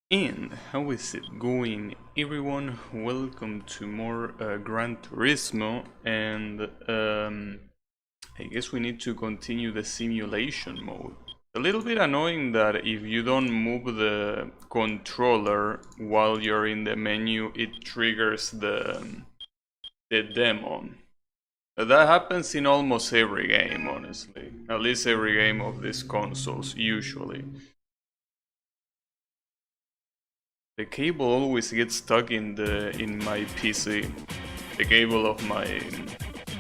And how is it going, everyone? Welcome to more Gran Turismo, and I guess we need to continue the simulation mode. A little bit annoying that if you don't move the controller while you're in the menu, it triggers the demo. That happens in almost every game, honestly. At least every game of these consoles, usually. The cable always gets stuck in my PC, the cable of my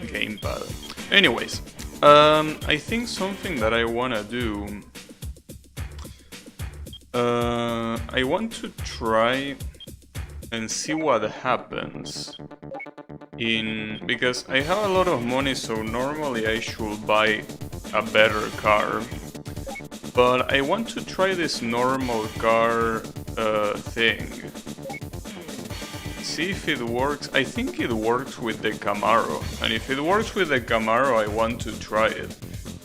gamepad. Anyways, I think something that I wanna do. I want to try and see what happens because I have a lot of money, so normally I should buy a better car. But I want to try this normal car thing. See if it works. I think it works with the Camaro. And if it works with the Camaro, I want to try it.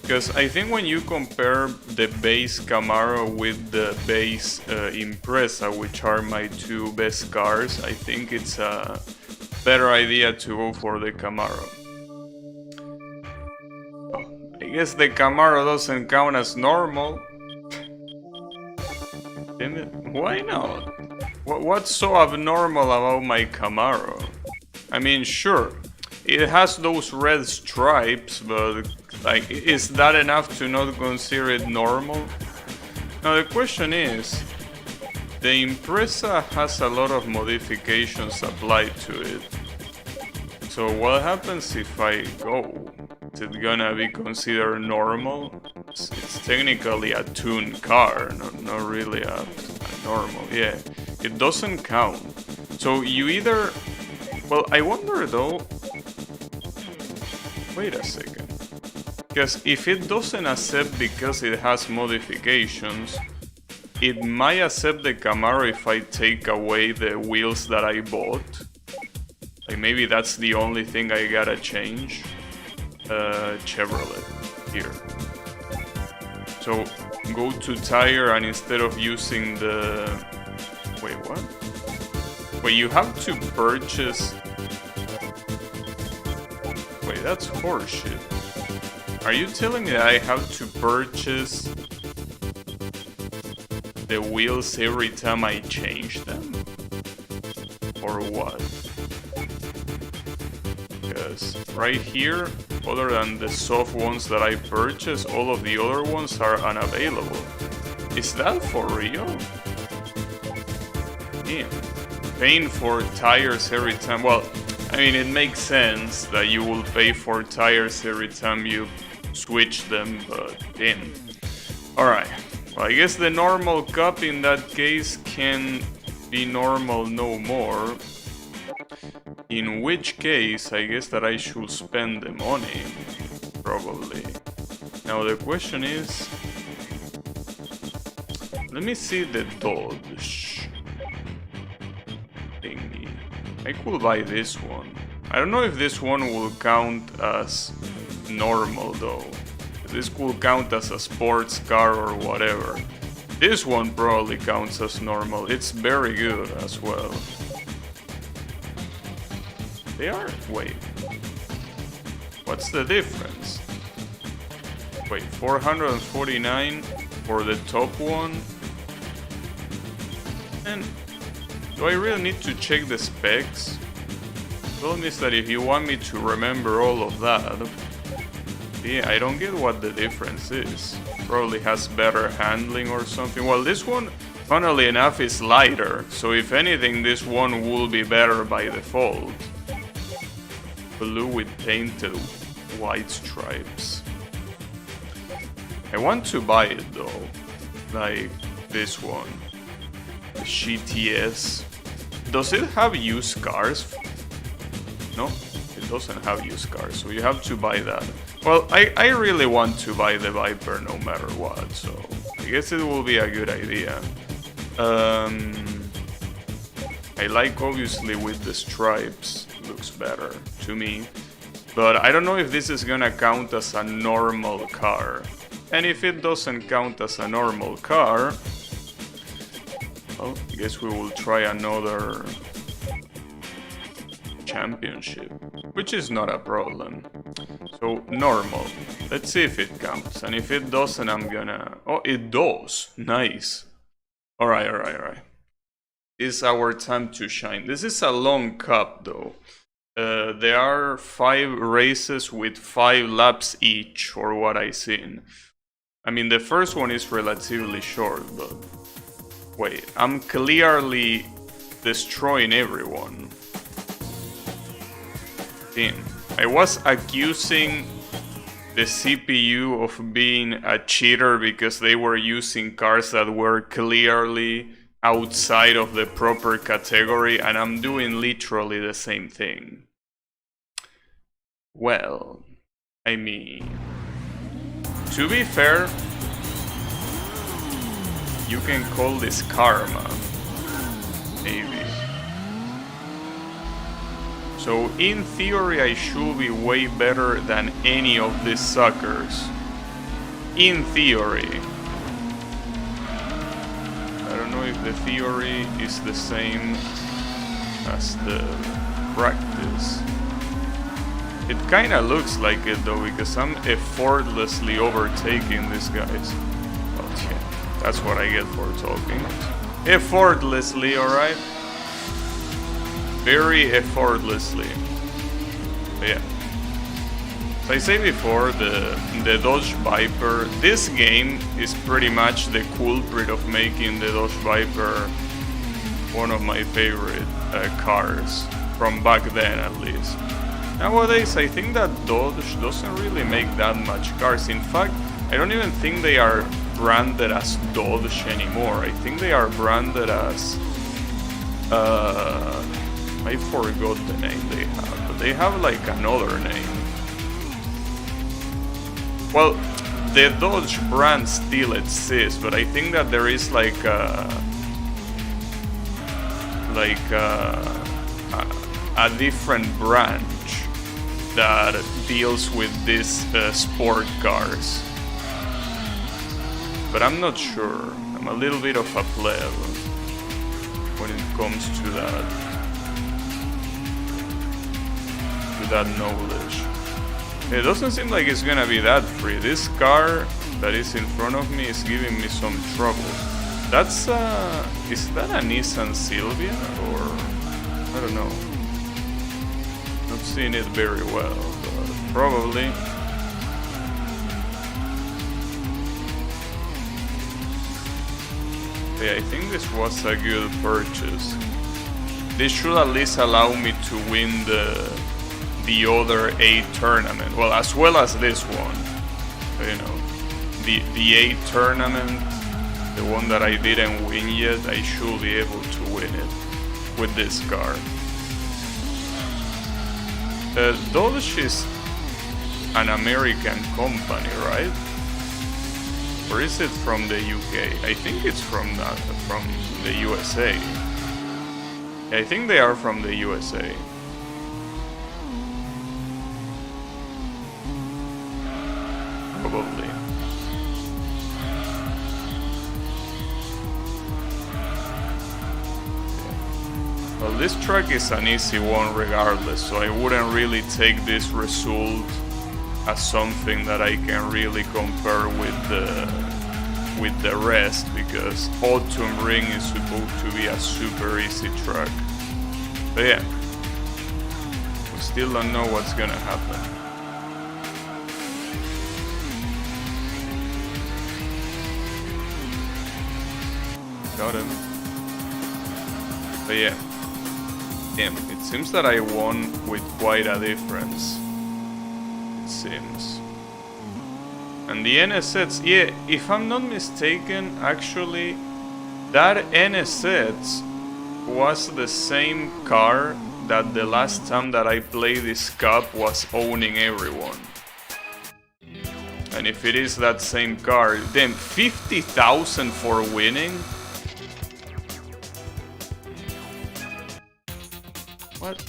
Because I think when you compare the base Camaro with the base Impreza, which are my two best cars, I think it's a better idea to go for the Camaro. I guess the Camaro doesn't count as normal. Damn it. Why not? What's so abnormal about my Camaro? I mean, sure, it has those red stripes, but like, is that enough to not consider it normal? Now the question is, the Impreza has a lot of modifications applied to it. So what happens if I go? Is it gonna be considered normal? It's technically a tuned car, not really a normal. Yeah, it doesn't count. So you either... Well, I wonder though... Wait a second. Because if it doesn't accept because it has modifications, it might accept the Camaro if I take away the wheels that I bought. Like maybe that's the only thing I gotta change. Chevrolet here. So go to tire, and instead of using the... Wait, what? Wait, you have to purchase... Wait, that's horseshit. Are you telling me that I have to purchase the wheels every time I change them? Or what? Because right here, other than the soft ones that I purchased, all of the other ones are unavailable. Is that for real? Yeah. Paying for tires every time. Well, I mean, it makes sense that you will pay for tires every time you switch them, but damn. Alright. Well, I guess the normal cup in that case can be normal no more. In which case, I guess that I should spend the money, probably. Now the question is... Let me see the Dodge thingy. I could buy this one. I don't know if this one will count as normal though. This could count as a sports car or whatever. This one probably counts as normal. It's very good as well. They are? Wait. What's the difference? Wait, 449 for the top one? And do I really need to check the specs? Problem is that if you want me to remember all of that... Yeah, I don't get what the difference is. Probably has better handling or something. Well, this one, funnily enough, is lighter. So if anything, this one will be better by default. Blue with painted white stripes. I want to buy it though, like this one, the GTS. Does it have used cars? No, it doesn't have used cars, so you have to buy that. Well, I really want to buy the Viper no matter what, so I guess it will be a good idea. I like obviously with the stripes. Looks better to me, but I don't know if this is gonna count as a normal car. And if it doesn't count as a normal car, Well, I guess we will try another championship, which is not a problem. So, normal. Let's see if it counts. And if it doesn't, I'm gonna... Oh, it does! Nice. Alright, alright, alright. This is our time to shine. This is a long cup, though. There are 5 races with 5 laps each, for what I've seen. I mean, the first one is relatively short, but... Wait, I'm clearly destroying everyone. Damn. I was accusing the CPU of being a cheater because they were using cars that were clearly outside of the proper category, and I'm doing literally the same thing. Well, I mean, to be fair, you can call this karma, maybe. So in theory I should be way better than any of these suckers. In theory. I don't know if the theory is the same as the practice. It kinda looks like it though, because I'm effortlessly overtaking these guys. Oh yeah, that's what I get for talking. Effortlessly, alright? Very effortlessly. But yeah. As I said before, the Dodge Viper, this game is pretty much the culprit of making the Dodge Viper one of my favorite cars, from back then at least. Nowadays I think that Dodge doesn't really make that much cars. In fact, I don't even think they are branded as Dodge anymore. I think they are branded as... I forgot the name they have, but they have like another name. Well, the Dodge brand still exists, but I think that there is like a different branch that deals with these sport cars. But I'm not sure. I'm a little bit of a pleb when it comes to that knowledge. It doesn't seem like it's gonna be that free. This car that is in front of me is giving me some trouble. That's is that a Nissan Silvia or I don't know. Not seeing it very well, but probably. Yeah, I think this was a good purchase. This should at least allow me to win the other 8 tournament, well, as well as this one. You know, the 8 tournament, the one that I didn't win yet, I should be able to win it with this car. Dodge is an American company, right? Or is it from the UK? I think it's from the USA. I think they are from the USA. Probably. Well, this track is an easy one regardless, so I wouldn't really take this result as something that I can really compare with the rest, because Autumn Ring is supposed to be a super easy track. But yeah, we still don't know what's gonna happen. Got him. But yeah, damn, it seems that I won with quite a difference. It seems. And the NSX, yeah, if I'm not mistaken, actually, that NSX was the same car that the last time that I played this cup was owning everyone. And if it is that same car, then 50,000 for winning? What?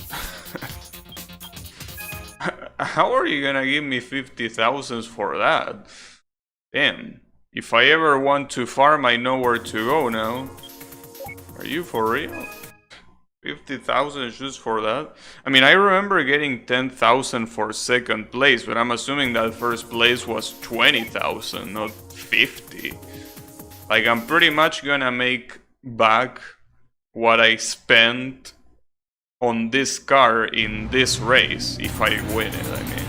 How are you gonna give me 50,000 for that? Damn. If I ever want to farm, I know where to go now. Are you for real? 50,000 just for that? I mean, I remember getting 10,000 for second place, but I'm assuming that first place was 20,000, not 50. Like, I'm pretty much gonna make back what I spent on this car in this race if I win it, I mean.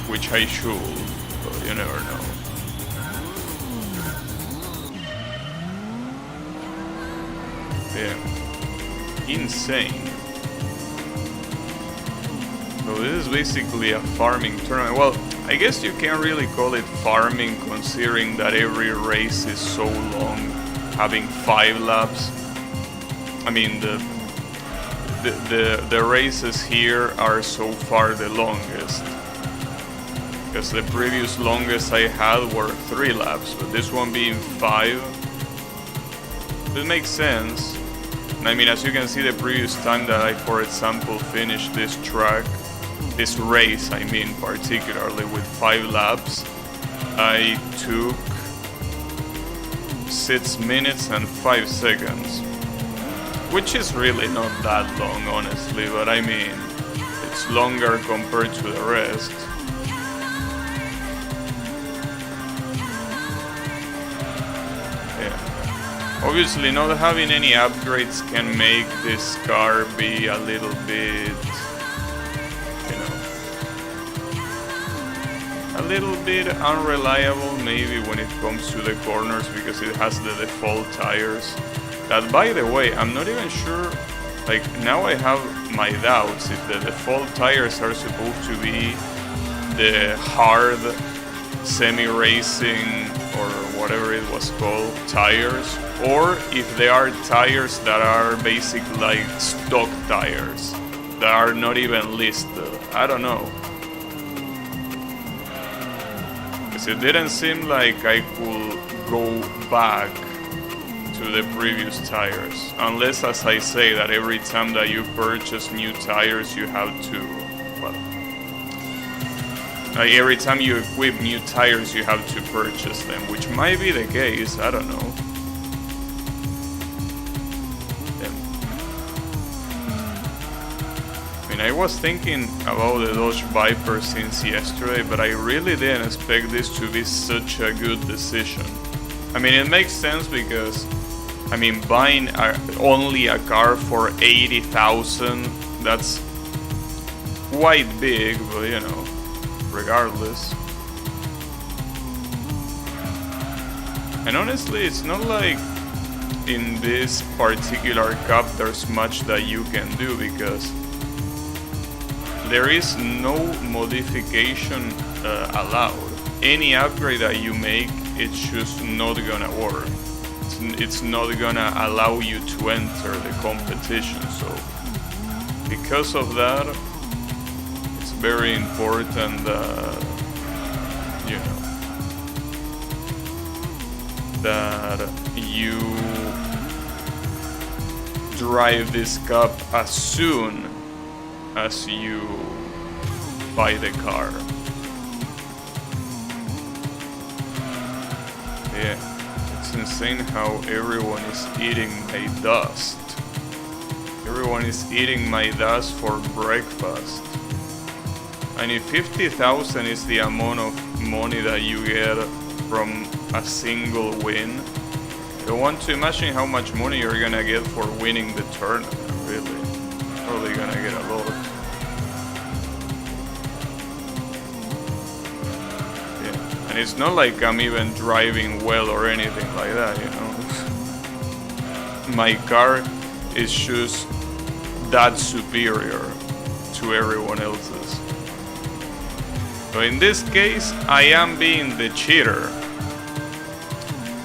Which I should, but you never know. Yeah. Insane. So this is basically a farming tournament. Well, I guess you can't really call it farming considering that every race is so long, having 5 laps. I mean, the races here are so far the longest. Because the previous longest I had were 3 laps, but this one being 5. It makes sense. And I mean, as you can see, the previous time that I, for example, finished this track, this race, I mean, particularly with 5 laps, I took 6 minutes and 5 seconds. Which is really not that long, honestly, but I mean, it's longer compared to the rest. Yeah. Obviously, not having any upgrades can make this car be a little bit, you know, a little bit unreliable maybe when it comes to the corners because it has the default tires. That, by the way, I'm not even sure, like, now I have my doubts if the default tires are supposed to be the hard semi-racing or whatever it was called tires, or if they are tires that are basically like stock tires, that are not even listed. I don't know. Because it didn't seem like I could go back to the previous tires, unless, as I say, that every time that you purchase new tires you have to, well, like every time you equip new tires you have to purchase them, which might be the case, I don't know. I mean, I was thinking about the Dodge Viper since yesterday, but I really didn't expect this to be such a good decision. I mean, it makes sense because, I mean, buying only a car for 80,000, that's quite big, but you know, regardless. And honestly, it's not like in this particular cup there's much that you can do because there is no modification allowed. Any upgrade that you make, it's just not gonna work. It's not gonna allow you to enter the competition, so because of that, it's very important that, you know, that you drive this cup as soon as you buy the car. Yeah. It's insane how everyone is eating my dust. Everyone is eating my dust for breakfast. And if 50,000 is the amount of money that you get from a single win, I don't want to imagine how much money you're gonna get for winning the tournament, really. Probably gonna get a lot. And it's not like I'm even driving well or anything like that, you know. My car is just that superior to everyone else's. So in this case, I am being the cheater.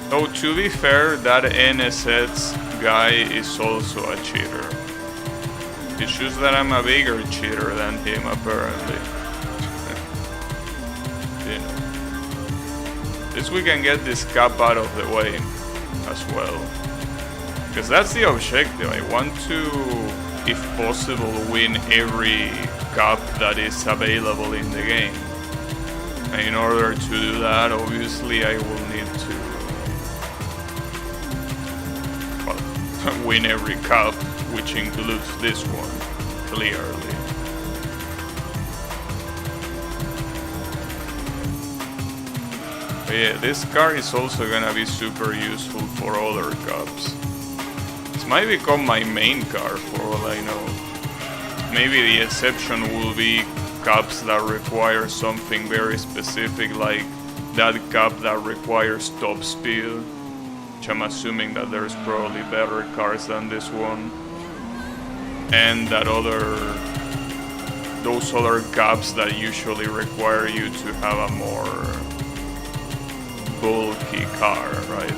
Though to be fair, that NSX guy is also a cheater. It's just that I'm a bigger cheater than him, apparently. You know. At least we can get this cup out of the way as well. Because that's the objective. I want to, if possible, win every cup that is available in the game. And in order to do that, obviously, I will need to, well, win every cup, which includes this one, clearly. But yeah, this car is also gonna be super useful for other cups. This might become my main car for all I know. Maybe the exception will be cups that require something very specific, like that cup that requires top speed, which I'm assuming that there's probably better cars than this one, and that those other cups that usually require you to have a more bulky car, right?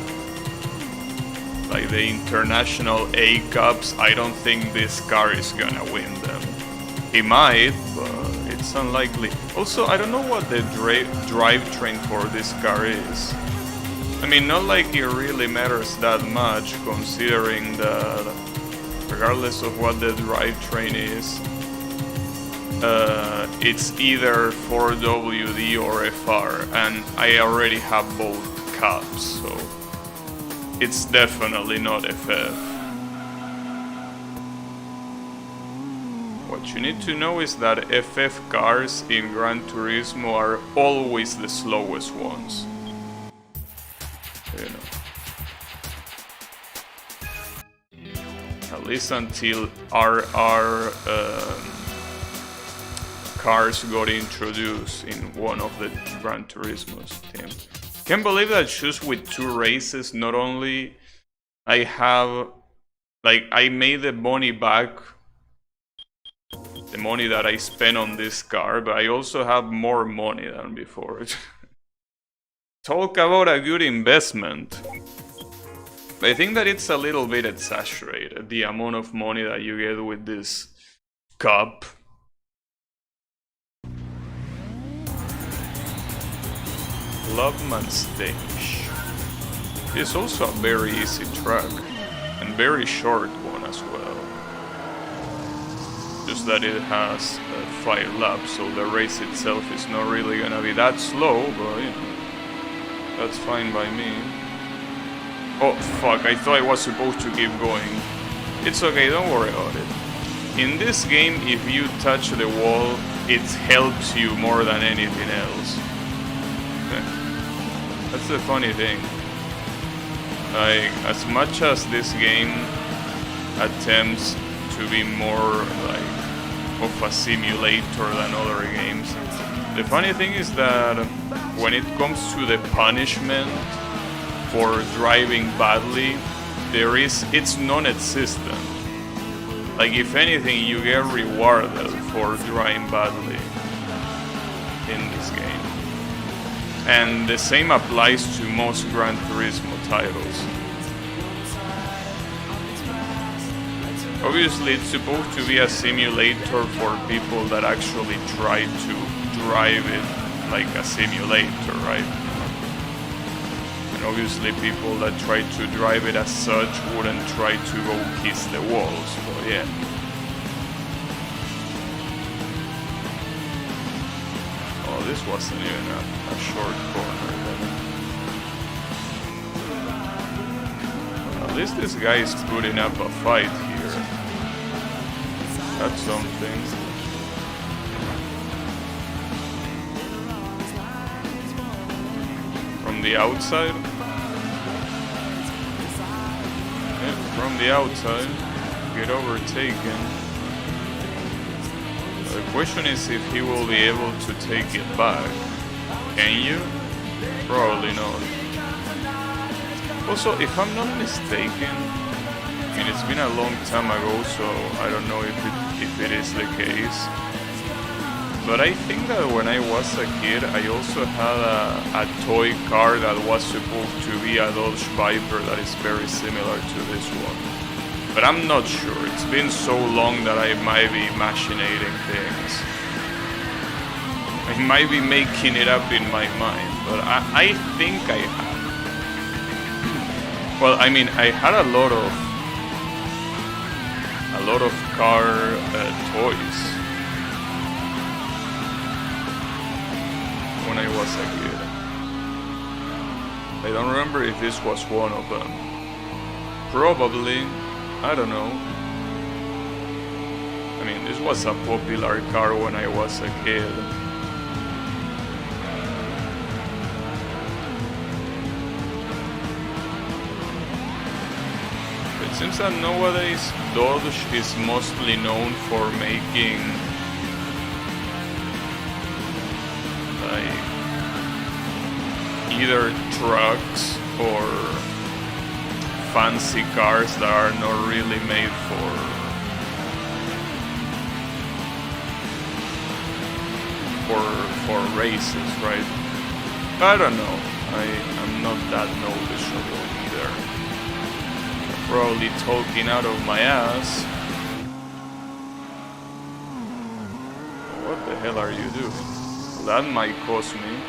Like the international A cups, I don't think this car is gonna win them. He might, but it's unlikely. Also, I don't know what the drivetrain for this car is. I mean, not like it really matters that much, considering that regardless of what the drivetrain is, it's either 4WD or FR, and I already have both cups, so it's definitely not FF. What you need to know is that FF cars in Gran Turismo are always the slowest ones. You know. At least until RR cars got introduced in one of the Gran Turismo's teams. Can't believe that just with 2 races, not only I have, like, I made the money back, the money that I spent on this car, but I also have more money than before. Talk about a good investment. I think that it's a little bit exaggerated, the amount of money that you get with this cup. Loveman Stage. It's also a very easy track, and very short one as well. Just that it has 5 laps, so the race itself is not really gonna be that slow, but you know, that's fine by me. Oh fuck, I thought I was supposed to keep going. It's okay, don't worry about it. In this game, if you touch the wall, it helps you more than anything else. That's the funny thing. Like, as much as this game attempts to be more like of a simulator than other games, the funny thing is that when it comes to the punishment for driving badly, it's non-existent. Like, if anything, you get rewarded for driving badly in this game. And the same applies to most Gran Turismo titles. Obviously, it's supposed to be a simulator for people that actually try to drive it like a simulator, right? And obviously people that try to drive it as such wouldn't try to go kiss the walls, but yeah. Oh, this wasn't even a short corner then. At least this guy is putting up a fight here. That's something. From the outside? Yeah, from the outside. Get overtaken. The question is if he will be able to take it back. Can you? Probably not. Also, if I'm not mistaken, I mean, it's been a long time ago, so I don't know if it is the case. But I think that when I was a kid, I also had a toy car that was supposed to be a Dodge Viper that is very similar to this one. But I'm not sure. It's been so long that I might be machinating things. I might be making it up in my mind, but I think I have. Well, I mean, I had a lot of car toys when I was a kid. I don't remember if this was one of them. Probably. I don't know. I mean, this was a popular car when I was a kid. It seems that nowadays Dodge is mostly known for making like either trucks or fancy cars that are not really made for races, right? I don't know. I'm not that knowledgeable either. I'm probably talking out of my ass. What the hell are you doing? That might cost me.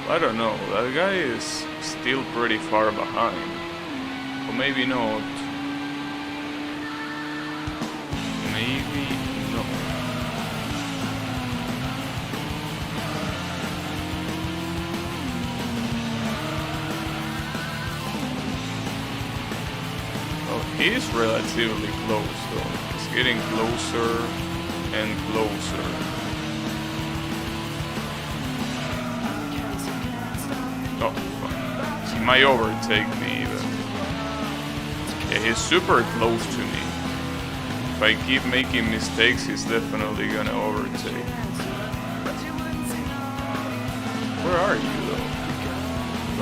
I don't know. That guy is still pretty far behind. Or maybe not. Maybe not. Oh, he's relatively close though. He's getting closer and closer. Oh, he might overtake me even. Yeah, he's super close to me. If I keep making mistakes, he's definitely gonna overtake. Where are you though?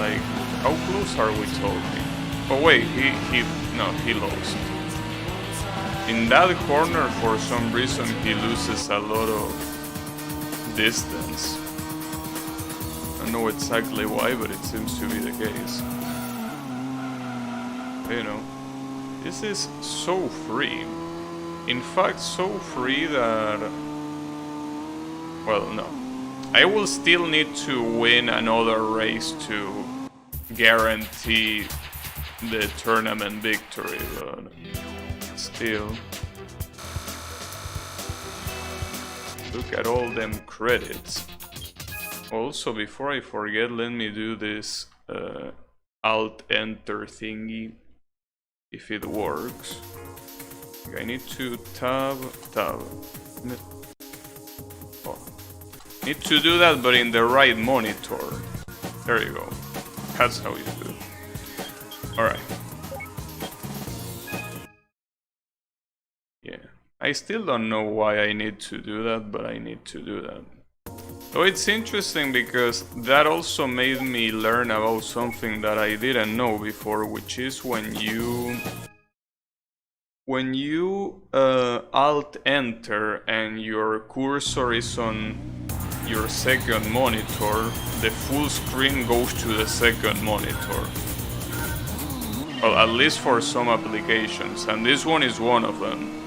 Like, how close are we talking? Oh wait, he lost. In that corner, for some reason, he loses a lot of distance. I don't know exactly why, but it seems to be the case. You know, this is so free. In fact, so free that... Well, no. I will still need to win another race to guarantee the tournament victory, but still. Look at all them credits. Also, before I forget, let me do this Alt-Enter thingy, if it works. I need to tab. Oh. Need to do that, but in the right monitor. There you go. That's how you do it. Alright. Yeah. I still don't know why I need to do that, but I need to do that. So it's interesting because that also made me learn about something that I didn't know before, which is when you Alt-Enter and your cursor is on your second monitor, the full screen goes to the second monitor. Well, at least for some applications, and this one is one of them.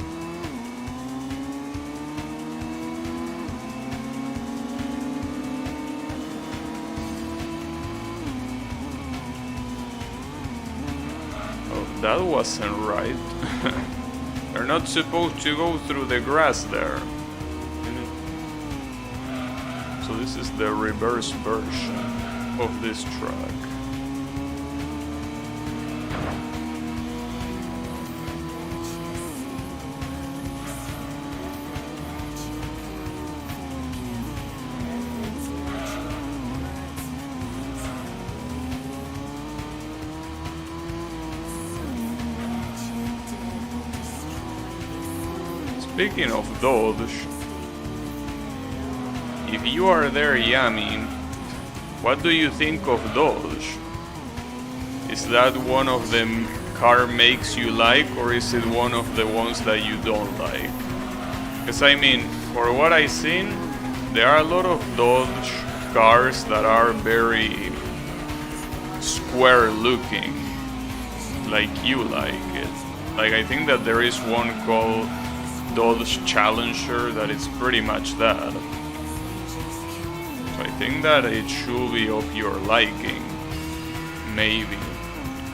That wasn't right. They're not supposed to go through the grass there. So this is the reverse version of this track. Speaking of Dodge, if you are there, Yami, what do you think of Dodge? Is that one of the car makes you like, or is it one of the ones that you don't like? Because I mean, for what I've seen, there are a lot of Dodge cars that are very square looking, like you like it. Like, I think that there is one called Dodge Challenger that is pretty much that. So I think that it should be of your liking. Maybe.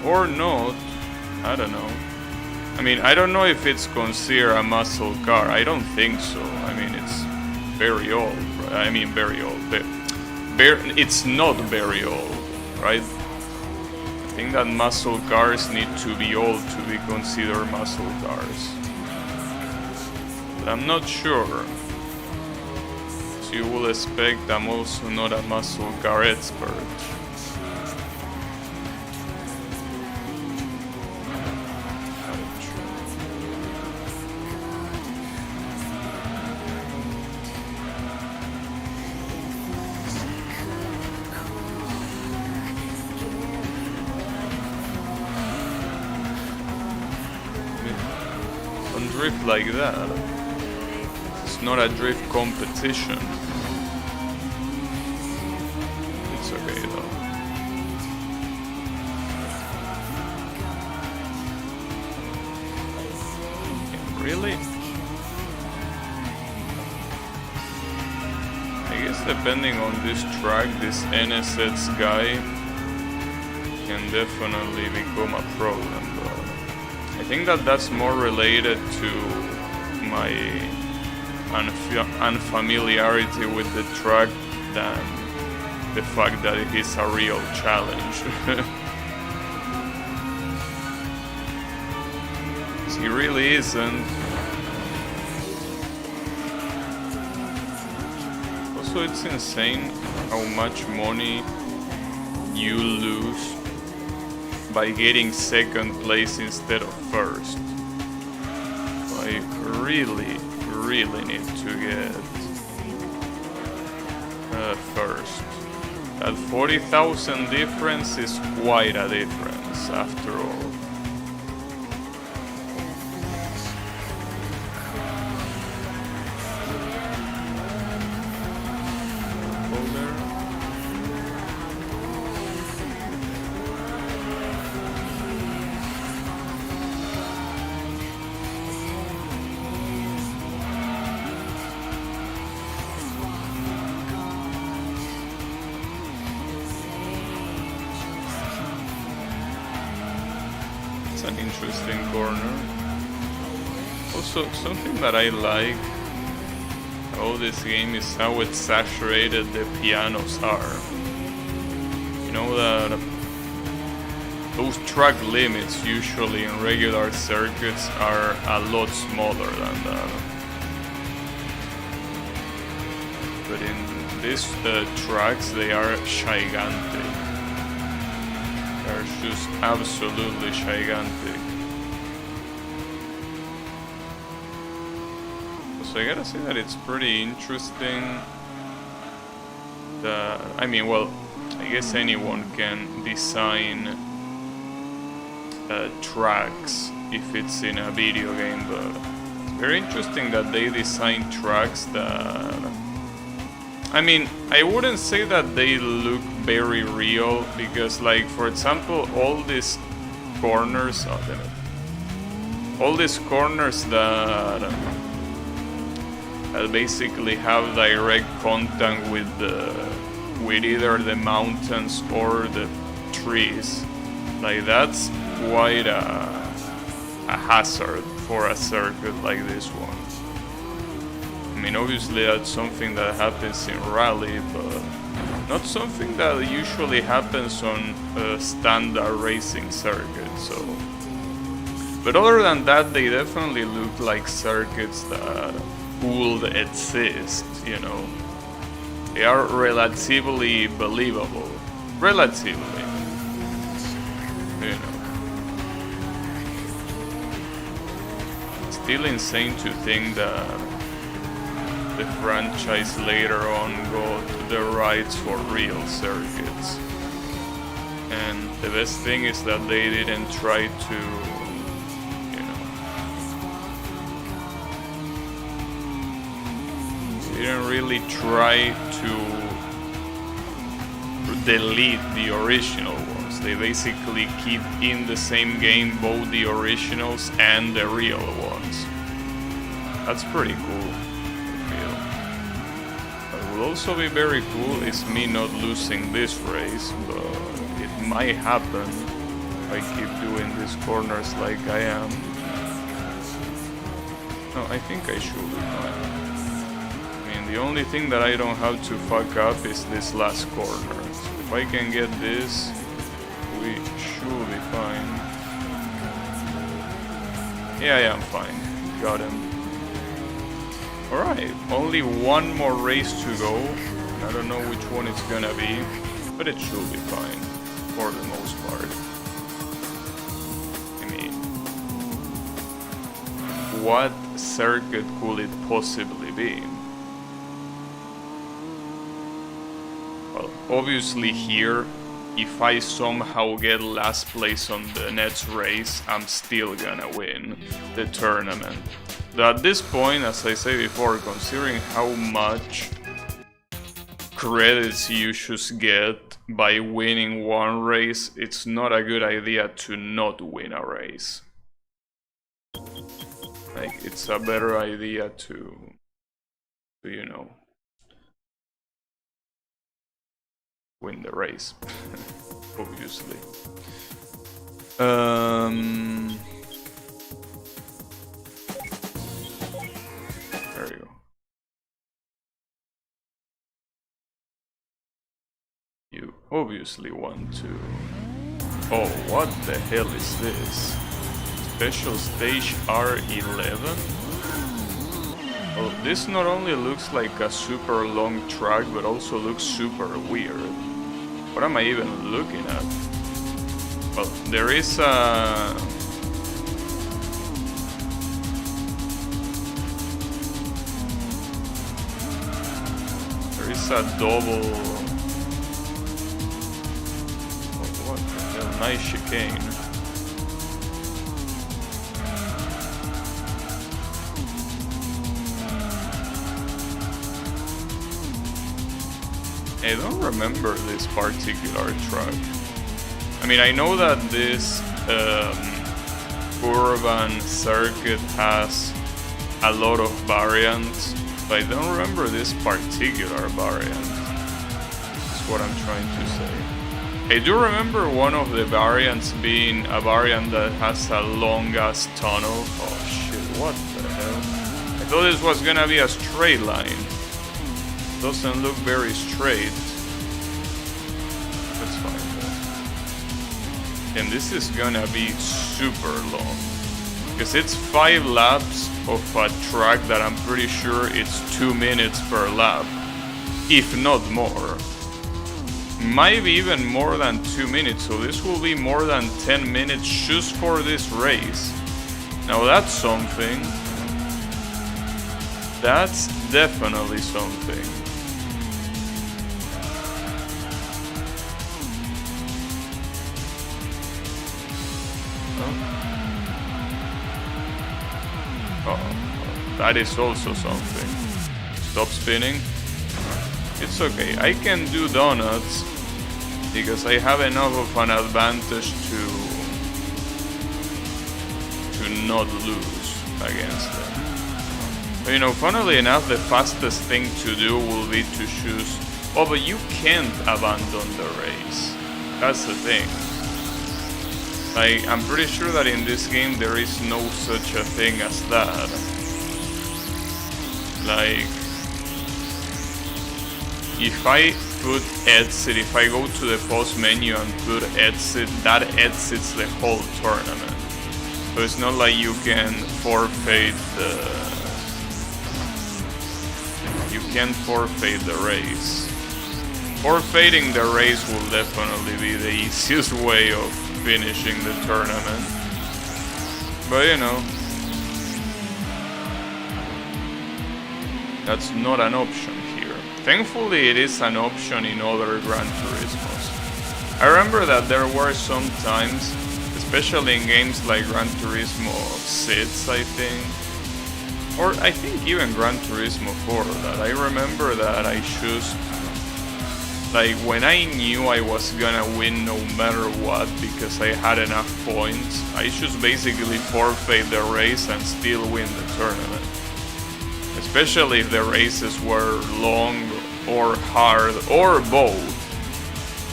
Or not. I don't know. I mean, I don't know if it's considered a muscle car. I don't think so. I mean, it's very old. Right? I mean, very old. It's not very old, right? think that muscle cars need to be old to be considered muscle cars. But I'm not sure. As you will expect, I'm also not a muscle car expert. Drift like that. It's not a drift competition. It's okay though. Really? I guess depending on this track, this NSX guy can definitely become a problem, but I think that that's more related to my unfamiliarity with the track than the fact that it is a real challenge. He really isn't. Also, it's insane how much money you lose by getting second place instead of first. I really need to get first. That 40,000 difference is quite a difference after all. An interesting corner. Also, something that I like about this game is how saturated the pianos are. You know that those track limits usually in regular circuits are a lot smaller than that. But in these tracks they are gigantic. They're just absolutely gigantic. So I gotta say that it's pretty interesting that, I mean, well, I guess anyone can design tracks if it's in a video game, but it's very interesting that they design tracks that, I mean, I wouldn't say that they look very real, because, like, for example, all these corners, all these corners that basically have direct contact with either the mountains or the trees, like, that's quite a hazard for a circuit like this one. I mean, obviously that's something that happens in rally, but not something that usually happens on a standard racing circuit. So, but other than that, they definitely look like circuits that would exist, you know. They are relatively believable. Relatively. You know. Still insane to think that the franchise later on got the rights for real circuits. And the best thing is that they didn't try to, you know, they didn't really try to delete the original ones. They basically keep in the same game both the originals and the real ones. That's pretty cool. Will also be very cool is me not losing this race, but it might happen if I keep doing these corners like I am. No, I think I should be fine. I mean, the only thing that I don't have to fuck up is this last corner. So if I can get this, we should should be fine. Yeah, I'm fine. Got him. Alright, only one more race to go. I don't know which one it's gonna be, but it should be fine, for the most part. I mean, what circuit could it possibly be? Well, obviously here, if I somehow get last place on the next race, I'm still gonna win the tournament. But at this point, as I said before, considering how much credits you should get by winning one race, it's not a good idea to not win a race. Like, it's a better idea to you know, win the race, obviously. There you go. You obviously want to... Oh, what the hell is this? Special stage R11? Well, this not only looks like a super long track, but also looks super weird. What am I even looking at? Well, there is a... There is a double... Oh, what the hell? Nice chicane. I don't remember this particular track. I mean, I know that this urban circuit has a lot of variants, but I don't remember this particular variant. That's what I'm trying to say. I do remember one of the variants being a variant that has a long-ass tunnel. Oh shit, what the hell? I thought this was gonna be a straight line. Doesn't look very straight. That's fine though. And this is gonna be super long, because it's 5 laps of a track that I'm pretty sure it's 2 minutes per lap, if not more. Might be even more than 2 minutes, so this will be more than 10 minutes just for this race. Now that's something. That's definitely something. That is also something. Stop spinning. It's okay. I can do donuts because I have enough of an advantage to not lose against them. But, you know, funnily enough, the fastest thing to do will be to choose... Oh, but you can't abandon the race. That's the thing. Like, I'm pretty sure that in this game there is no such a thing as that. Like, if I put exit, if I go to the post menu and put exit, that exits the whole tournament. So it's not like you can forfeit the... You can forfeit the race. Forfeiting the race will definitely be the easiest way of finishing the tournament. But you know, that's not an option here. Thankfully it is an option in other Gran Turismos. I remember that there were some times, especially in games like Gran Turismo 6, I think, or I think even Gran Turismo 4, that I remember that I chose, like, when I knew I was gonna win no matter what because I had enough points, I just basically forfeit the race and still win the tournament. Especially if the races were long or hard or both,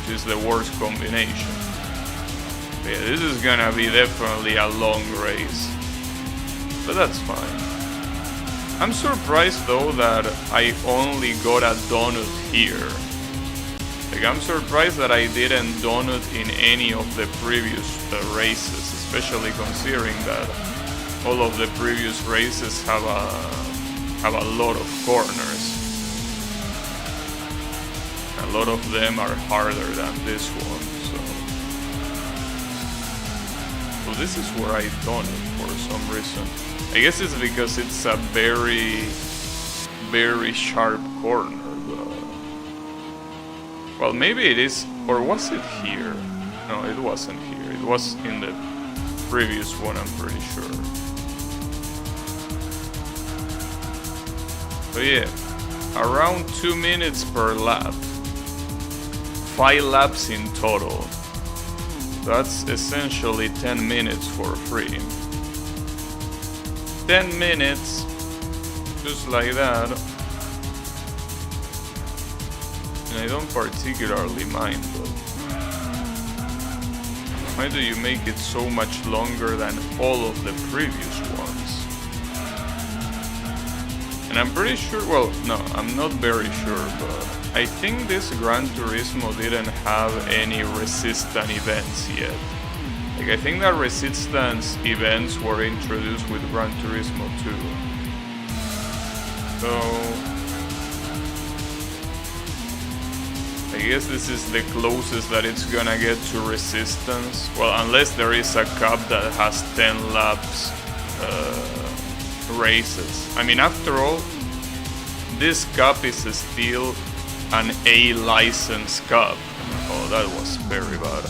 which is the worst combination. But yeah, this is gonna be definitely a long race, but that's fine. I'm surprised though that I only got a donut here. Like, I'm surprised that I didn't donut in any of the previous races, especially considering that all of the previous races have a lot of corners. A lot of them are harder than this one, so this is where I donut for some reason. I guess it's because it's a very, very sharp corner. Well, maybe it is, or was it here? No, it wasn't here. It was in the previous one, I'm pretty sure. So yeah, around 2 minutes per lap. 5 laps in total. That's essentially 10 minutes for free. 10 minutes, just like that. And I don't particularly mind, but why do you make it so much longer than all of the previous ones? And I'm pretty sure, well, no, I'm not very sure, but I think this Gran Turismo didn't have any resistance events yet. Like, I think that resistance events were introduced with Gran Turismo 2. So I guess this is the closest that it's gonna get to resistance. Well, unless there is a cup that has 10 laps races. I mean, after all, this cup is still an A license cup. Oh, that was very bad.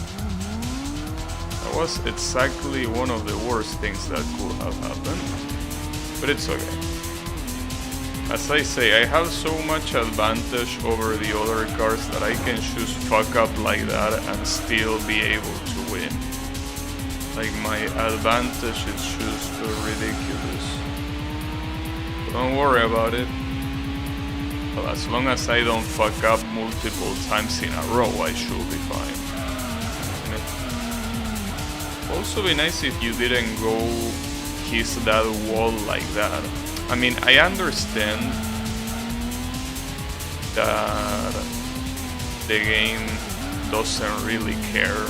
That was exactly one of the worst things that could have happened. But it's okay. As I say, I have so much advantage over the other cars that I can just fuck up like that and still be able to win. Like, my advantage is just ridiculous. But don't worry about it. Well, as long as I don't fuck up multiple times in a row, I should be fine. And it'd also be nice if you didn't go kiss that wall like that. I mean, I understand that the game doesn't really care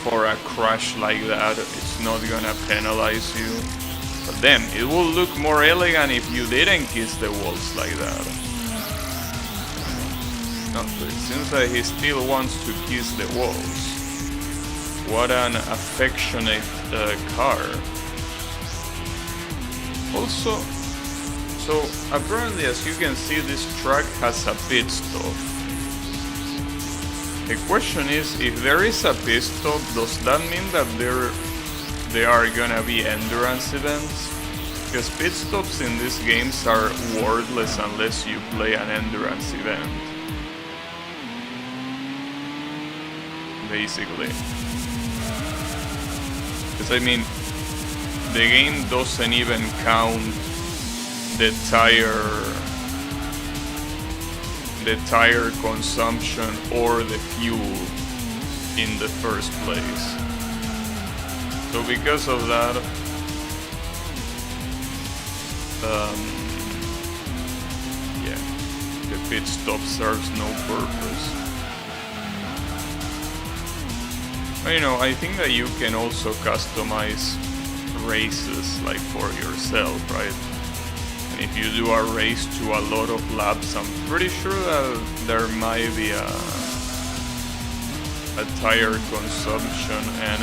for a crash like that. It's not gonna penalize you. But then, it will look more elegant if you didn't kiss the walls like that. No, but it seems like he still wants to kiss the walls. What an affectionate car. Also, so apparently, as you can see, this track has a pit stop. The question is, if there is a pit stop, does that mean that there are gonna be endurance events? Because pit stops in these games are worthless unless you play an endurance event. Basically. Because I mean, the game doesn't even count the tire consumption or the fuel in the first place. So because of that, yeah, the pit stop serves no purpose. But, you know, I think that you can also customize races like for yourself, right? And if you do a race to a lot of laps, I'm pretty sure that there might be a tire consumption and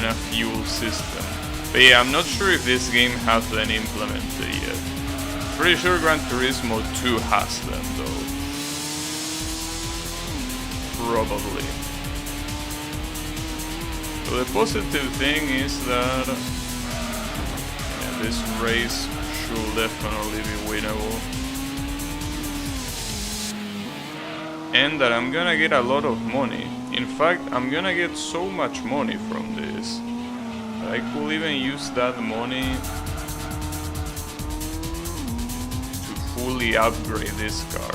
a fuel system. But yeah, I'm not sure if this game has them implemented yet. Pretty sure Gran Turismo 2 has them though. Probably. So the positive thing is that this race should definitely be winnable. And that I'm gonna get a lot of money. In fact, I'm gonna get so much money from this that I could even use that money to fully upgrade this car.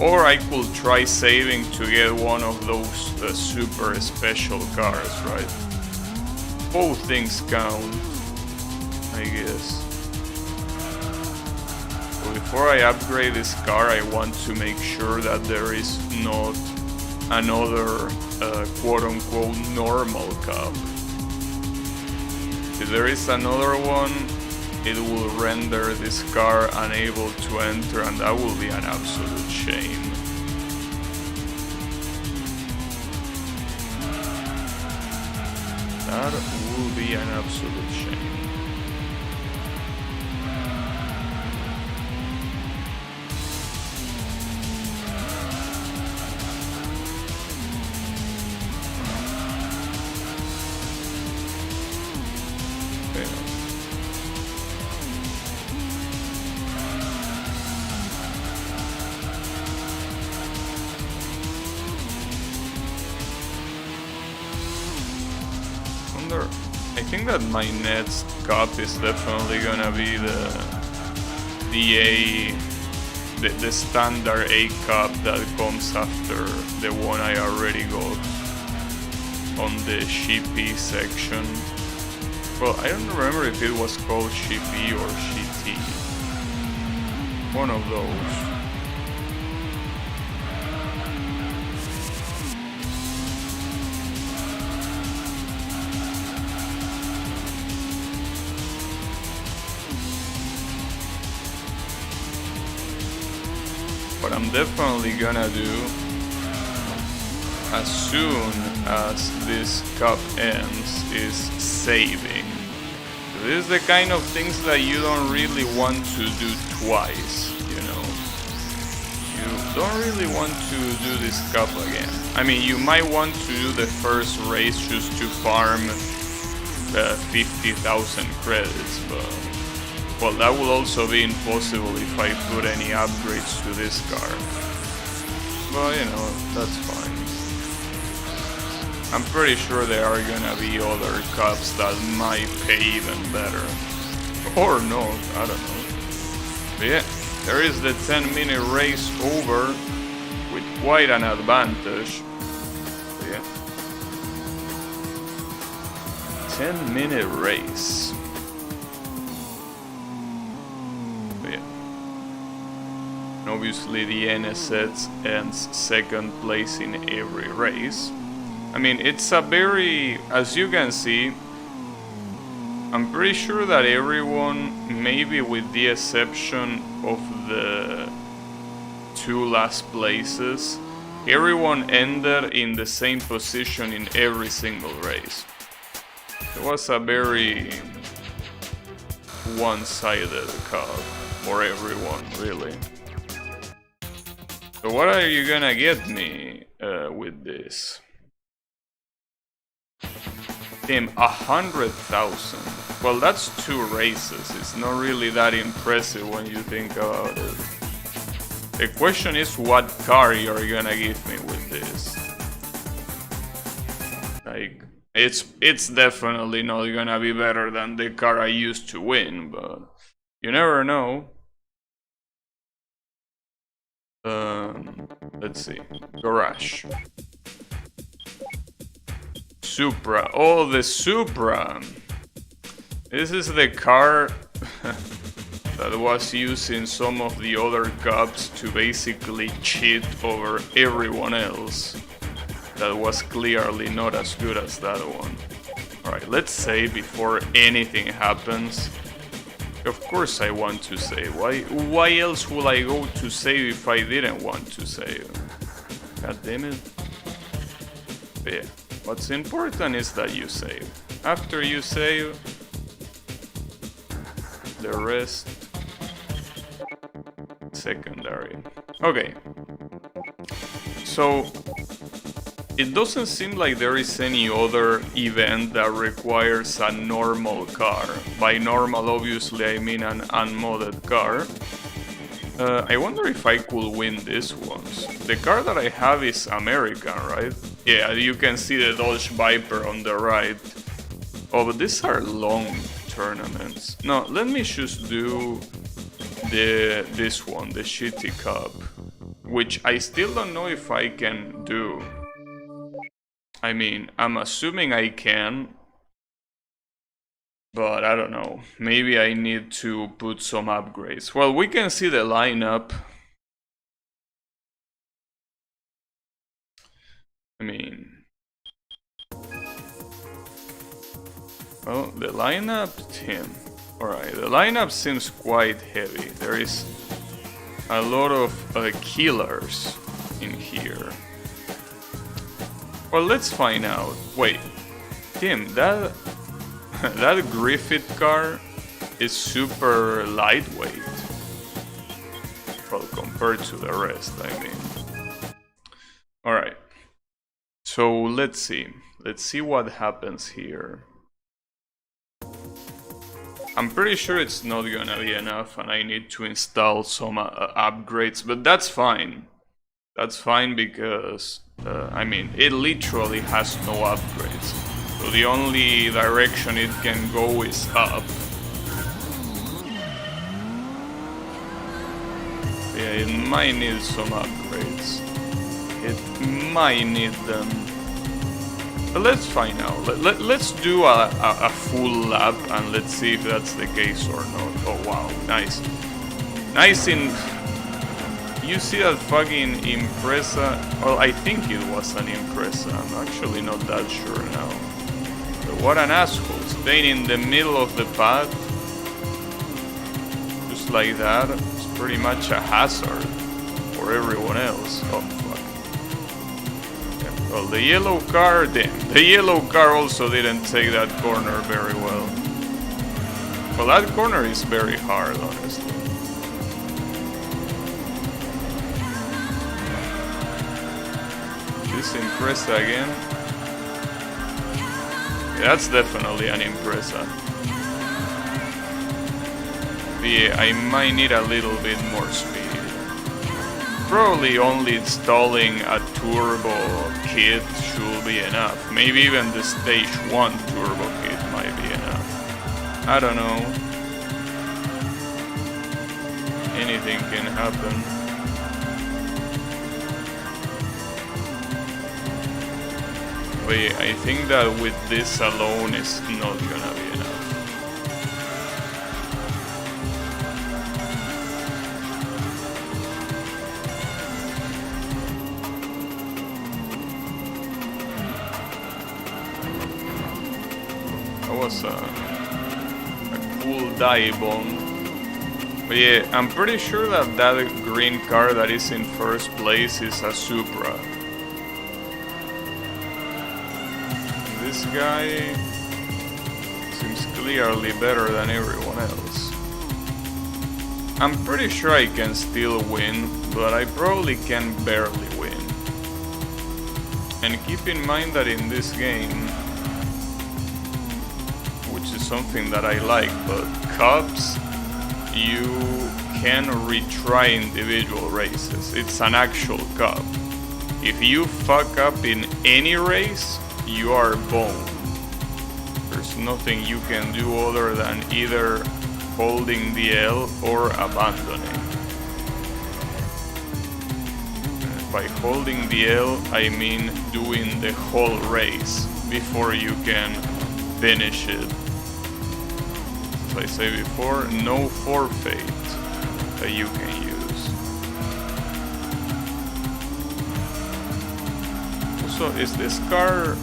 Or I could try saving to get one of those super special cars, right? Both things count, I guess. before I upgrade this car, I want to make sure that there is not another quote-unquote normal cup. If there is another one, it will render this car unable to enter, and that will be an absolute shame. That will be an absolute shame. I think that my next cup is definitely gonna be the standard A cup that comes after the one I already got on the Shippy section. Well, I don't remember if it was called Shippy or Shitty. One of those. What I'm definitely gonna do as soon as this cup ends is saving. This is the kind of things that you don't really want to do twice, you know. You don't really want to do this cup again. I mean, you might want to do the first race just to farm 50,000 credits, but well, that will also be impossible if I put any upgrades to this car. But you know, that's fine. I'm pretty sure there are gonna be other cups that might pay even better. Or not, I don't know. But yeah, there is the 10-minute race over with quite an advantage. But yeah. 10-minute race. Obviously the NSX ends second place in every race. I mean, it's a very, as you can see, I'm pretty sure that everyone, maybe with the exception of the two last places, everyone ended in the same position in every single race. It was a very one-sided cup for everyone, really. So what are you gonna get me with this? Damn, 100,000. Well, that's 2 races. It's not really that impressive when you think about it. The question is what car you're gonna give me with this. Like, it's definitely not gonna be better than the car I used to win, but you never know. Let's see. Garage. Supra. Oh, the Supra. This is the car that was used in some of the other cups to basically cheat over everyone else. That was clearly not as good as that one. Alright, let's save before anything happens. Of course I want to save. Why else would I go to save if I didn't want to save? God damn it. But yeah, what's important is that you save. After you save, the rest secondary. Okay. So it doesn't seem like there is any other event that requires a normal car. By normal, obviously, I mean an unmodded car. I wonder if I could win this ones. The car that I have is American, right? Yeah, you can see the Dodge Viper on the right. Oh, but these are long tournaments. No, let me just do this one, the Shitty Cup, which I still don't know if I can do. I mean, I'm assuming I can. But I don't know. Maybe I need to put some upgrades. Well, we can see the lineup. I mean, well, the lineup, Tim. Alright, the lineup seems quite heavy. There is a lot of killers in here. Well, let's find out. Wait, Tim, that that Griffith car is super lightweight. Well, compared to the rest, I mean. Alright. So let's see. Let's see what happens here. I'm pretty sure it's not gonna be enough and I need to install some upgrades, but that's fine. That's fine because, I mean, it literally has no upgrades. So the only direction it can go is up. Yeah, it might need some upgrades. It might need them. But let's find out. Let's do a full lap and let's see if that's the case or not. Oh wow, nice. Nice in... You see that fucking Impreza? Well, I think it was an Impreza. I'm actually not that sure now. But what an asshole. Staying in the middle of the path. Just like that. It's pretty much a hazard for everyone else. Oh fuck. Well, the yellow car, damn. The yellow car also didn't take that corner very well. Well, that corner is very hard, honestly. This Impreza again. Yeah, that's definitely an Impreza. Yeah, I might need a little bit more speed. Probably only installing a turbo kit should be enough. Maybe even the stage 1 turbo kit might be enough. I don't know. Anything can happen. But yeah, I think that with this alone is not gonna be enough. Was a cool dive bomb. But yeah, I'm pretty sure that that green car that is in first place is a Supra. This guy seems clearly better than everyone else. I'm pretty sure I can still win, but I probably can barely win. And keep in mind that in this game, which is something that I like, but cups, you can retry individual races. It's an actual cup. If you fuck up in any race, you are boned. There's nothing you can do other than either holding the L or abandoning. By holding the L, I mean doing the whole race before you can finish it. As I say before, no forfeit that you can use. Also, is this car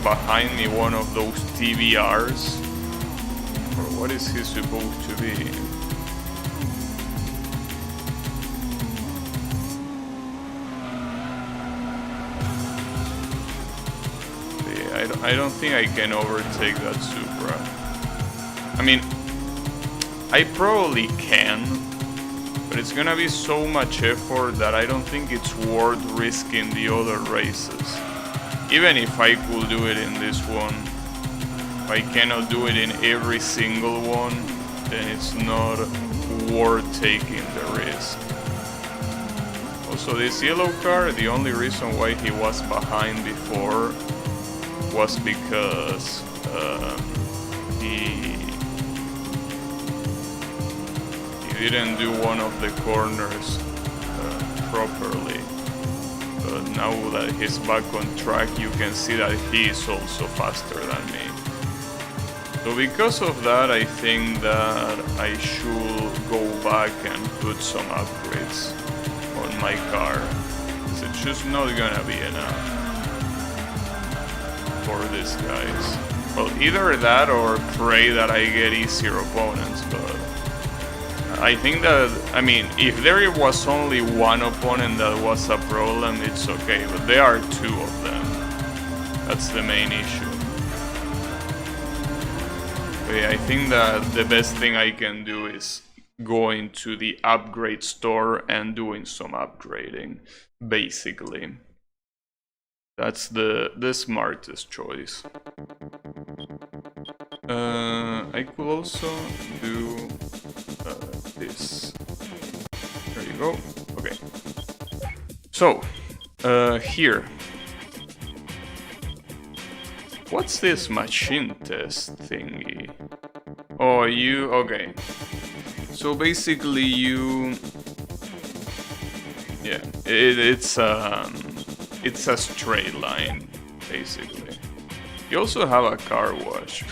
behind me one of those TVRs? Or what is he supposed to be? I don't think I can overtake that Supra. I mean, I probably can, but it's gonna be so much effort that I don't think it's worth risking the other races. Even if I could do it in this one, if I cannot do it in every single one, then it's not worth taking the risk. Also, this yellow car, the only reason why he was behind before was because he didn't do one of the corners properly. But now that he's back on track, you can see that he is also faster than me. So because of that, I think that I should go back and put some upgrades on my car. Because it's just not gonna be enough for these guys. Well, either that or pray that I get easier opponents, but I think that, I mean, if there was only one opponent that was a problem, it's okay, but there are two of them. That's the main issue. Okay, I think that the best thing I can do is going to the upgrade store and doing some upgrading, basically. That's the smartest choice. I could also do this. There you go. Okay. So, here. What's this machine test thingy? Oh, okay. So basically yeah, it's a straight line, basically. You also have a car wash,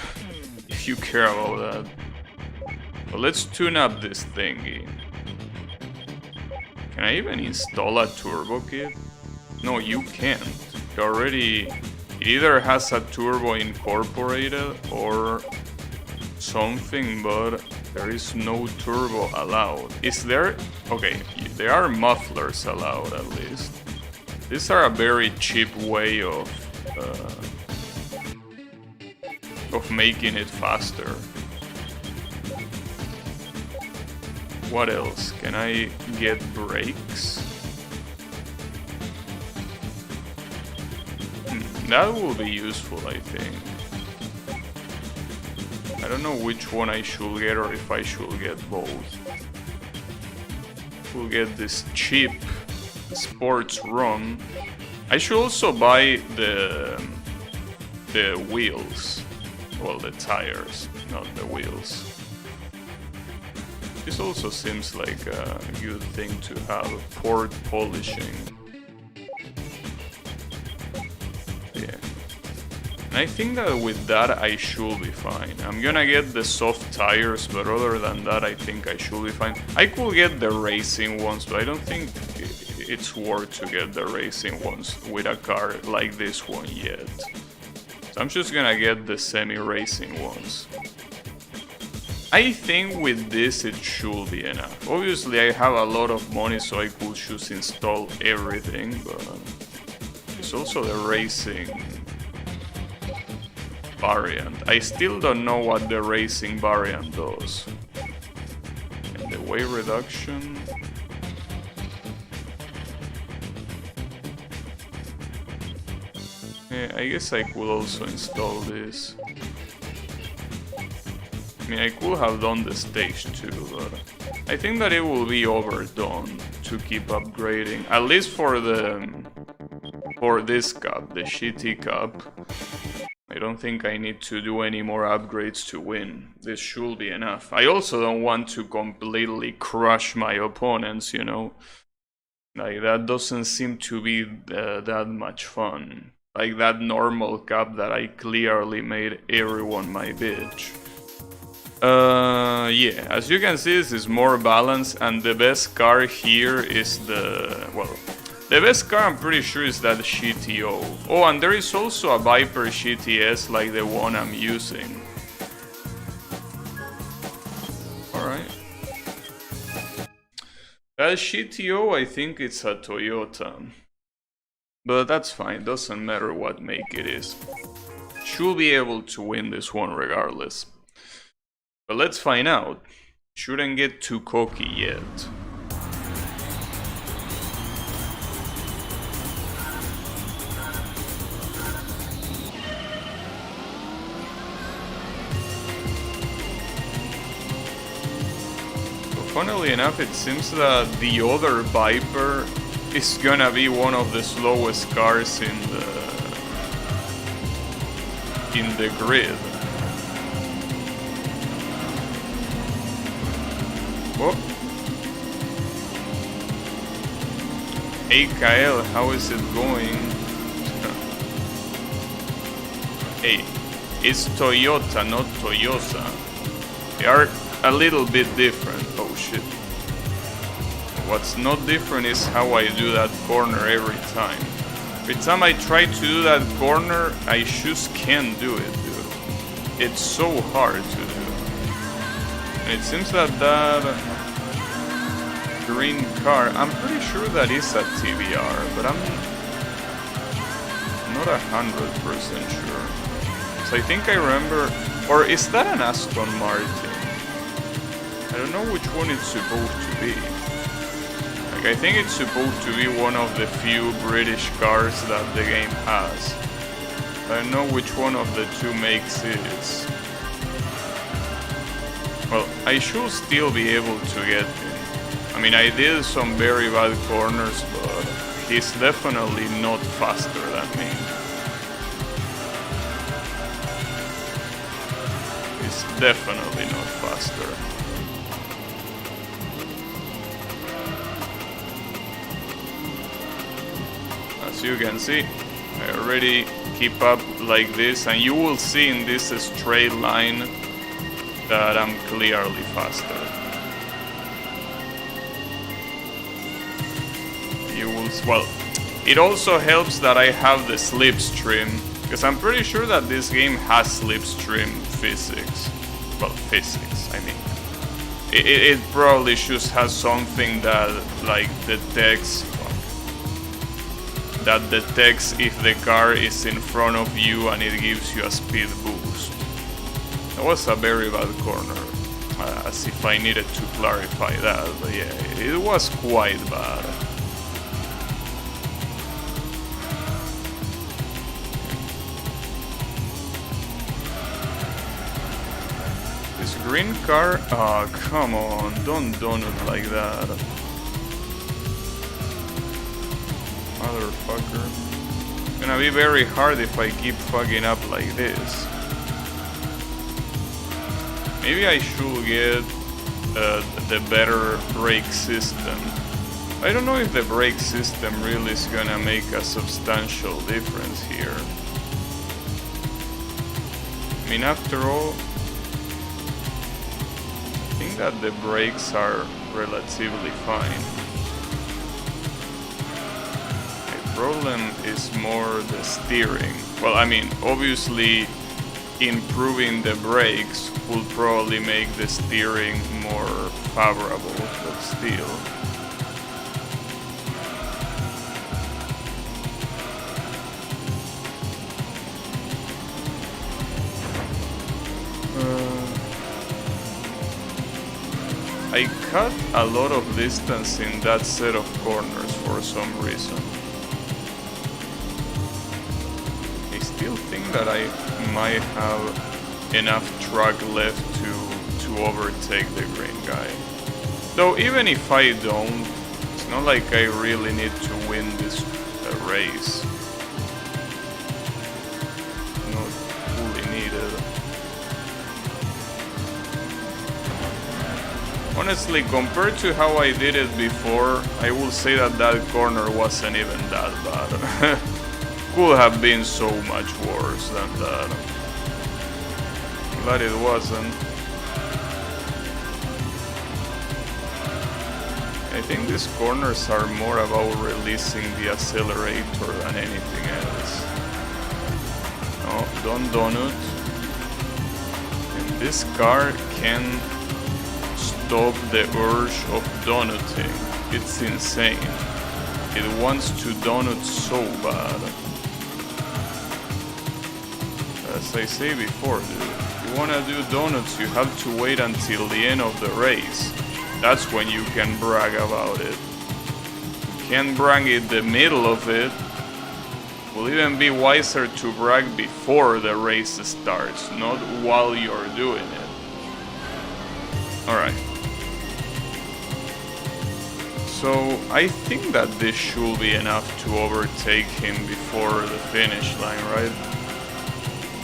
if you care about that. But let's tune up this thingy. Can I even install a turbo kit? No, you can't. It already... It either has a turbo incorporated or something, but there is no turbo allowed. Is there? Okay, there are mufflers allowed at least. These are a very cheap way of making it faster. What else? Can I get brakes? That will be useful, I think. I don't know which one I should get or if I should get both. We'll get this cheap sports run. I should also buy the wheels. Well, the tires, not the wheels. This also seems like a good thing to have, port polishing. I think that with that I should be fine. I'm gonna get the soft tires, but other than that I think I should be fine. I could get the racing ones, but I don't think it's worth to get the racing ones with a car like this one yet. So I'm just gonna get the semi-racing ones. I think with this it should be enough. Obviously I have a lot of money, so I could just install everything, but it's also the racing variant. I still don't know what the racing variant does. And the weight reduction... Yeah, I guess I could also install this. I mean, I could have done the stage 2, but I think that it will be overdone to keep upgrading. At least for this cup, the shitty cup. I don't think I need to do any more upgrades to win. This should be enough. I also don't want to completely crush my opponents, you know. Like, that doesn't seem to be that much fun. Like that normal cup that I clearly made everyone my bitch. Yeah, as you can see, this is more balanced, and the best car here is the... well... The best car, I'm pretty sure, is that GTO. Oh, and there is also a Viper GTS like the one I'm using. Alright. That GTO, I think it's a Toyota. But that's fine, doesn't matter what make it is. Should be able to win this one regardless. But let's find out. Shouldn't get too cocky yet. Funnily enough, it seems that the other Viper is gonna be one of the slowest cars in the grid. Whoa. Hey Kyle, how is it going? Hey, It's Toyota, not Toyosa. They are a little bit different. Oh shit. What's not different is how I do that corner every time. Every time I try to do that corner, I just can't do it, dude. It's so hard to do. And it seems that green car, I'm pretty sure that is a TBR, but I'm not 100% sure. So I think I remember, or is that an Aston Martin? I don't know which one it's supposed to be. Like, I think it's supposed to be one of the few British cars that the game has. I don't know which one of the two makes it is. Well, I should still be able to get him. I mean, I did some very bad corners, but he's definitely not faster than me. He's definitely not faster. As you can see, I already keep up like this, and you will see in this straight line that I'm clearly faster. You will, well, it also helps that I have the slipstream, because I'm pretty sure that this game has slipstream physics. Well, physics, I mean. It probably just has something that, like, detects if the car is in front of you and it gives you a speed boost. That was a very bad corner, as if I needed to clarify that, but yeah, it was quite bad. This green car? Oh, come on, don't donut like that. Motherfucker. It's gonna be very hard if I keep fucking up like this. Maybe I should get the better brake system. I don't know if the brake system really is gonna make a substantial difference here. I mean, after all, I think that the brakes are relatively fine. Problem is more the steering. Well, I mean, obviously improving the brakes will probably make the steering more favorable, but still. I cut a lot of distance in that set of corners for some reason. I still think that I might have enough track left to overtake the green guy. Though even if I don't, it's not like I really need to win this race. Not fully needed. Honestly, compared to how I did it before, I will say that that corner wasn't even that bad. Could have been so much worse than that. But it wasn't. I think these corners are more about releasing the accelerator than anything else. No, don't donut. And this car can stop the urge of donutting. It's insane. It wants to donut so bad. As I say before, dude, if you wanna do donuts, you have to wait until the end of the race. That's when you can brag about it. You can't brag in the middle of it. It will even be wiser to brag before the race starts, not while you're doing it. Alright. So I think that this should be enough to overtake him before the finish line, right?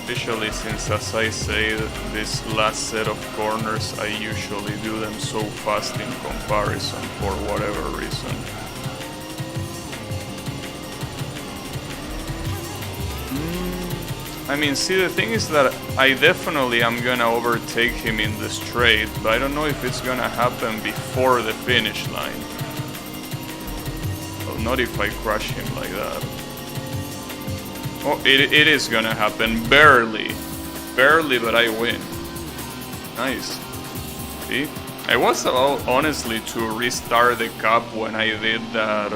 Especially since, as I say, this last set of corners, I usually do them so fast in comparison for whatever reason. I mean, see, the thing is that I definitely am gonna overtake him in the straight, but I don't know if it's gonna happen before the finish line. Well, not if I crush him like that. Oh, it is gonna happen, barely. Barely, but I win. Nice. See? I was about, honestly, to restart the cup when I did that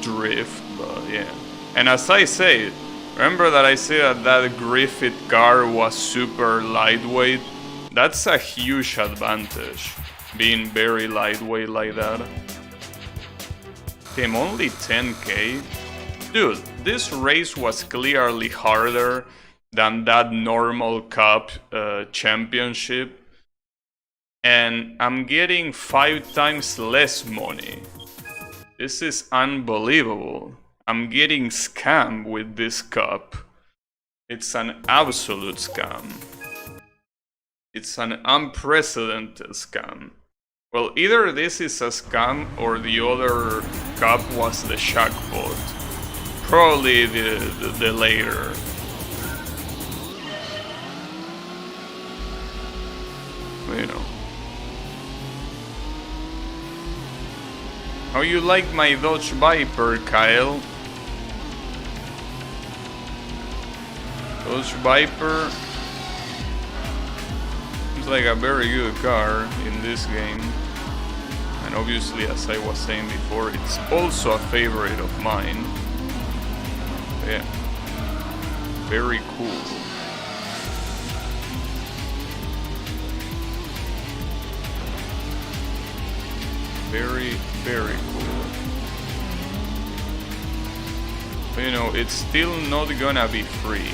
drift, but yeah. And as I say, remember that I said that Griffith car was super lightweight? That's a huge advantage, being very lightweight like that. Came only 10k? Dude, this race was clearly harder than that normal cup championship. And I'm getting 5 times less money. This is unbelievable. I'm getting scammed with this cup. It's an absolute scam. It's an unprecedented scam. Well, either this is a scam or the other cup was the jackpot. Probably the later. You know. How you like my Dodge Viper, Kyle? Dodge Viper seems like a very good car in this game. And obviously, as I was saying before, it's also a favorite of mine. Yeah. Very cool. Very, very cool. But, you know, it's still not gonna be free.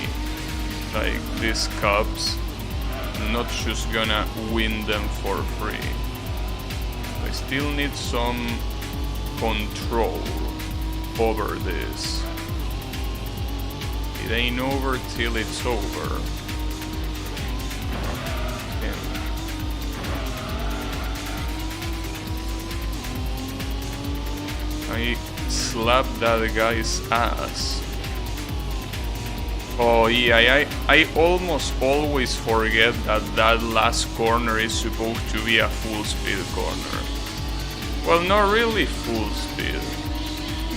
Like these cups, I'm not just gonna win them for free. I still need some control over this. It ain't over till it's over. I slapped that guy's ass. Oh yeah, I almost always forget that that last corner is supposed to be a full speed corner. Well, not really full speed,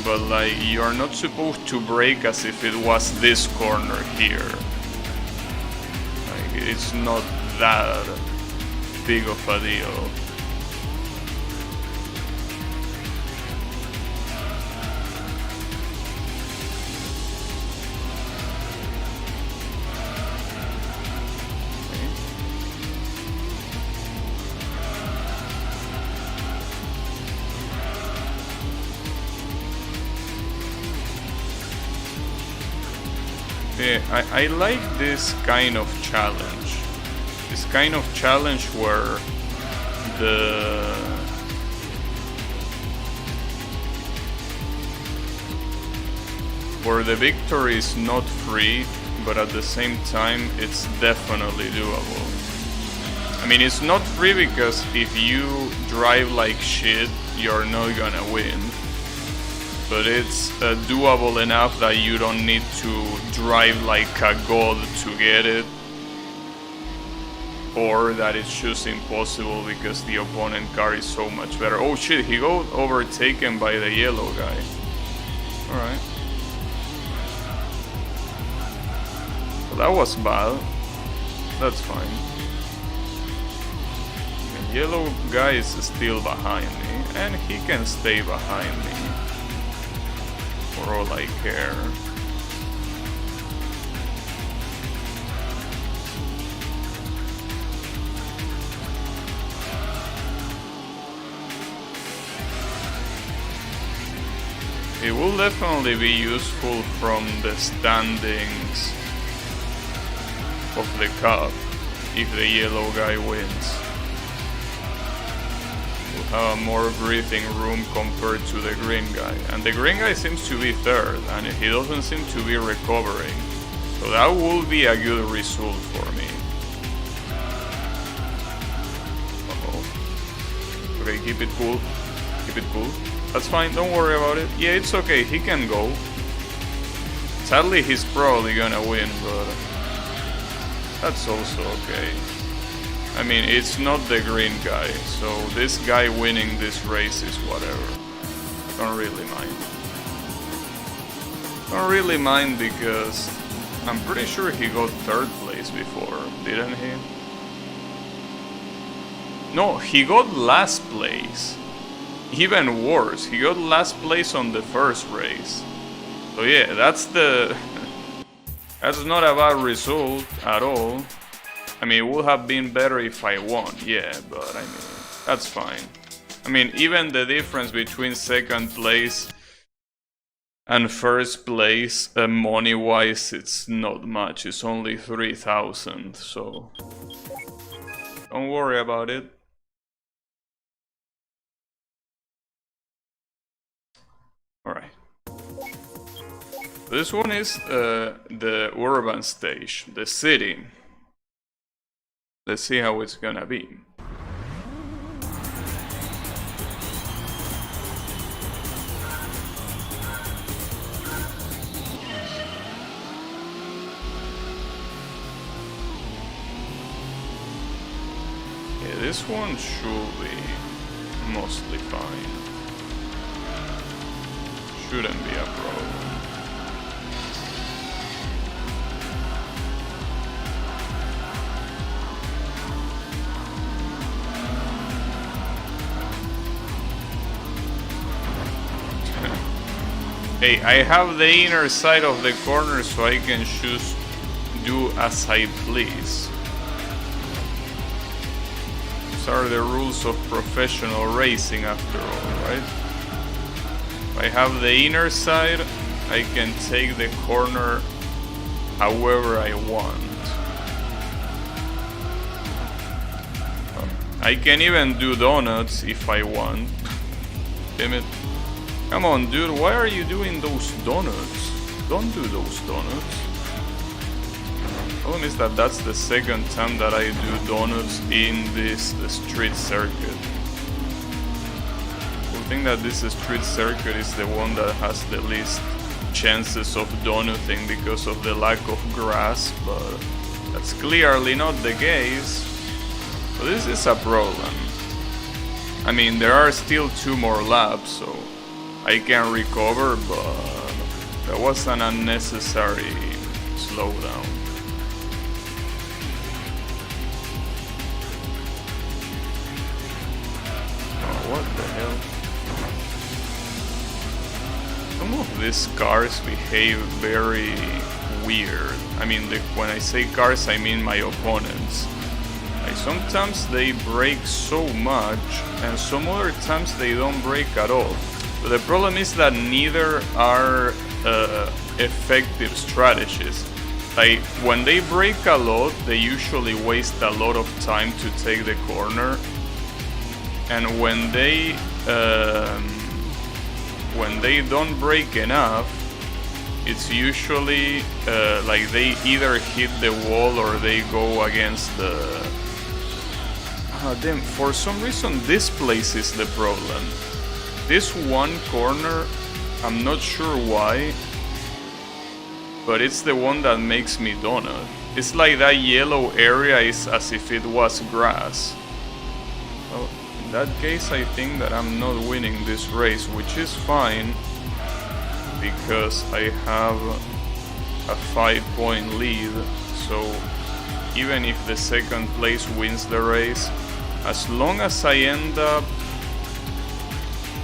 but like you're not supposed to brake as if it was this corner here. Like it's not that big of a deal. Yeah, I like this kind of challenge. This kind of challenge where the victory is not free, but at the same time it's definitely doable. I mean, it's not free because if you drive like shit, you're not gonna win. But it's doable enough that you don't need to drive like a god to get it. Or that it's just impossible because the opponent car is so much better. Oh shit, he got overtaken by the yellow guy. Alright. Well, that was bad. That's fine. The yellow guy is still behind me, and he can stay behind me. For all I care. It will definitely be useful from the standings of the cup if the yellow guy wins. More breathing room compared to the green guy, and the green guy seems to be third and he doesn't seem to be recovering, so that will be a good result for me. Uh-oh. Okay, keep it cool, that's fine, don't worry about it. Yeah, it's okay, he can go. Sadly, he's probably gonna win, but that's also okay. I mean, it's not the green guy, so this guy winning this race is whatever. Don't really mind. Don't really mind because I'm pretty sure he got 3rd place before, didn't he? No, he got last place. Even worse, he got last place on the first race. So yeah, that's not a bad result at all. I mean, it would have been better if I won, yeah, but I mean, that's fine. I mean, even the difference between 2nd place and 1st place, money-wise, it's not much. It's only 3,000, so don't worry about it. Alright. This one is the urban stage, the city. Let's see how it's gonna be. Yeah, this one should be mostly fine. Shouldn't be a problem. Hey, I have the inner side of the corner so I can do as I please. These are the rules of professional racing after all, right? If I have the inner side, I can take the corner however I want. I can even do donuts if I want. Damn it. Come on, dude, why are you doing those donuts? Don't do those donuts. The problem is that that's the 2nd time that I do donuts in this street circuit. I think that this street circuit is the one that has the least chances of donutting because of the lack of grass, but that's clearly not the case. So this is a problem. I mean, there are still 2 more laps, so I can recover, but that was an unnecessary slowdown. Oh, what the hell? Some of these cars behave very weird. I mean, when I say cars, I mean my opponents. Like, sometimes they brake so much, and some other times they don't brake at all. But the problem is that neither are effective strategies. Like, when they brake a lot, they usually waste a lot of time to take the corner. And when they don't brake enough, it's usually like they either hit the wall or they go against the... Damn, for some reason this place is the problem. This one corner, I'm not sure why, but it's the one that makes me donut. It's like that yellow area is as if it was grass. Well, in that case, I think that I'm not winning this race, which is fine, because I have a 5-point lead, so even if the 2nd place wins the race, as long as I end up...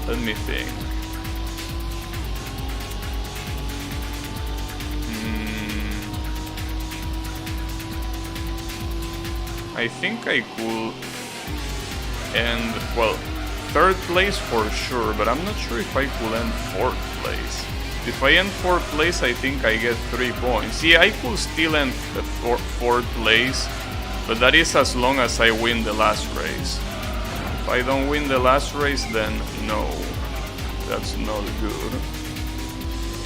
Let me think. I think I could end, well, 3rd place for sure, but I'm not sure if I could end 4th place. If I end 4th place, I think I get 3 points. Yeah, I could still end 4th place, but that is as long as I win the last race. If I don't win the last race, then no, that's not good.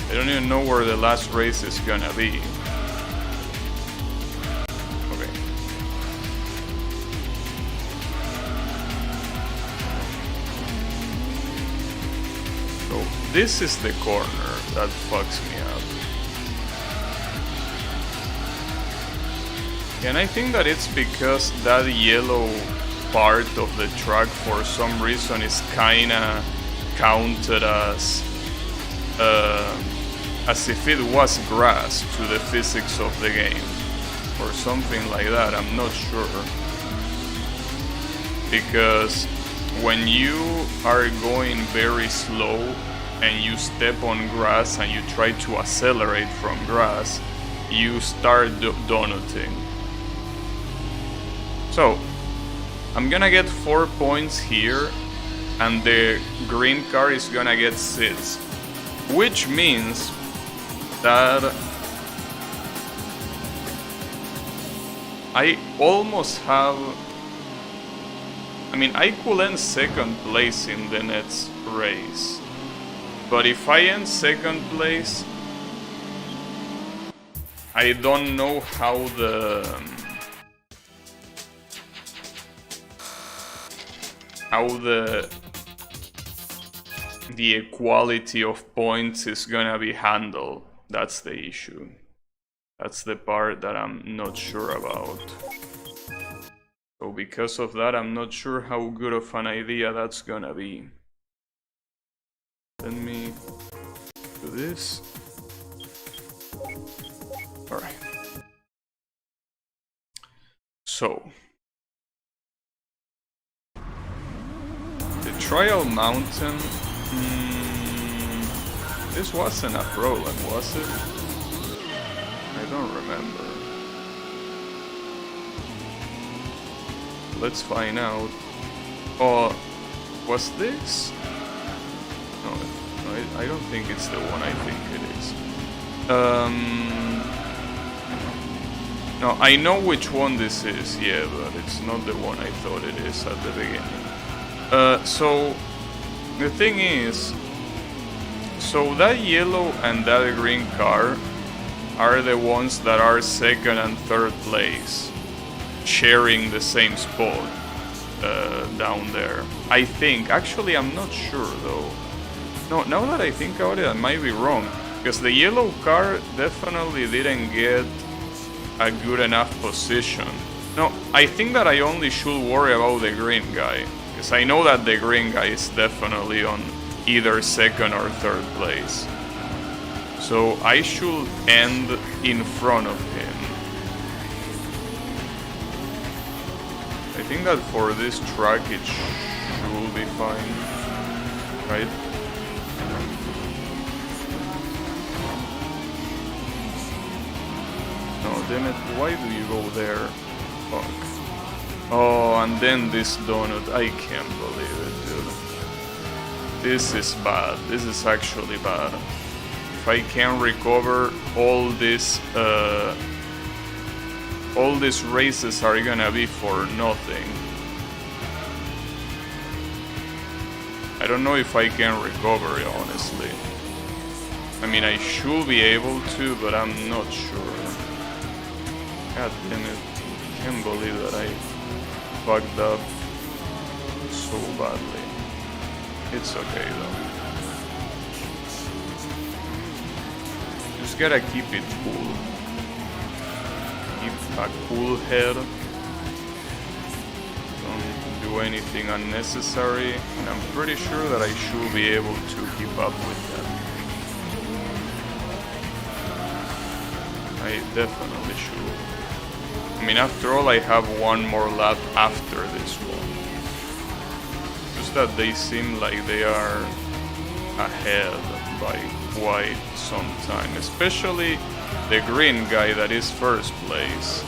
I don't even know where the last race is gonna be. Okay. So this is the corner that fucks me up. And I think that it's because that yellow part of the track for some reason is kinda counted as if it was grass to the physics of the game. Or something like that, I'm not sure. Because when you are going very slow and you step on grass and you try to accelerate from grass, you start donutting. So, I'm gonna get 4 points here, and the green car is gonna get 6. Which means that I almost have... I mean, I could end second place in the next race. But if I end second place, I don't know how the equality of points is gonna be handled. That's the issue. That's the part that I'm not sure about. So because of that, I'm not sure how good of an idea that's gonna be. Let me do this. Alright. So the trial mountain. This wasn't a prologue, was it? I don't remember. Let's find out. Oh, was this? No, I don't think it's the one I think it is. No, I know which one this is, yeah, but it's not the one I thought it is at the beginning. So, the thing is, so that yellow and that green car are the ones that are second and third place, sharing the same spot down there. I think. Actually, I'm not sure though. No, now that I think about it, I might be wrong. Because the yellow car definitely didn't get a good enough position. No, I think that I only should worry about the green guy. Because I know that the green guy is definitely on either second or third place. So I should end in front of him. I think that for this track it should be fine, right? No, damn it, why do you go there? Fuck. Oh, and then this donut, I can't believe it, dude. This is bad, this is actually bad. If I can recover all these races are gonna be for nothing. I don't know if I can recover it, honestly. I mean, I should be able to, but I'm not sure. God damn it. I can't believe that I fucked up so badly. It's okay though. Just gotta keep it cool. Keep a cool head. Don't do anything unnecessary. And I'm pretty sure that I should be able to keep up with that. I definitely should. I mean, after all, I have one more lap after this one. Just that they seem like they are ahead by quite some time. Especially the green guy that is first place.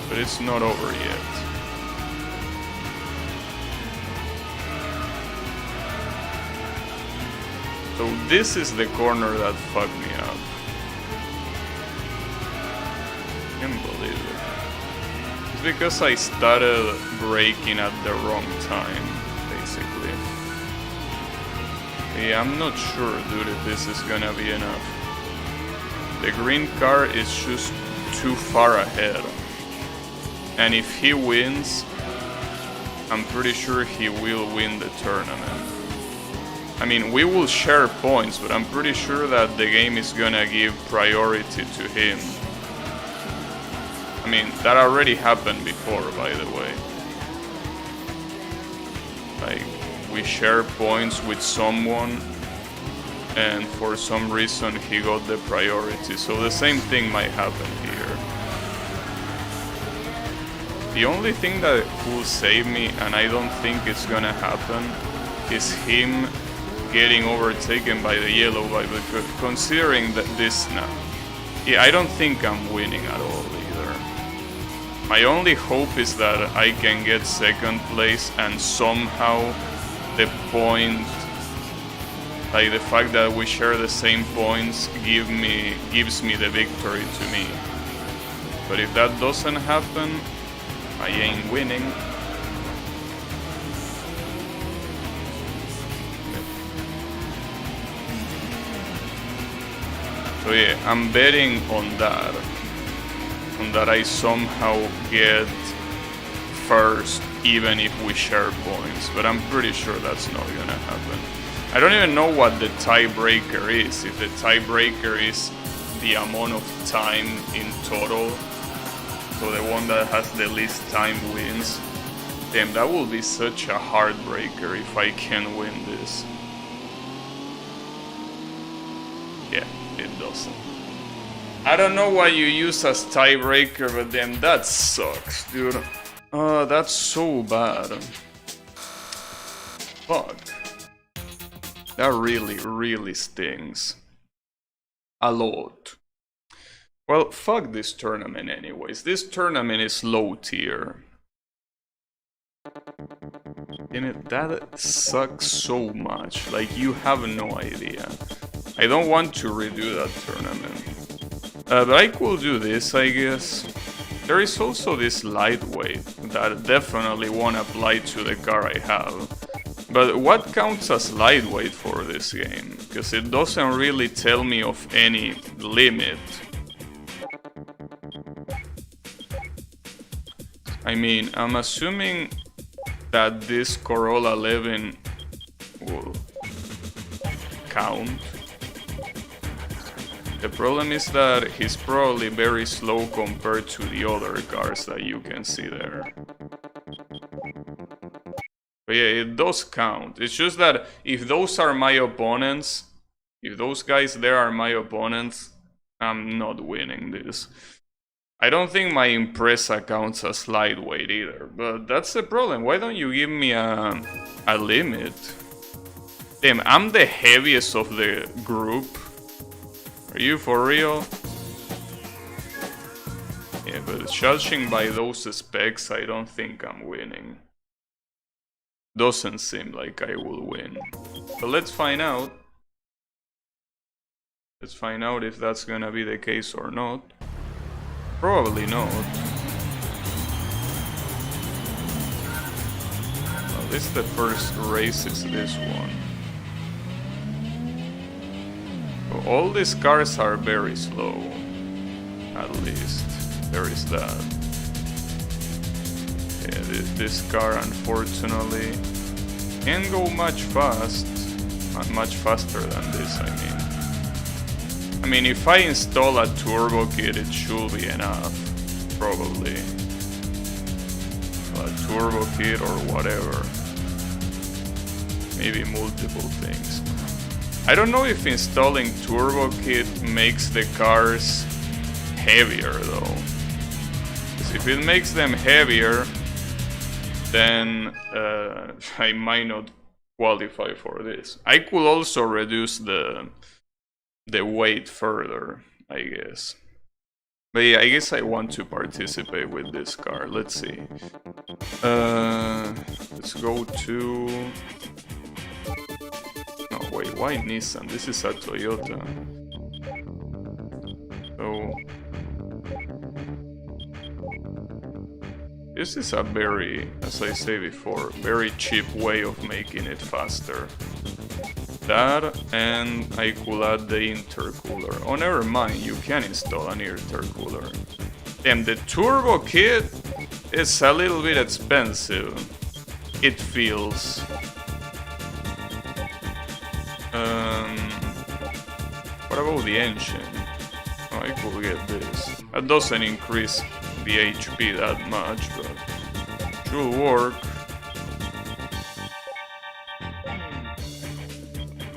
But it's not over yet. So this is the corner that fucked me up. Can't believe it. It's because I started braking at the wrong time, basically. Yeah, I'm not sure, dude, if this is gonna be enough. The green car is just too far ahead. And if he wins, I'm pretty sure he will win the tournament. I mean, we will share points, but I'm pretty sure that the game is gonna give priority to him. I mean, that already happened before, by the way. Like, we share points with someone, and for some reason he got the priority. So the same thing might happen here. The only thing that will save me, and I don't think it's gonna happen, is him getting overtaken by the yellow bike, but considering that this now, yeah, I don't think I'm winning at all either. My only hope is that I can get second place and somehow the point, like the fact that we share the same points, gives me the victory to me. But if that doesn't happen, I ain't winning. So yeah, I'm betting on that I somehow get first even if we share points, but I'm pretty sure that's not gonna happen. I don't even know what the tiebreaker is, if the tiebreaker is the amount of time in total, so the one that has the least time wins. Damn, that will be such a heartbreaker if I can win this. Yeah, it doesn't. I don't know why you use as tiebreaker, but damn, that sucks, dude. Oh, that's so bad. Fuck. That really stings. A lot. Well, fuck this tournament anyways. This tournament is low tier. Damn it, that sucks so much. Like, you have no idea. I don't want to redo that tournament. But I could do this, I guess. There is also this lightweight that definitely won't apply to the car I have. But what counts as lightweight for this game? Because it doesn't really tell me of any limit. I mean, I'm assuming that this Corolla 11 will count. The problem is that he's probably very slow compared to the other cars that you can see there. But yeah, it does count. It's just that if those are my opponents, if those guys there are my opponents, I'm not winning this. I don't think my Impreza counts as lightweight either, but that's the problem. Why don't you give me a limit? Damn, I'm the heaviest of the group. Are you for real? Yeah, but judging by those specs, I don't think I'm winning. Doesn't seem like I will win. But let's find out. Let's find out if that's gonna be the case or not. Probably not. Well, this is the first race, is this one. All these cars are very slow, at least. There is that. Yeah, this car unfortunately can't go much faster than this, I mean, if I install a turbo kit, it should be enough, probably. A turbo kit or whatever. Maybe multiple things. I don't know if installing turbo kit makes the cars heavier though. Because if it makes them heavier, then I might not qualify for this. I could also reduce the weight further, I guess. But yeah, I guess I want to participate with this car. Let's see. Let's go to... No, wait, why Nissan? This is a Toyota. So... This is a very, as I say before, very cheap way of making it faster. That, and I could add the intercooler. Oh, never mind, you can install an intercooler. And the turbo kit is a little bit expensive. It feels. about the engine? Oh, I could get this. That doesn't increase the HP that much, but should work.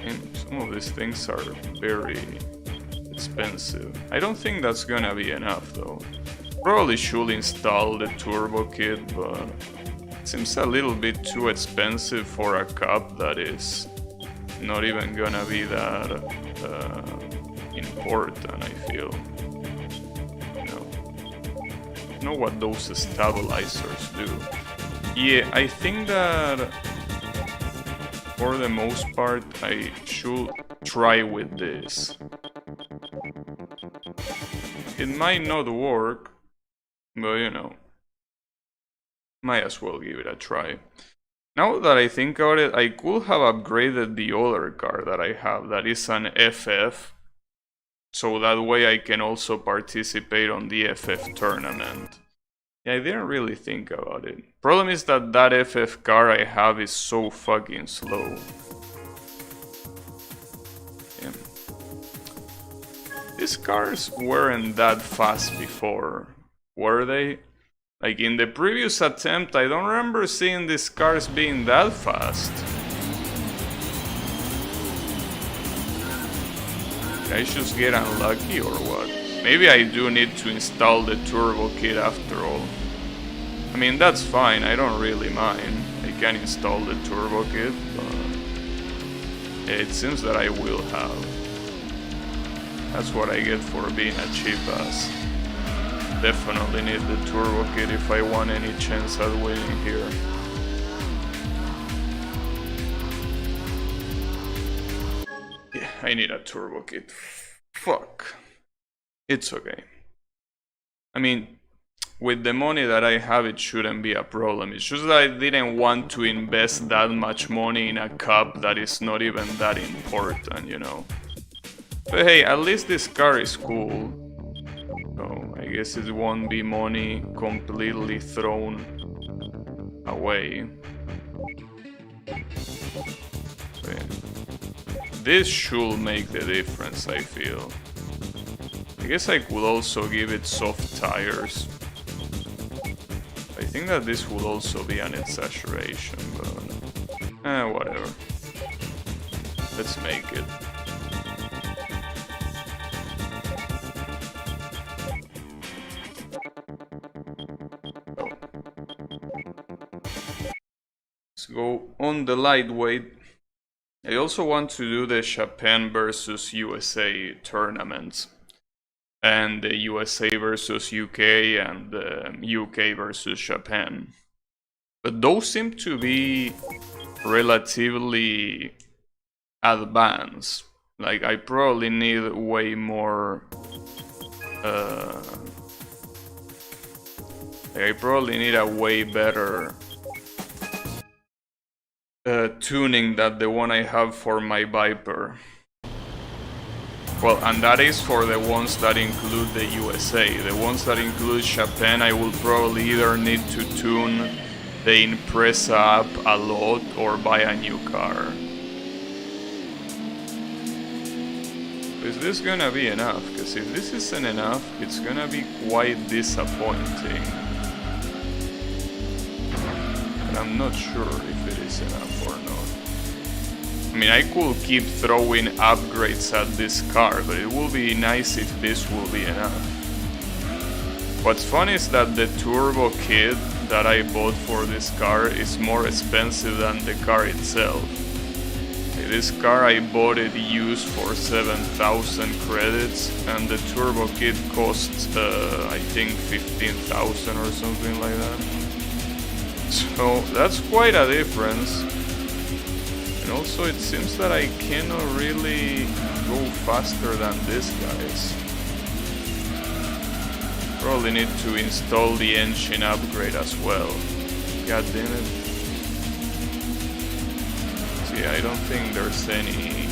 And some of these things are very expensive. I don't think that's gonna be enough though. Probably should install the turbo kit, but it seems a little bit too expensive for a cup that is not even gonna be that important, I feel. You know what those stabilizers do. Yeah, I think that for the most part I should try with this. It might not work, but you know, might as well give it a try. Now that I think about it, I could have upgraded the other car that I have, that is an FF, so that way I can also participate on the FF tournament. Yeah, I didn't really think about it. Problem is that that FF car I have is so fucking slow. Yeah. These cars weren't that fast before, were they? Like in the previous attempt, I don't remember seeing these cars being that fast. Did I just get unlucky or what? Maybe I do need to install the turbo kit after all. I mean, that's fine, I don't really mind. I can install the turbo kit, but it seems that I will have. That's what I get for being a cheap ass. Definitely need the turbo kit if I want any chance at winning here. Yeah, I need a turbo kit. Fuck. It's okay. I mean, with the money that I have, it shouldn't be a problem. It's just that I didn't want to invest that much money in a cup that is not even that important, you know. But hey, at least this car is cool. So I guess it won't be money completely thrown away. So yeah. This should make the difference, I feel. I guess I could also give it soft tires. I think that this would also be an exaggeration, but whatever. Let's make it. Let's go on the lightweight. I also want to do the Japan versus USA tournaments. And the USA versus UK and the UK versus Japan. But those seem to be relatively advanced. Like, I probably need way more... I probably need a way better tuning than the one I have for my Viper. Well, and that is for the ones that include the USA. The ones that include Japan, I will probably either need to tune the Impreza up a lot or buy a new car. Is this gonna be enough? Because if this isn't enough, it's gonna be quite disappointing. And I'm not sure if it is enough or not. I mean, I could keep throwing upgrades at this car, but it will be nice if this will be enough. What's fun is that the turbo kit that I bought for this car is more expensive than the car itself. This car I bought it used for 7,000 credits, and the turbo kit costs I think 15,000 or something like that. So that's quite a difference. And also it seems that I cannot really go faster than these guys. Probably need to install the engine upgrade as well. God damn it. So yeah, I don't think there's any...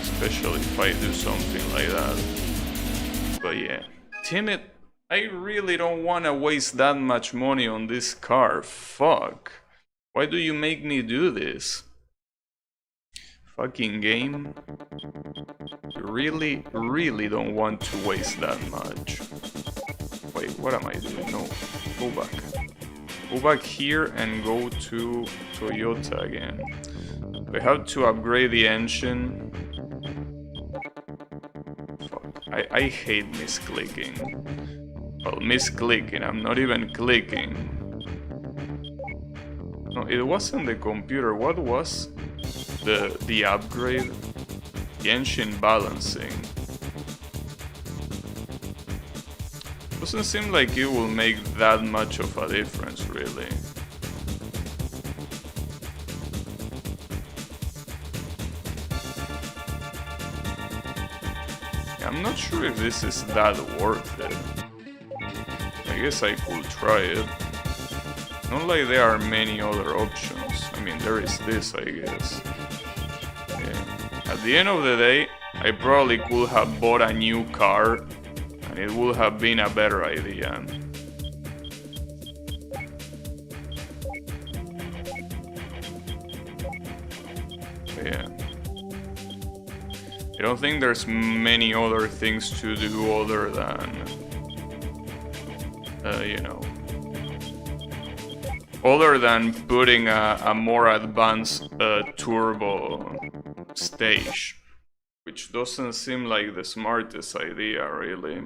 Especially if I do something like that. But yeah. Damn it. I really don't want to waste that much money on this car. Fuck. Why do you make me do this? Fucking game. You really, really don't want to waste that much. Wait, what am I doing? No, go back. Go back here and go to Toyota again. We have to upgrade the engine. Fuck, I hate misclicking. Well, misclicking, I'm not even clicking. No, it wasn't the computer. What was the upgrade? The engine balancing. Doesn't seem like it will make that much of a difference, really. I'm not sure if this is that worth it. I guess I could try it. Not like there are many other options. I mean, there is this, I guess. Yeah. At the end of the day, I probably could have bought a new car, and it would have been a better idea. Yeah. I don't think there's many other things to do other than, you know, other than putting a more advanced turbo stage, which doesn't seem like the smartest idea, really.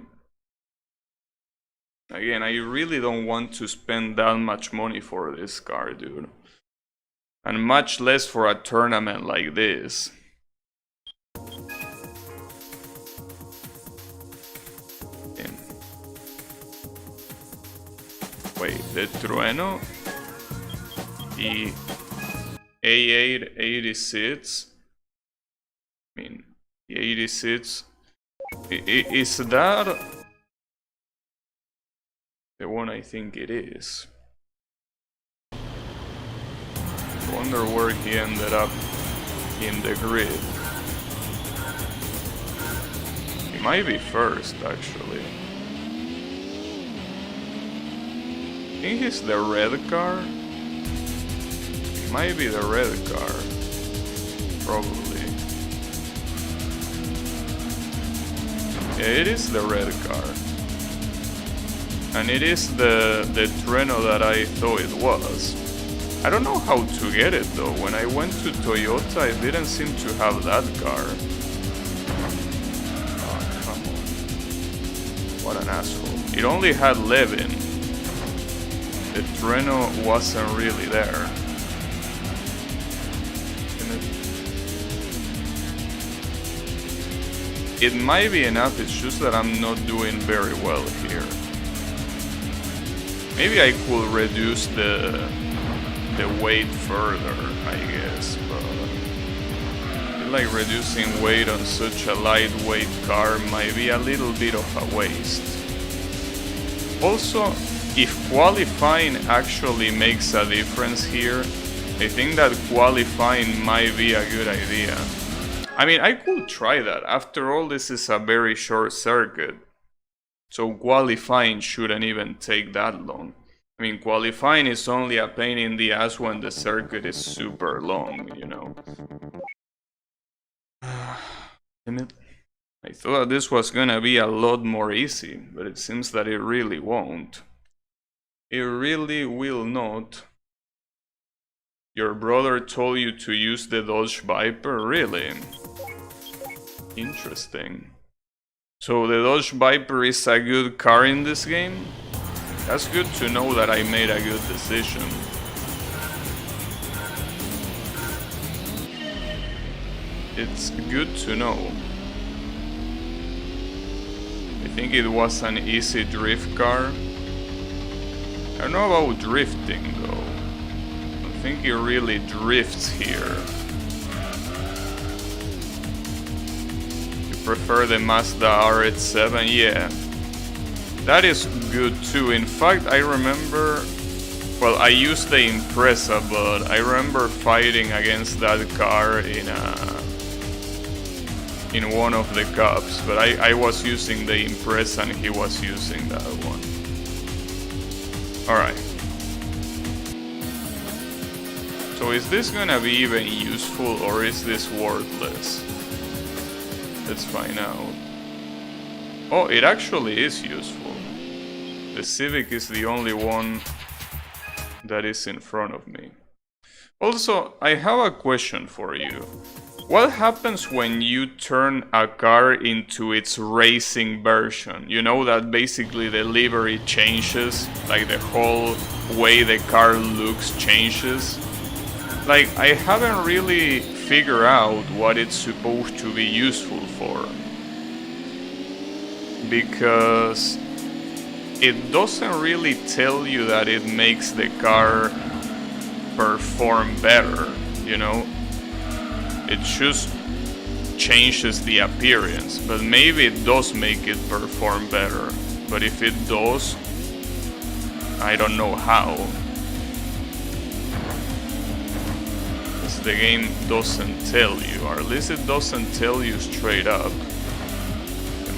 Again, I really don't want to spend that much money for this car, dude. And much less for a tournament like this. Wait, the Trueno? The A8 86? I mean, the 86? Is that the one I think it is? I wonder where he ended up in the grid. He might be first, actually. I think he's the red car. It might be the red car. Probably. Yeah, it is the red car. And it is the Trueno that I thought it was. I don't know how to get it though. When I went to Toyota, I didn't seem to have that car. Oh, come on. What an asshole. It only had Levin. The Trueno wasn't really there. It might be enough, it's just that I'm not doing very well here. Maybe I could reduce the weight further, I guess, but I feel like reducing weight on such a lightweight car might be a little bit of a waste. Also, if qualifying actually makes a difference here, I think that qualifying might be a good idea. I mean, I could try that. After all, this is a very short circuit. So qualifying shouldn't even take that long. I mean, qualifying is only a pain in the ass when the circuit is super long, you know. Damn it. I thought this was gonna be a lot more easy, but it seems that it really won't. It really will not. Your brother told you to use the Dodge Viper? Really? Interesting. So the Dodge Viper is a good car in this game? That's good to know that I made a good decision. It's good to know. I think it was an easy drift car. I don't know about drifting though. I don't think it really drifts here. You prefer the Mazda RX-7? Yeah. That is good too. In fact, I remember... Well, I used the Impreza, but I remember fighting against that car in one of the cups. But I was using the Impreza and he was using that one. Alright. So is this gonna be even useful or is this worthless? Let's find out. Oh, it actually is useful. The Civic is the only one that is in front of me. Also, I have a question for you. What happens when you turn a car into its racing version? You know that basically the livery changes, like the whole way the car looks changes? Like, I haven't really figured out what it's supposed to be useful for. Because it doesn't really tell you that it makes the car perform better, you know? It just changes the appearance, but maybe it does make it perform better. But if it does, I don't know how. Because the game doesn't tell you, or at least it doesn't tell you straight up.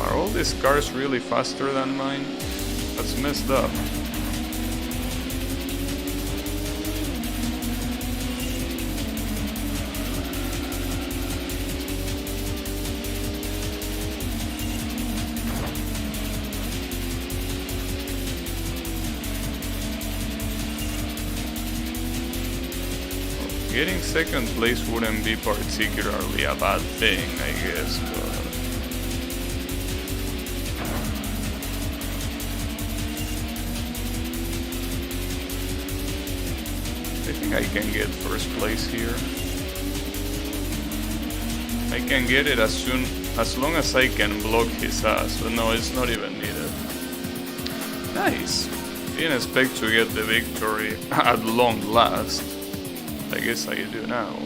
Are all these cars really faster than mine? That's messed up. Getting second place wouldn't be particularly a bad thing, I guess, but... I think I can get first place here. I can get it as long as I can block his ass, but no, it's not even needed. Nice! Didn't expect to get the victory at long last. I guess I do now.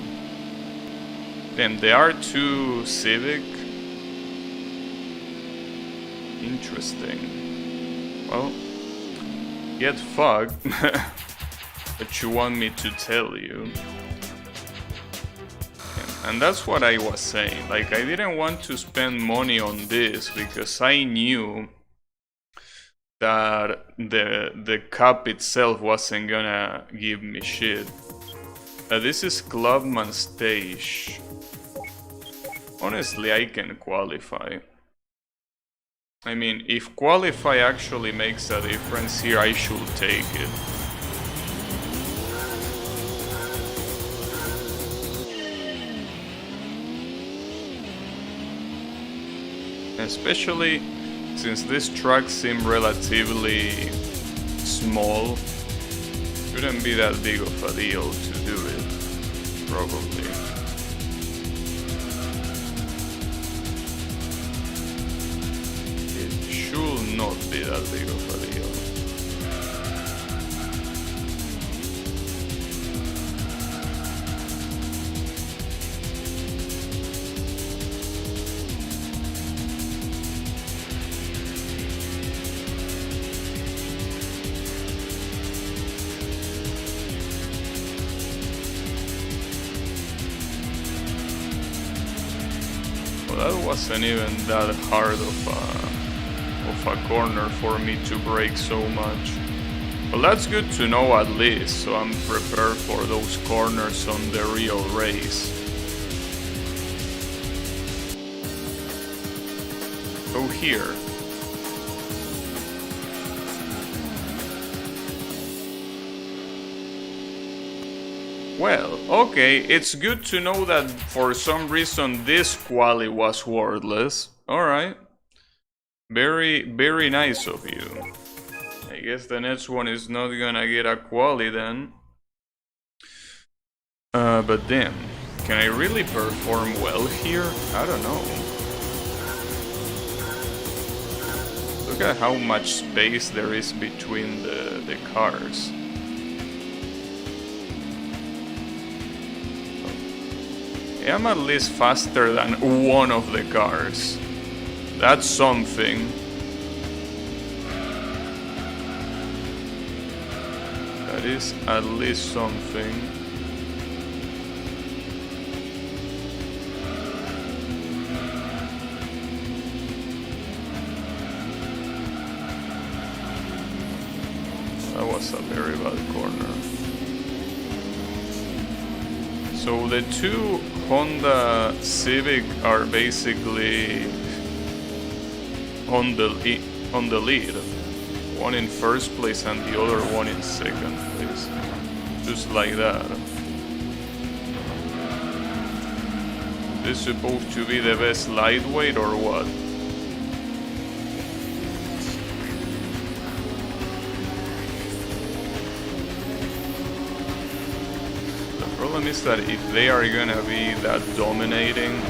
Damn, the R2 Civic. Interesting. Well, get fucked. But you want me to tell you. And that's what I was saying. Like, I didn't want to spend money on this because I knew that the cup itself wasn't gonna give me shit. This is Clubman Stage. Honestly, I can qualify. I mean, if qualify actually makes a difference here, I should take it. Especially since this track seems relatively small, shouldn't be that big of a deal to do it, probably. It should not be that big of a deal. That wasn't even that hard of a corner for me to break so much. Well, that's good to know at least, so I'm prepared for those corners on the real race. So here. Well, okay, it's good to know that for some reason this quali was worthless. Alright. Very, very nice of you. I guess the next one is not gonna get a quali then. But damn, can I really perform well here? I don't know. Look at how much space there is between the cars. I'm at least faster than one of the cars. That's something. That is at least something. That was a very bad corner. So the two Honda Civic are basically on the lead. One in first place and the other one in second place. Just like that. This is supposed to be the best lightweight or what? The problem is that if they are gonna be that dominating,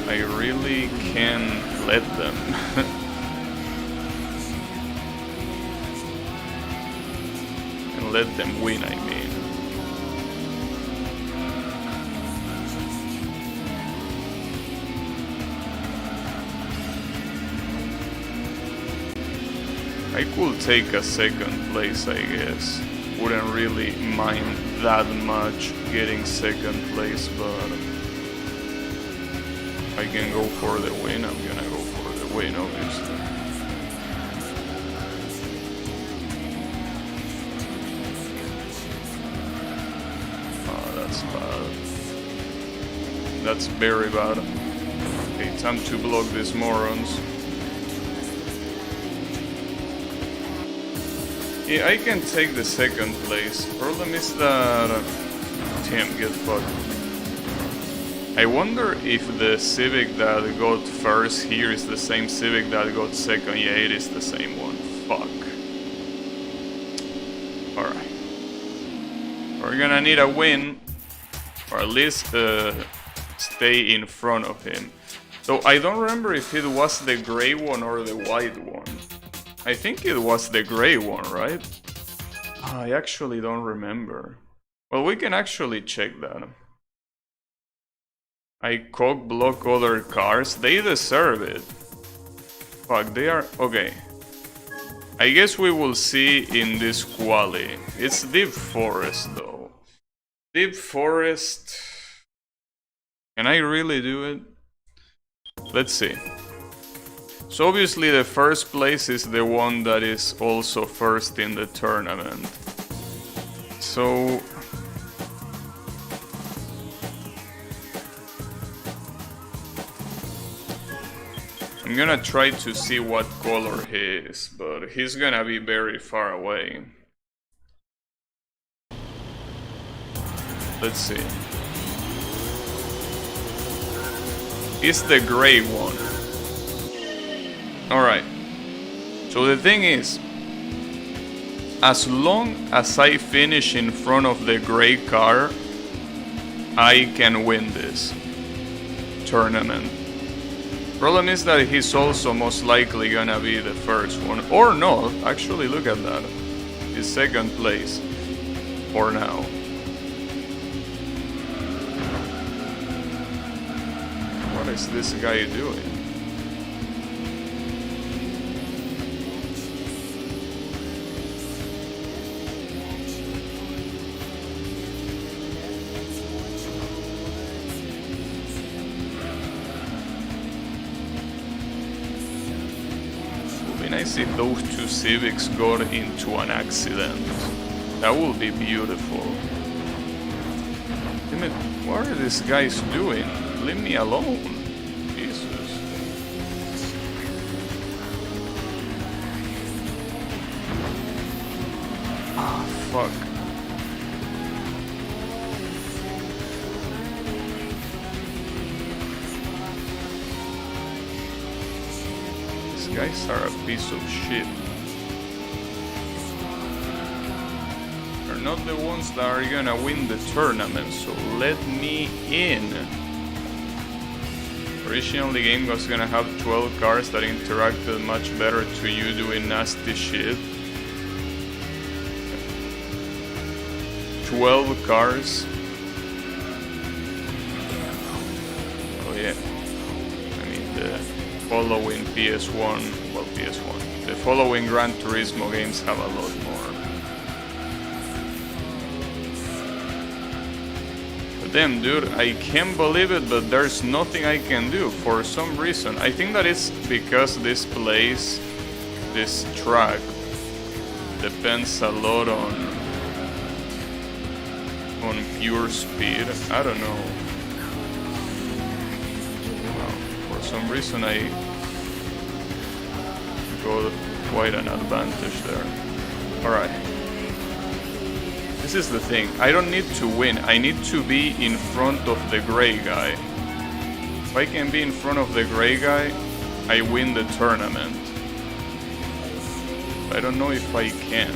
I really can't let them. And let them win, I mean. I could take a second place, I guess. Wouldn't really mind that much getting second place, but if I can go for the win, I'm gonna go for the win, obviously. Oh, that's bad. That's very bad. Okay, time to block these morons. Yeah, I can take the second place. Problem is that... damn, get fucked. I wonder if the Civic that got first here is the same Civic that got second. Yeah, it is the same one. Fuck. Alright. We're gonna need a win. Or at least stay in front of him. So I don't remember if it was the gray one or the white one. I think it was the gray one, right? I actually don't remember. Well, we can actually check that. I cock block other cars. They deserve it. Fuck, they are... okay. I guess we will see in this quali. It's Deep Forest, though. Deep Forest... can I really do it? Let's see. So obviously the first place is the one that is also first in the tournament. So... I'm gonna try to see what color he is, but he's gonna be very far away. Let's see. It's the gray one. Alright, so the thing is, as long as I finish in front of the gray car, I can win this tournament. Problem is that he's also most likely gonna be the first one, or not. Actually, look at that. He's second place for now. What is this guy doing? Nice if those two Civics got into an accident. That would be beautiful. Damn it, what are these guys doing? Leave me alone. Jesus. Ah, fuck. Guys are a piece of shit. They're not the ones that are gonna win the tournament, so let me in. Originally, the game was gonna have 12 cars that interacted much better to you doing nasty shit. 12 cars. Oh yeah. I mean the following PS1, well PS1, the following Gran Turismo games have a lot more. But damn dude, I can't believe it, but there's nothing I can do for some reason. I think that it's because this place, this track, depends a lot on on pure speed. I don't know. For some reason I got quite an advantage there. Alright. This is the thing. I don't need to win. I need to be in front of the gray guy. If I can be in front of the gray guy, I win the tournament. I don't know if I can.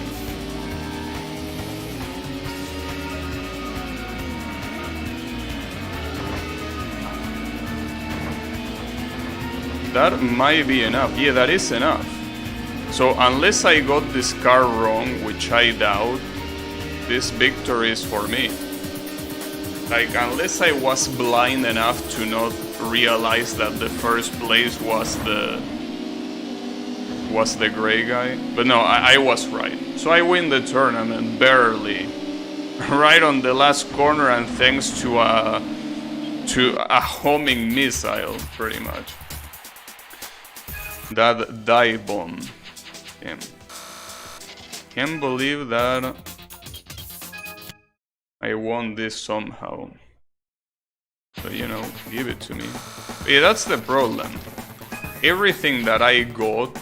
That might be enough. Yeah, that is enough. So unless I got this car wrong, which I doubt, this victory is for me. Like, unless I was blind enough to not realize that the first place was the gray guy. But no, I was right. So I win the tournament, barely. Right on the last corner, and thanks to a homing missile, pretty much. That dive bomb. Damn. Can't believe that I won this somehow. So, you know, give it to me. Yeah, that's the problem. Everything that I got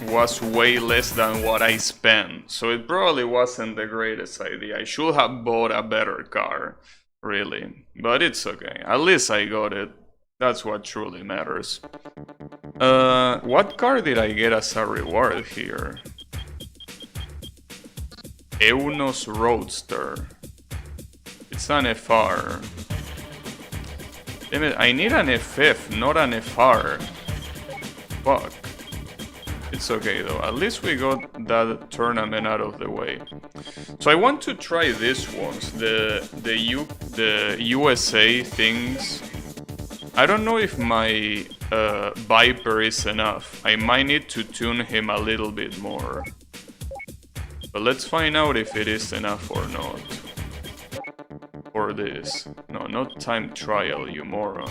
was way less than what I spent. So it probably wasn't the greatest idea. I should have bought a better car, really. But it's okay. At least I got it. That's what truly matters. What car did I get as a reward here? Eunos Roadster. It's an FR. Damn it, I need an FF, not an FR. Fuck. It's okay though, at least we got that tournament out of the way. So I want to try this ones, the USA things. I don't know if my Viper is enough. I might need to tune him a little bit more. But let's find out if it is enough or not. Or this. No, not time trial, you moron.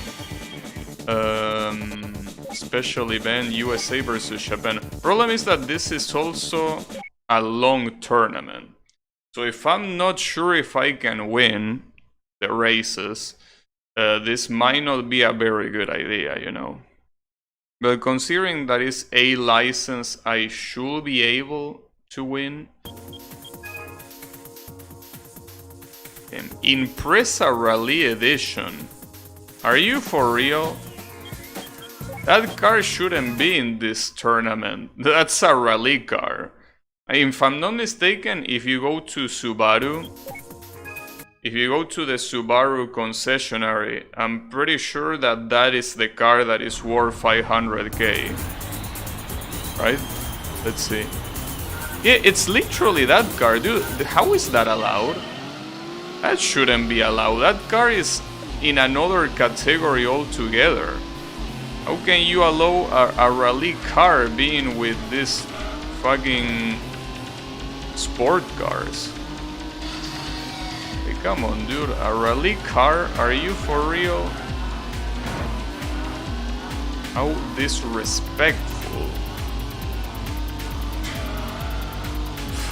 Special event USA versus Japan. Problem is that this is also a long tournament. So if I'm not sure if I can win the races, this might not be a very good idea, you know. But considering that it's a license, I should be able to win. Impreza Rally Edition. Are you for real? That car shouldn't be in this tournament. That's a rally car. If I'm not mistaken, if you go to Subaru, if you go to the Subaru concessionary, I'm pretty sure that that is the car that is worth 500k. Right? Let's see. Yeah, it's literally that car, dude. How is that allowed? That shouldn't be allowed. That car is in another category altogether. How can you allow a rally car being with these fucking sport cars? Hey, come on, dude. A rally car? Are you for real? How disrespectful.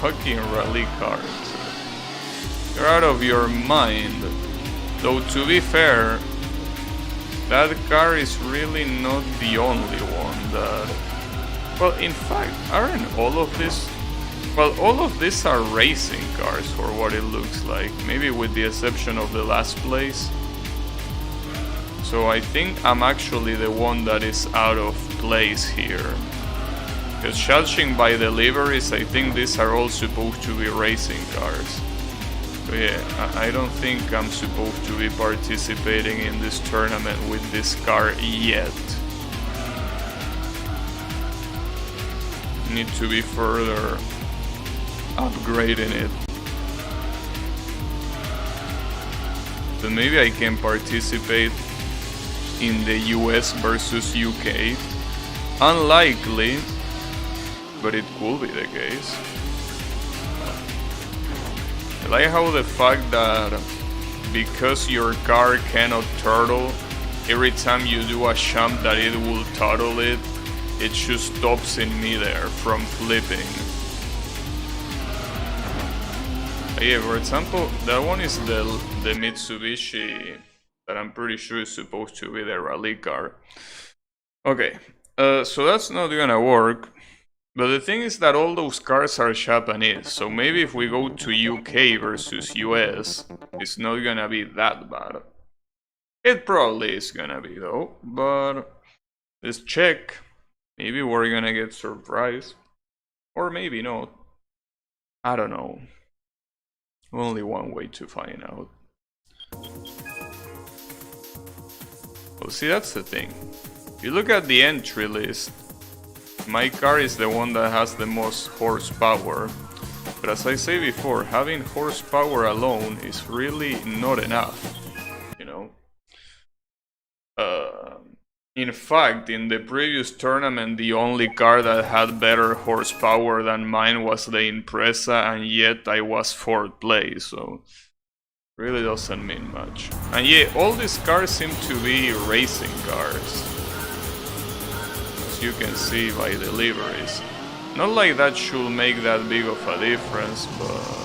Fucking rally cars. You're out of your mind. Though, to be fair, that car is really not the only one that... Well, in fact, aren't all of this... Well, all of these are racing cars for what it looks like. Maybe with the exception of the last place. So I think I'm actually the one that is out of place here. Because judging by the liveries, I think these are all supposed to be racing cars. So yeah, I don't think I'm supposed to be participating in this tournament with this car yet. Need to be further upgrading it. Then maybe I can participate in the US versus UK. Unlikely, but it could be the case. I like how the fact that because your car cannot turtle, every time you do a jump that it will turtle it, it just stops in midair from flipping. Yeah, for example, that one is the Mitsubishi that I'm pretty sure is supposed to be the rally car. Okay, so that's not gonna work. But the thing is that all those cars are Japanese, so maybe if we go to UK versus US, it's not gonna be that bad. It probably is gonna be though, but let's check. Maybe we're gonna get surprised. Or maybe not. I don't know. Only one way to find out. Well, see, that's the thing. If you look at the entry list, my car is the one that has the most horsepower. But as I say before, having horsepower alone is really not enough, you know? In fact, in the previous tournament, the only car that had better horsepower than mine was the Impreza, and yet I was 4th place, so really doesn't mean much. And yeah, all these cars seem to be racing cars, as you can see by the liveries. Not like that should make that big of a difference, but...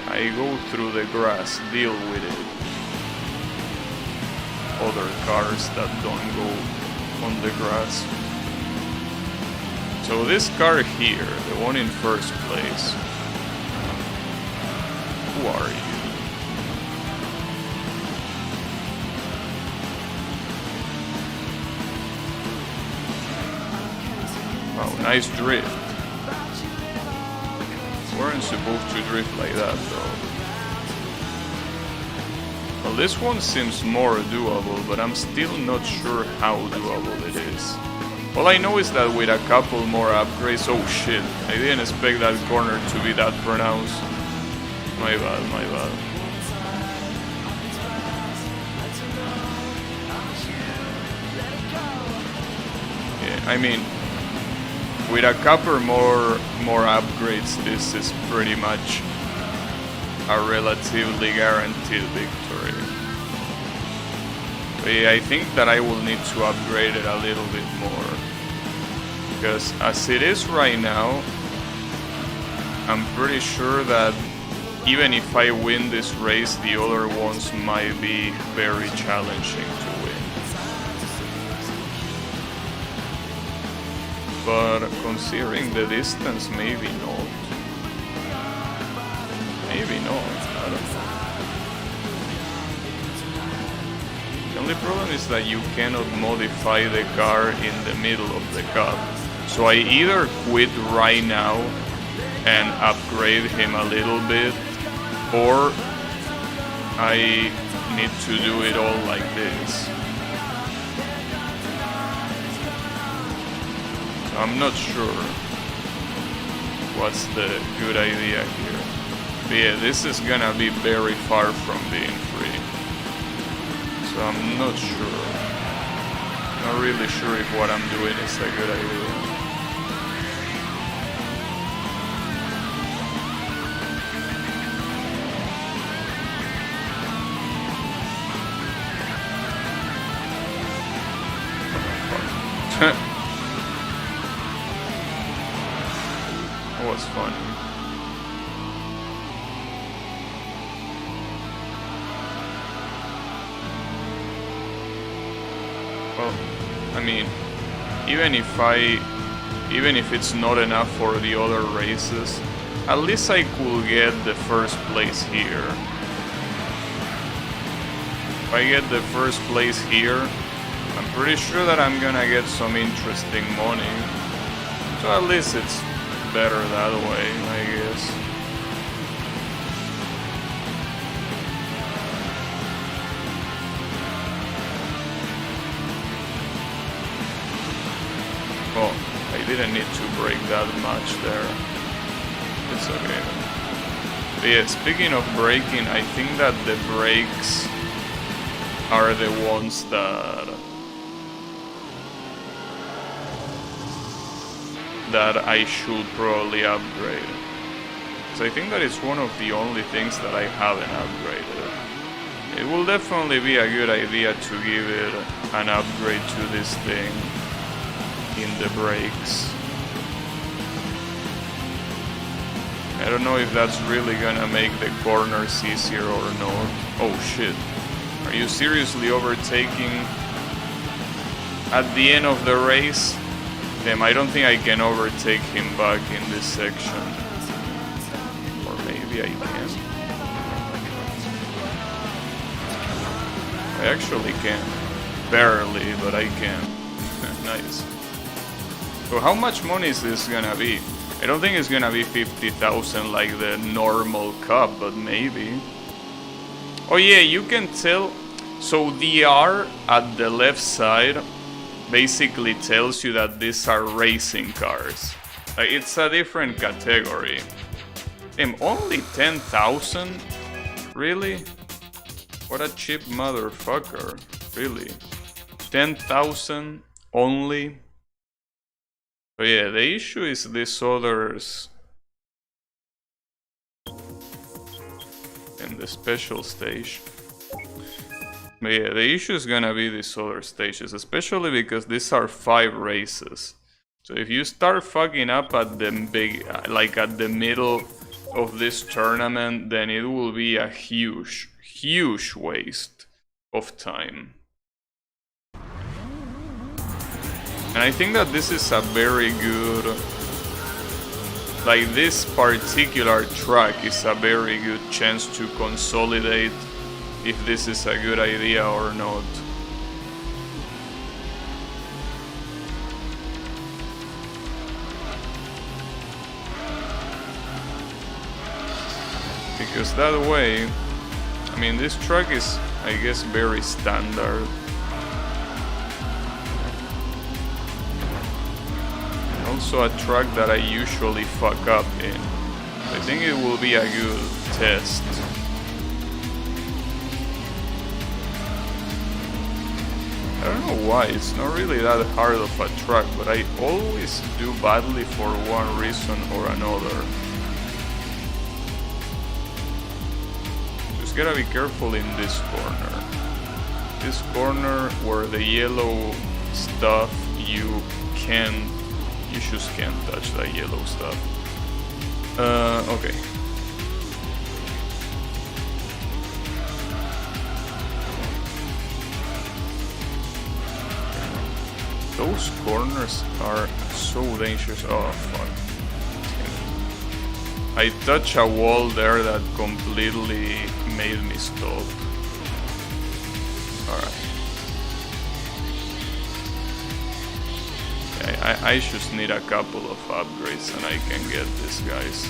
I go through the grass, deal with it. Other cars that don't go on the grass. So this car here, the one in 1st place. Who are you? Wow, nice drift. Weren't supposed to drift like that though. Well, this one seems more doable, but I'm still not sure how doable it is. All I know is that with a couple more upgrades... Oh shit, I didn't expect that corner to be that pronounced. My bad, my bad. Yeah, I mean... with a couple more upgrades, this is pretty much a relatively guaranteed victory. But yeah, I think that I will need to upgrade it a little bit more. Because as it is right now, I'm pretty sure that even if I win this race, the other ones might be very challenging to win. But considering the distance, maybe not. Maybe not, I don't know. The only problem is that you cannot modify the car in the middle of the cup. So I either quit right now and upgrade him a little bit, or I need to do it all like this. I'm not sure what's the good idea here. But yeah, this is gonna be very far from being free. So I'm not sure. Not really sure if what I'm doing is a good idea. That was funny. Well, I mean, even if it's not enough for the other races, at least I could get the first place here. If I get the first place here, I'm pretty sure that I'm gonna get some interesting money. So at least it's better that way, I guess. Oh, I didn't need to brake that much there. It's okay. But yeah, speaking of braking, I think that the brakes are the ones that I should probably upgrade. So I think that is one of the only things that I haven't upgraded. It will definitely be a good idea to give it an upgrade to this thing in the brakes. I don't know if that's really gonna make the corners easier or not. Oh shit. Are you seriously overtaking at the end of the race? Damn, I don't think I can overtake him back in this section. Or maybe I can. I actually can. Barely, but I can. Nice. So how much money is this gonna be? I don't think it's gonna be 50,000 like the normal cup, but maybe. Oh yeah, you can tell. So the R at the left side basically tells you that these are racing cars. Like, it's a different category. Damn, only 10,000? Really? What a cheap motherfucker. Really? 10,000 only? But yeah, the issue is this others in the special stage. But yeah, the issue is gonna be these other stages, especially because these are 5 races. So if you start fucking up at the like at the middle of this tournament, then it will be a huge waste of time. And I think that this is a very good, like this particular track is a very good chance to consolidate if this is a good idea or not. Because that way, I mean, this track is, I guess, very standard. Also a track that I usually fuck up in. I think it will be a good test. I don't know why, it's not really that hard of a track, but I always do badly for one reason or another. Just gotta be careful in this corner. This corner where the yellow stuff you just can't touch that yellow stuff. Okay. Those corners are so dangerous. Oh fuck. I touched a wall there that completely made me stop. Alright. I just need a couple of upgrades and I can get this, guys.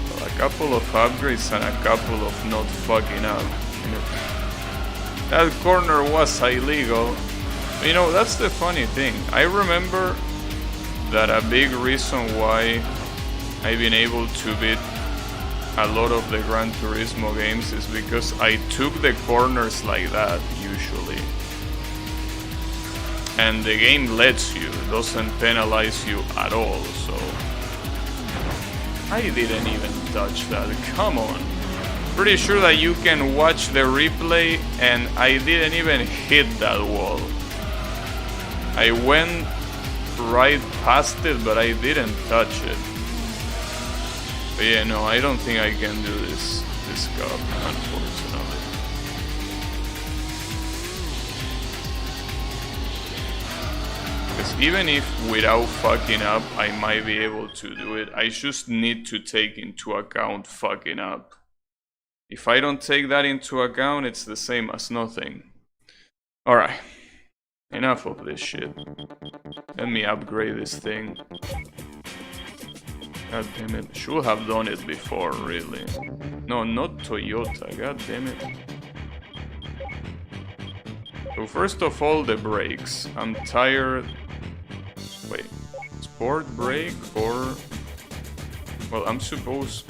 Well, a couple of upgrades and a couple of not fucking up. That corner was illegal. You know, that's the funny thing. I remember that a big reason why I've been able to beat a lot of the Gran Turismo games is because I took the corners like that, usually. And the game lets you, it doesn't penalize you at all, so... I didn't even touch that, come on. Pretty sure that you can watch the replay and I didn't even hit that wall. I went right past it, but I didn't touch it. But yeah, no, I don't think I can do this cup, unfortunately. Because even if without fucking up I might be able to do it, I just need to take into account fucking up. If I don't take that into account, it's the same as nothing. Alright. Enough of this shit. Let me upgrade this thing. God damn it. Should have done it before, really. No, not Toyota. God damn it. So first of all, the brakes. I'm tired. Wait. Sport brake or... Well, I'm supposed...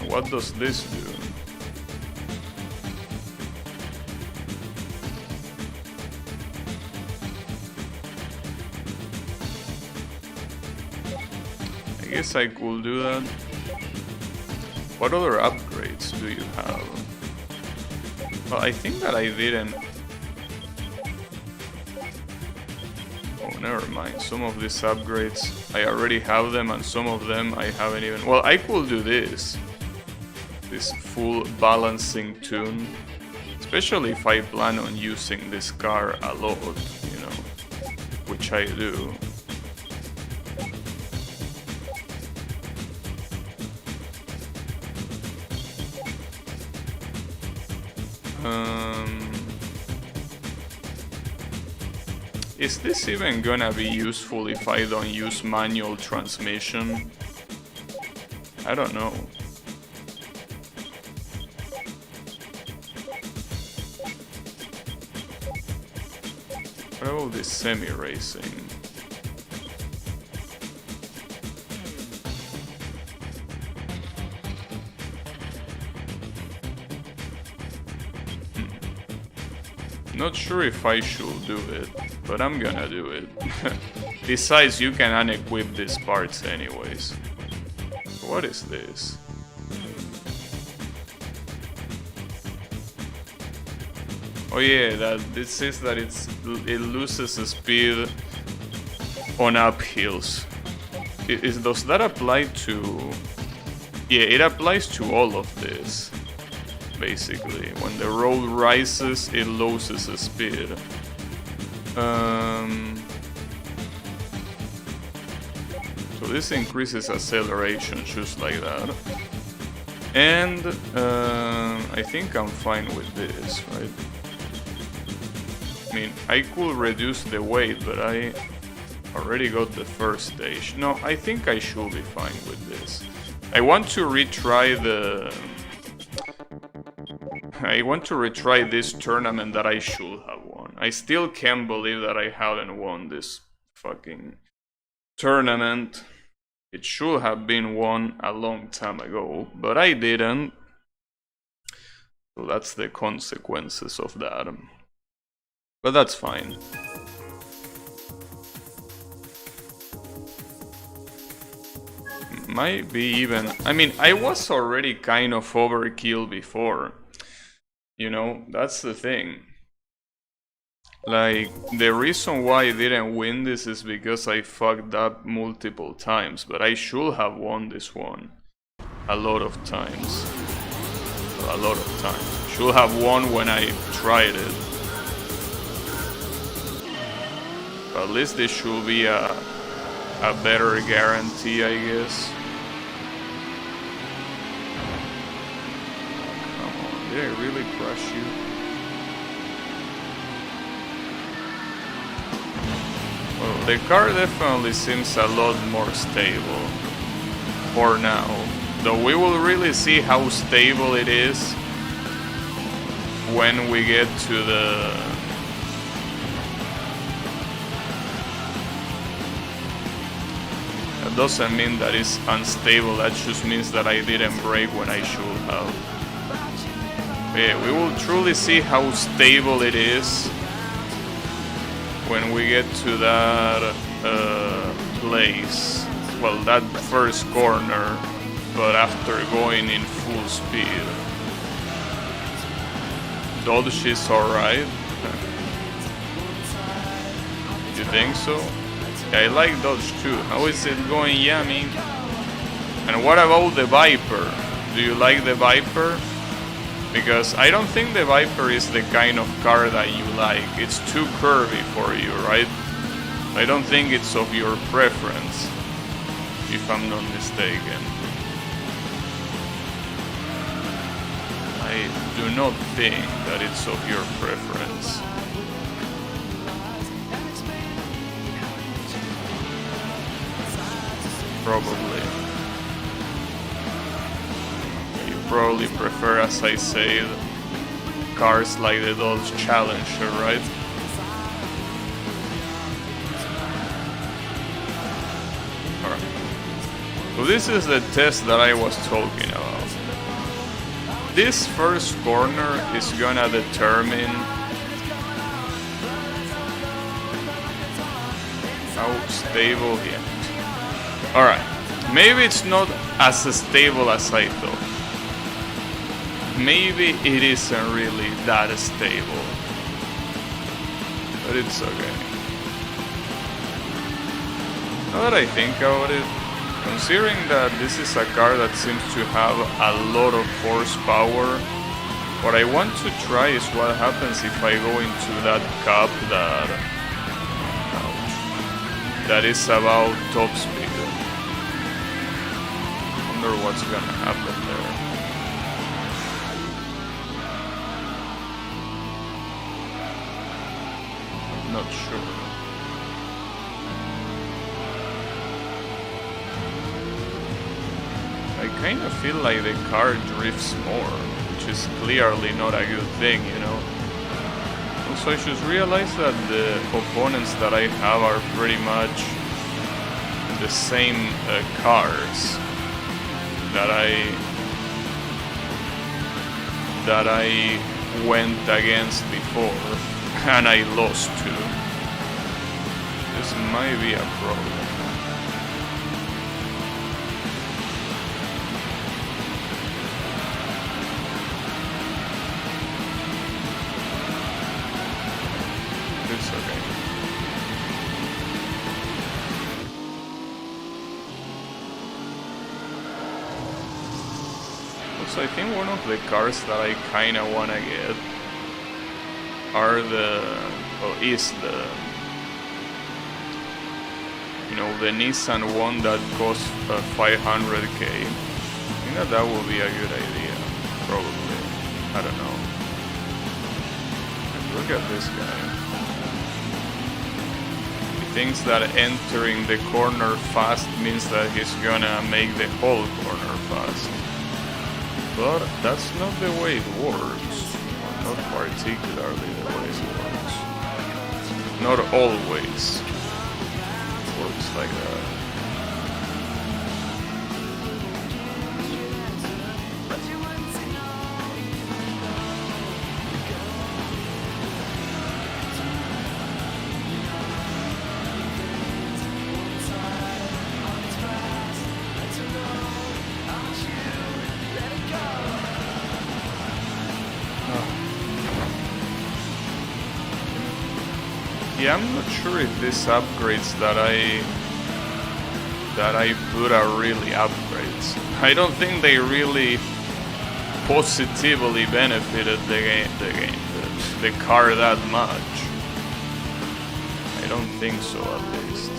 What does this do? guess I could do that. What other upgrades do you have? Well, I think that I didn't... Oh, never mind. Some of these upgrades, I already have them, and some of them I haven't even... Well, I could do this. This full balancing tune. Especially if I plan on using this car a lot, you know. Which I do. Is this even gonna be useful if I don't use manual transmission? I don't know. What about this semi-racing? Not sure if I should do it, but I'm gonna do it. Besides, you can unequip these parts anyways. What is this? Oh yeah, this says that it loses speed on uphills. Does that apply to... Yeah, it applies to all of this. Basically, when the road rises, it loses speed. So this increases acceleration just like that. And I think I'm fine with this, right? I mean, I could reduce the weight, but I already got the first stage. No, I think I should be fine with this. I want to retry this tournament that I should have won. I still can't believe that I haven't won this fucking tournament. It should have been won a long time ago, but I didn't. So that's the consequences of that. But that's fine. Might be even... I mean, I was already kind of overkill before. You know, that's the thing. Like, the reason why I didn't win this is because I fucked up multiple times. But I should have won this one. A lot of times. A lot of times. Should have won when I tried it. But at least this should be a better guarantee, I guess. Come on, did I really crush you? Well, the car definitely seems a lot more stable for now. Though we will really see how stable it is when we get to the... That doesn't mean that it's unstable, that just means that I didn't brake when I should have. Yeah, we will truly see how stable it is when we get to that place. Well, that first corner, but after going in full speed. Dodge is alright. You think so? Yeah, I like Dodge too. How is it going, Yummy? And what about the Viper? Do you like the Viper? Because I don't think the Viper is the kind of car that you like. It's too curvy for you, right? I don't think it's of your preference, if I'm not mistaken. I do not think that it's of your preference. Probably. You probably prefer, as I said, cars like the Dodge Challenger, right? Alright. So this is the test that I was talking about. This first corner is gonna determine how stable he is. Alright, Maybe it's not as stable as I thought. Maybe it isn't really that stable. But it's okay. Now that I think about it, considering that this is a car that seems to have a lot of horsepower, what I want to try is what happens if I go into that cup that is about top speed. Wonder what's gonna happen there. I'm not sure. I kind of feel like the car drifts more, which is clearly not a good thing, you know. Also, I should realize that the opponents that I have are pretty much the same cars that I went against before and I lost to. This might be a problem. It's okay. So I think one of the cars that I kinda wanna get is the, you know, the Nissan one that costs 500k. I think that would be a good idea, probably. I don't know. Look at this guy. He thinks that entering the corner fast means that he's gonna make the whole corner fast. But that's not the way it works. Not particularly the way it works. Not always works like that. Yeah, I'm not sure if these upgrades that I put are really upgrades. I don't think they really positively benefited the car that much. I don't think so, at least.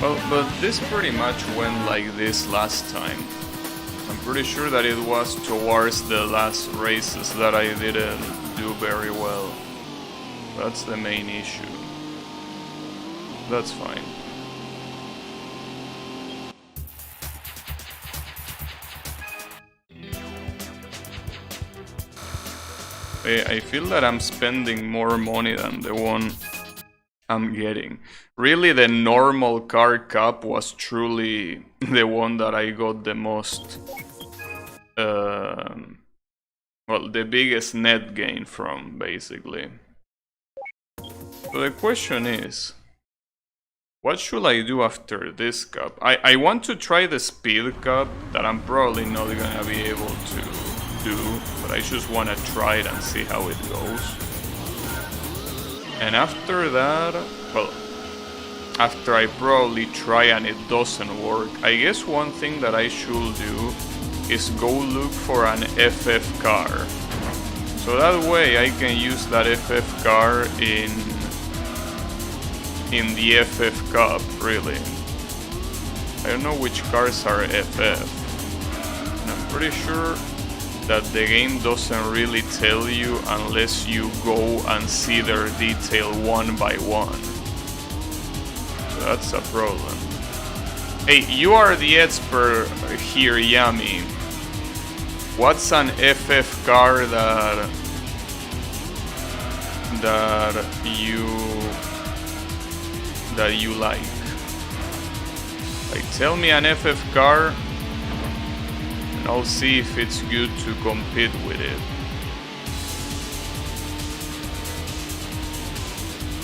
Well, but this pretty much went like this last time. I'm pretty sure that it was towards the last races that I didn't do very well. That's the main issue. That's fine. I feel that I'm spending more money than the one I'm getting. Really, the normal car cup was truly the one that I got the most, well, the biggest net gain from, basically. So the question is, what should I do after this cup? I want to try the speed cup that I'm probably not gonna be able to do, but I just want to try it and see how it goes. And after that, well, after I probably try and it doesn't work, I guess one thing that I should do is go look for an FF car. So that way I can use that FF car in the FF Cup, really. I don't know which cars are FF. And I'm pretty sure that the game doesn't really tell you unless you go and see their detail one by one. That's a problem. Hey, you are the expert here, Yami. What's an FF car that you like? Like, tell me an FF car, and I'll see if it's good to compete with it.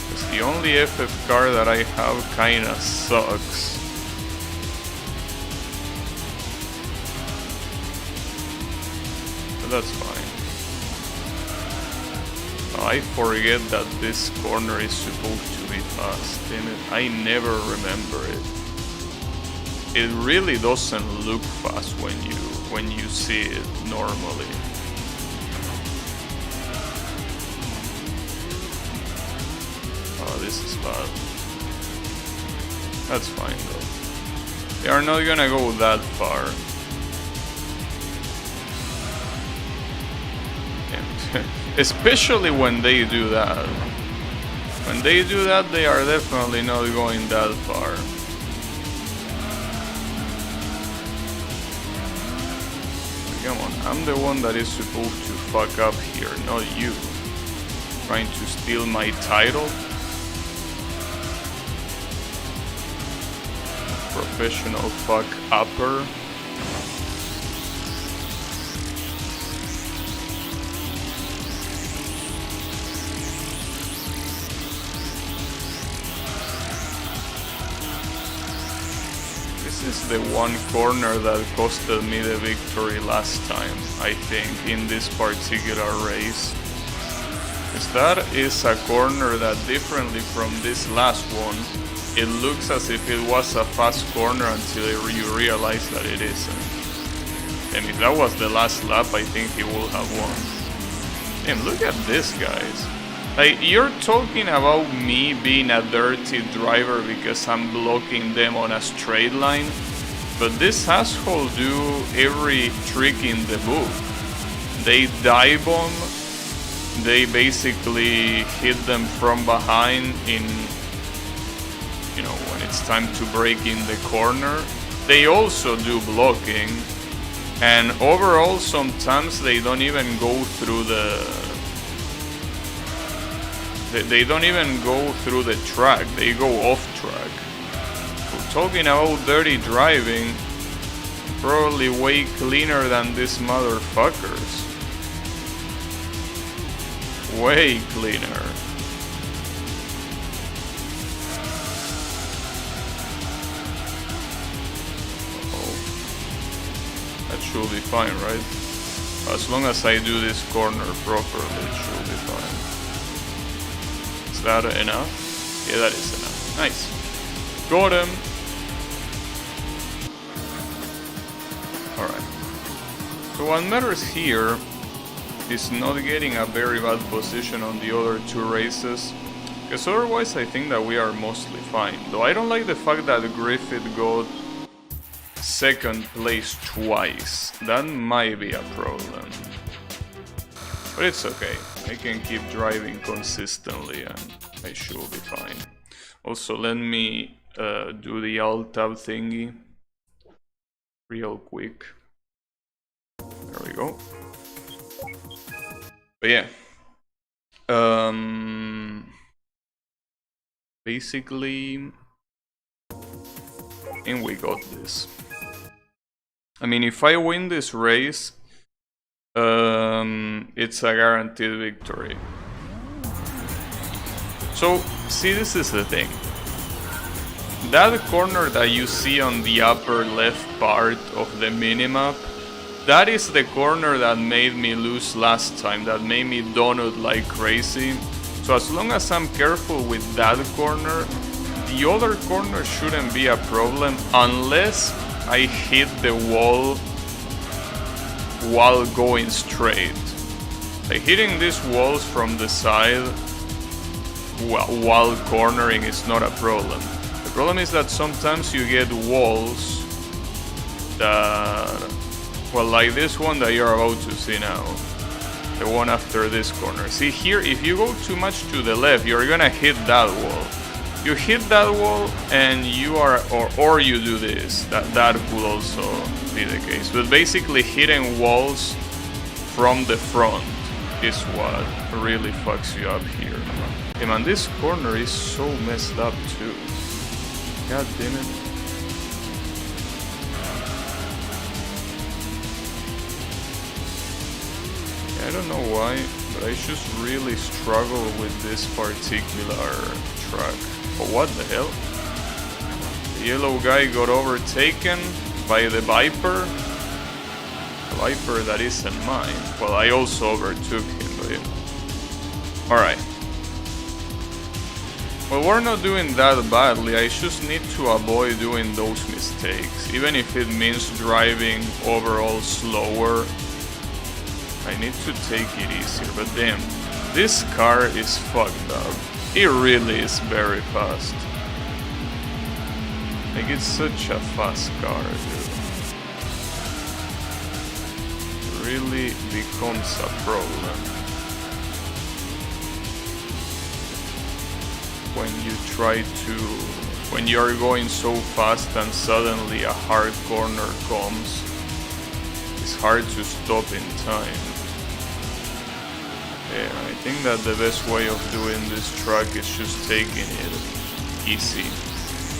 Because the only FF car that I have kinda sucks. But that's fine. I forget that this corner is supposed to be fast. Damn it, I never remember it. It really doesn't look fast when you see it normally. Oh, this is bad. That's fine though. They are not gonna go that far. Especially when they do that. When they do that, they are definitely not going that far. Come on, I'm the one that is supposed to fuck up here, not you. Trying to steal my title? Professional fuck upper. This is the one corner that costed me the victory last time, I think, in this particular race. Because that is a corner that, differently from this last one, it looks as if it was a fast corner until you realize that it isn't. And if that was the last lap, I think he would have won. And look at this, guys. Like, you're talking about me being a dirty driver because I'm blocking them on a straight line, but this asshole do every trick in the book. They dive bomb, they basically hit them from behind in, you know, when it's time to break in the corner. They also do blocking, and overall sometimes they don't even go through They don't even go through the track, they go off track. So talking about dirty driving, probably way cleaner than these motherfuckers. Way cleaner. Uh-oh. That should be fine, right? As long as I do this corner properly, it should be fine. Is that enough? Yeah, that is enough. Nice. Got him. Alright. So what matters here is not getting a very bad position on the other two races. Because otherwise I think that we are mostly fine. Though I don't like the fact that Griffith got second place twice. That might be a problem. But it's okay. I can keep driving consistently and I should be fine. Also, let me do the alt tab thingy real quick. There we go. But yeah. Basically, and we got this. I mean, if I win this race, it's a guaranteed victory. So, see, this is the thing. That corner that you see on the upper left part of the minimap, that is the corner that made me lose last time, that made me donut like crazy. So as long as I'm careful with that corner, the other corner shouldn't be a problem unless I hit the wall while going straight. Like, hitting these walls from the side while cornering is not a problem. The problem is that sometimes you get walls that, well, like this one that you're about to see now, the one after this corner. See here, if you go too much to the left, you're gonna hit that wall. You hit that wall and you are, or you do this. That could also be the case. But basically hitting walls from the front is what really fucks you up here. Hey man, this corner is so messed up too. God damn it. I don't know why, but I just really struggle with this particular track. Oh, what the hell? The yellow guy got overtaken by the Viper. A Viper that isn't mine. Well, I also overtook him, but yeah. Alright. Well, we're not doing that badly. I just need to avoid doing those mistakes. Even if it means driving overall slower. I need to take it easier, but damn, this car is fucked up. It really is very fast. Like, it's such a fast car, dude. It really becomes a problem when you're going so fast and suddenly a hard corner comes. It's hard to stop in time. Yeah, I think that the best way of doing this track is just taking it easy.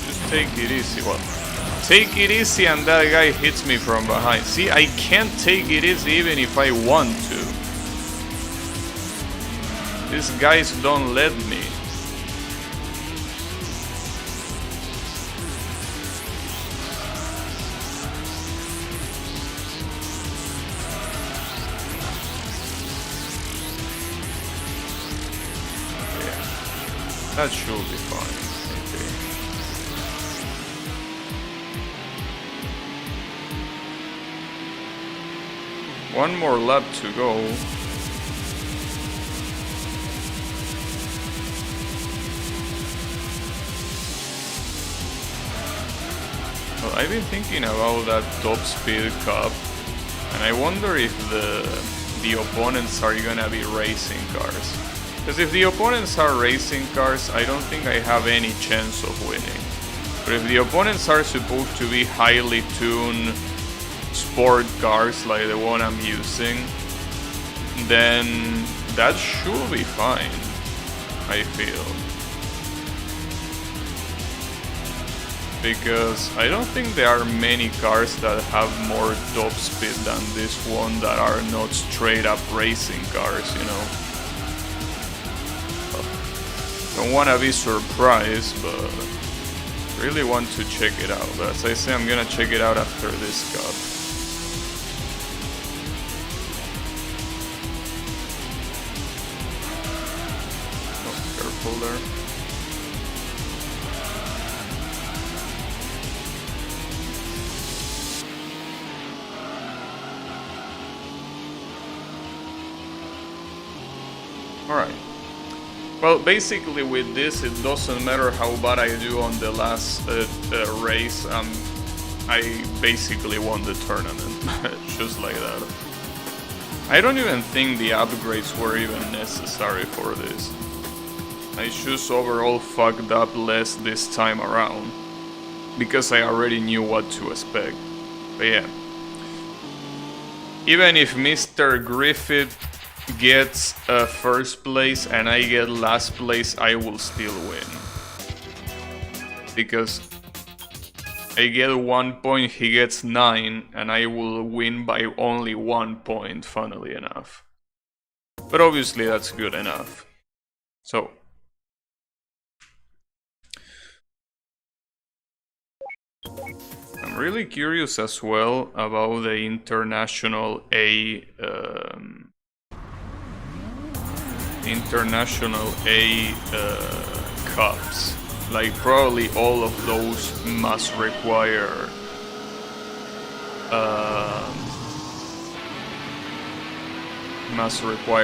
Just take it easy. Well, take it easy and that guy hits me from behind. See, I can't take it easy even if I want to. These guys don't let me. That should be fine. Okay. One more lap to go. Well, I've been thinking about that top speed cup, and I wonder if the opponents are gonna be racing cars. Because if the opponents are racing cars, I don't think I have any chance of winning. But if the opponents are supposed to be highly tuned sport cars like the one I'm using, then that should be fine, I feel. Because I don't think there are many cars that have more top speed than this one that are not straight up racing cars, you know. Don't want to be surprised, but really want to check it out. But as I say, I'm gonna check it out after this cup. Oh, careful there. Alright. Well, basically with this, it doesn't matter how bad I do on the last race. I basically won the tournament, just like that. I don't even think the upgrades were even necessary for this. I just overall fucked up less this time around, because I already knew what to expect. But yeah. Even if Mr. Griffith gets first place and I get last place, I will still win. Because I get 1 point, he gets 9, and I will win by only 1 point, funnily enough. But obviously that's good enough. So I'm really curious as well about the international cups. Like, probably all of those must require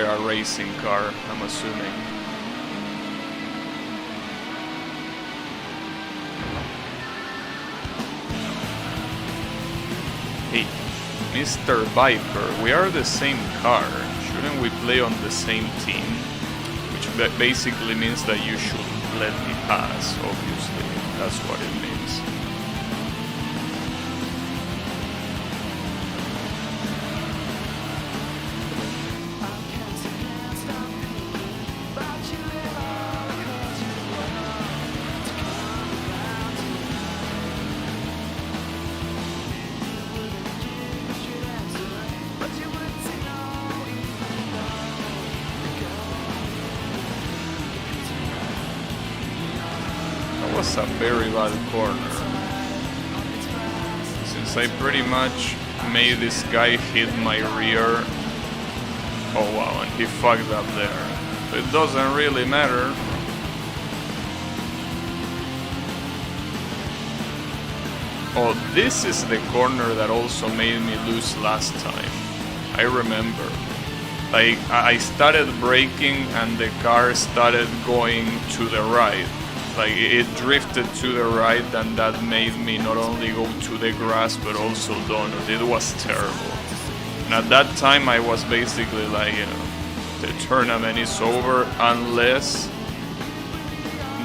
a racing car, I'm assuming. Hey, Mr. Viper, we are the same car. Shouldn't we play on the same team? Which basically means that you should let me pass, obviously. That's what it means. Was a very bad corner, since I pretty much made this guy hit my rear. Oh wow, and he fucked up there. But it doesn't really matter. Oh, this is the corner that also made me lose last time. I remember. Like, I started braking and the car started going to the right. Like, it drifted to the right, and that made me not only go to the grass but also donut. It was terrible. And at that time I was basically like, you know, the tournament is over unless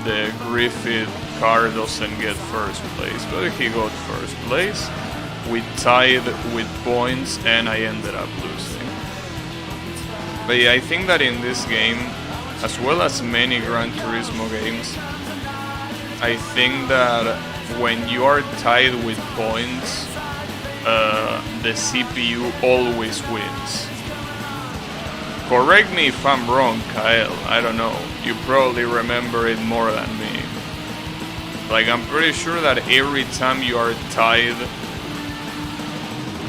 the Griffith car doesn't get first place. But he got first place. We tied with points and I ended up losing. But yeah, I think that in this game, as well as many Gran Turismo games, I think that when you are tied with points, the CPU always wins. Correct me if I'm wrong, Kyle, I don't know. You probably remember it more than me. Like, I'm pretty sure that every time you are tied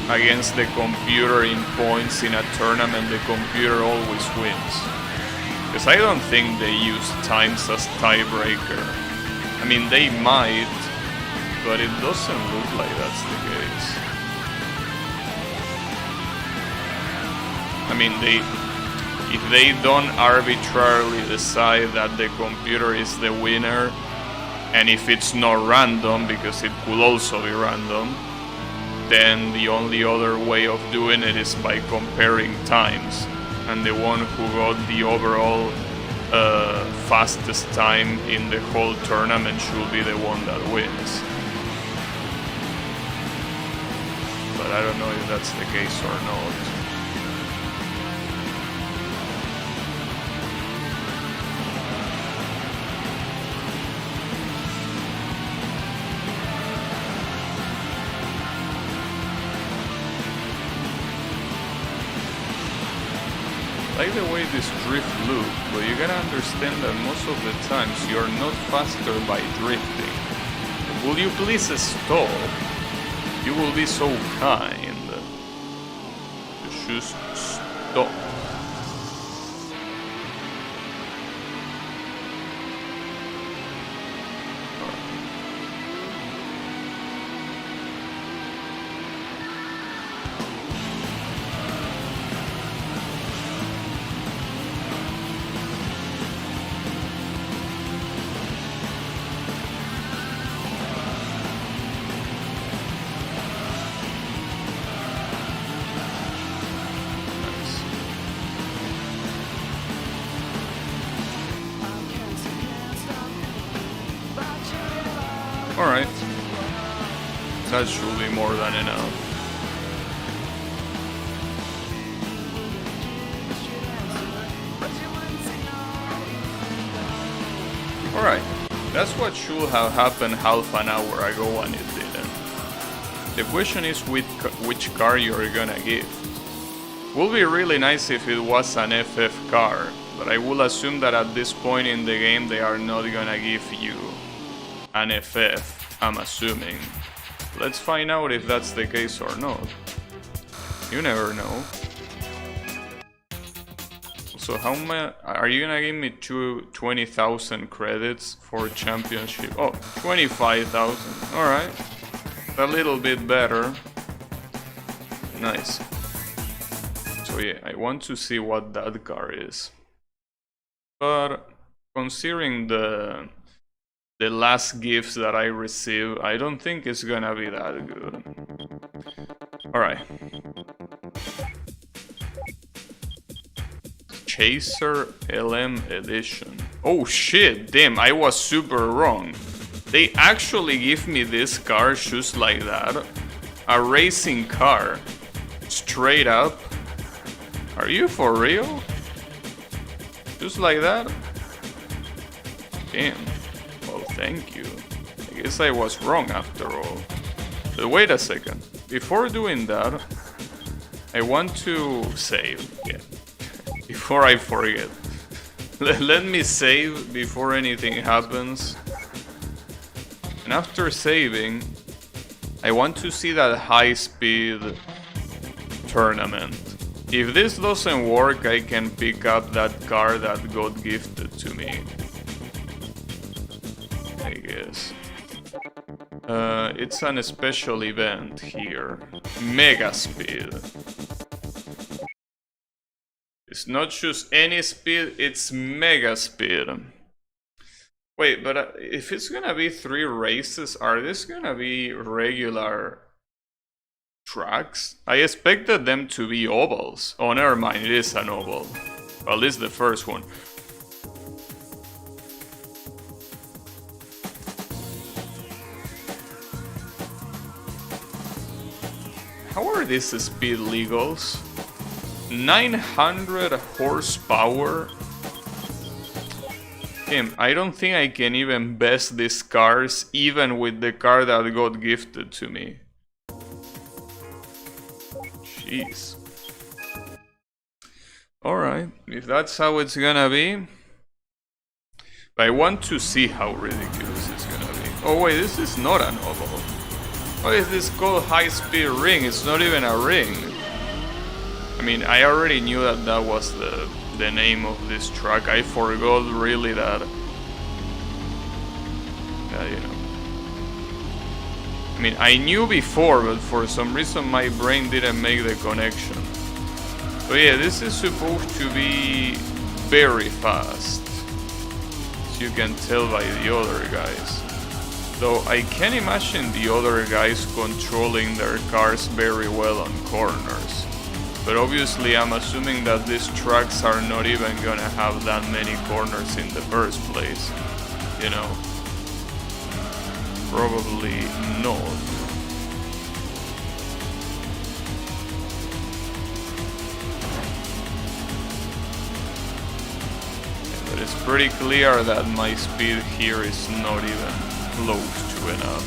against the computer in points in a tournament, the computer always wins. Because I don't think they use times as tiebreaker. I mean, they might, but it doesn't look like that's the case. I mean, if they don't arbitrarily decide that the computer is the winner, and if it's not random, because it could also be random, then the only other way of doing it is by comparing times. And the one who got the overall fastest time in the whole tournament should be the one that wins. But I don't know if that's the case or not. I like the way this drift looks, but you gotta understand that most of the times you're not faster by drifting. Will you please stop? You will be so kind. Just stop. Alright. That should be more than enough. Alright. That's what should have happened half an hour ago and it didn't. The question is which car you're gonna give. Would be really nice if it was an FF car, but I will assume that at this point in the game they are not gonna give you an FF, I'm assuming. Let's find out if that's the case or not. You never know. So how much are you gonna give me 20,000 credits for championship? Oh, 25,000. Alright. A little bit better. Nice. So yeah, I want to see what that car is. But considering the last gifts that I received, I don't think it's gonna be that good. Alright. Chaser LM Edition. Oh shit, damn, I was super wrong. They actually give me this car just like that. A racing car. Straight up. Are you for real? Just like that? Damn. Well, thank you. I guess I was wrong after all. But wait a second. Before doing that, I want to save. Yeah. Before I forget. Let me save before anything happens. And after saving, I want to see that high-speed tournament. If this doesn't work, I can pick up that car that got gifted to me. I guess. It's an special event here. Mega speed. It's not just any speed, it's mega speed. Wait, but if it's gonna be 3 races, are this gonna be regular tracks? I expected them to be ovals. Oh, never mind, it is an oval. Well, this is the first one. How are these speed legals? 900 horsepower. I don't think I can even best these cars, even with the car that got gifted to me. Jeez. Alright, if that's how it's gonna be. But I want to see how ridiculous it's gonna be. Oh wait, this is not an oval. Why is this called high-speed ring? It's not even a ring. I mean, I already knew that that was the name of this track. I forgot really that, you know. I mean, I knew before, but for some reason my brain didn't make the connection. But yeah, this is supposed to be very fast, as you can tell by the other guys. Though I can imagine the other guys controlling their cars very well on corners. But obviously I'm assuming that these tracks are not even gonna have that many corners in the first place, you know. Probably not. But it's pretty clear that my speed here is not even close to enough.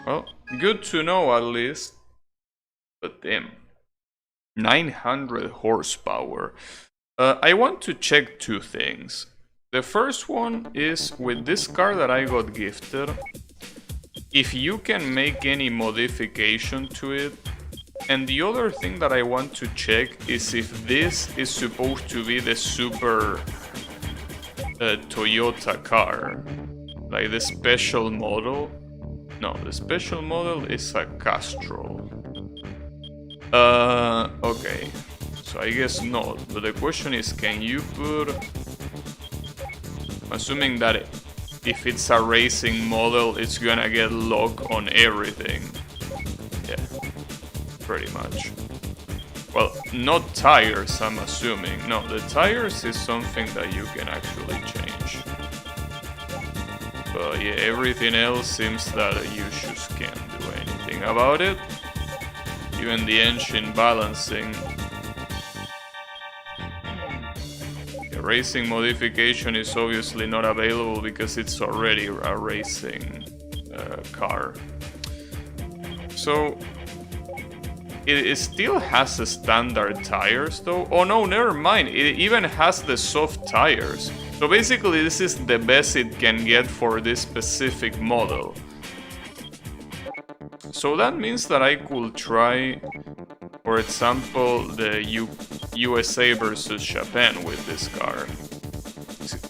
Well, good to know at least. But damn, 900 horsepower. I want to check 2 things. The first one is with this car that I got gifted, if you can make any modification to it. And the other thing that I want to check is if this is supposed to be the super Toyota car, like the special model. No, the special model is a Castrol. Okay, so I guess not, but the question is, can you put, assuming that if it's a racing model, it's gonna get locked on everything. Yeah, pretty much. Well, not tires, I'm assuming. No, the tires is something that you can actually change. But yeah, everything else seems that you just can't do anything about it. Even the engine balancing. The racing modification is obviously not available because it's already a racing car. So it still has the standard tires though. Oh no, never mind. It even has the soft tires. So basically this is the best it can get for this specific model. So that means that I could try, for example, the USA versus Japan with this car.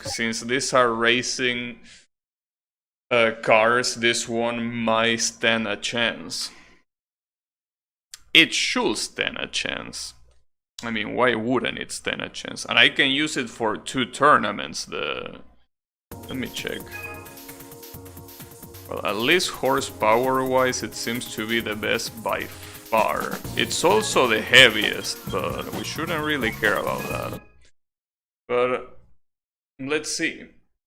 Since these are racing cars, this one might stand a chance. It should stand a chance. I mean, why wouldn't it stand a chance? And I can use it for 2 tournaments. Let me check. Well, at least horsepower-wise, it seems to be the best by far. It's also the heaviest, but we shouldn't really care about that. But let's see.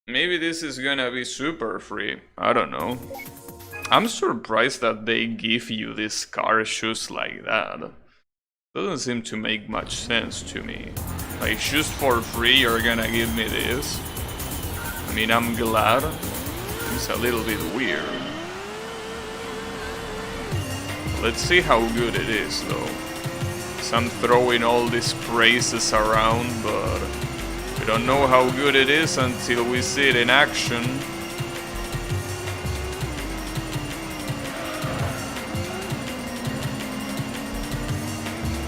Maybe this is gonna be super free. I don't know. I'm surprised that they give you these car shoes like that. Doesn't seem to make much sense to me. Like, shoes for free, you're gonna give me this? I mean, I'm glad. It's a little bit weird. Let's see how good it is, though. So I'm throwing all these praises around, but we don't know how good it is until we see it in action.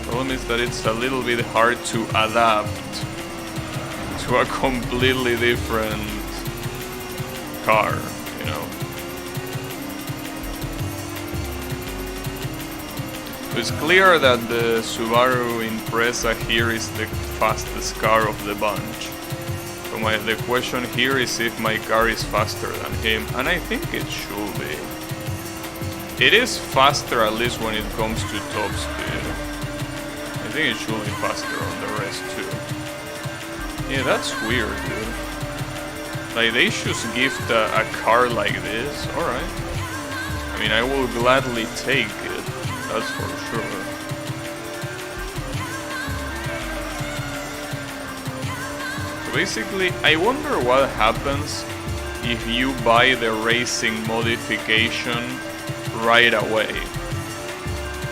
Problem is that it's a little bit hard to adapt to a completely different car, you know. It's clear that the Subaru Impreza here is the fastest car of the bunch. So the question here is if my car is faster than him, and I think it should be. It is faster, at least when it comes to top speed. I think it should be faster on the rest too. Yeah, that's weird, dude. Like, they should gift a car like this, alright. I mean, I will gladly take it, that's for sure. So basically, I wonder what happens if you buy the racing modification right away.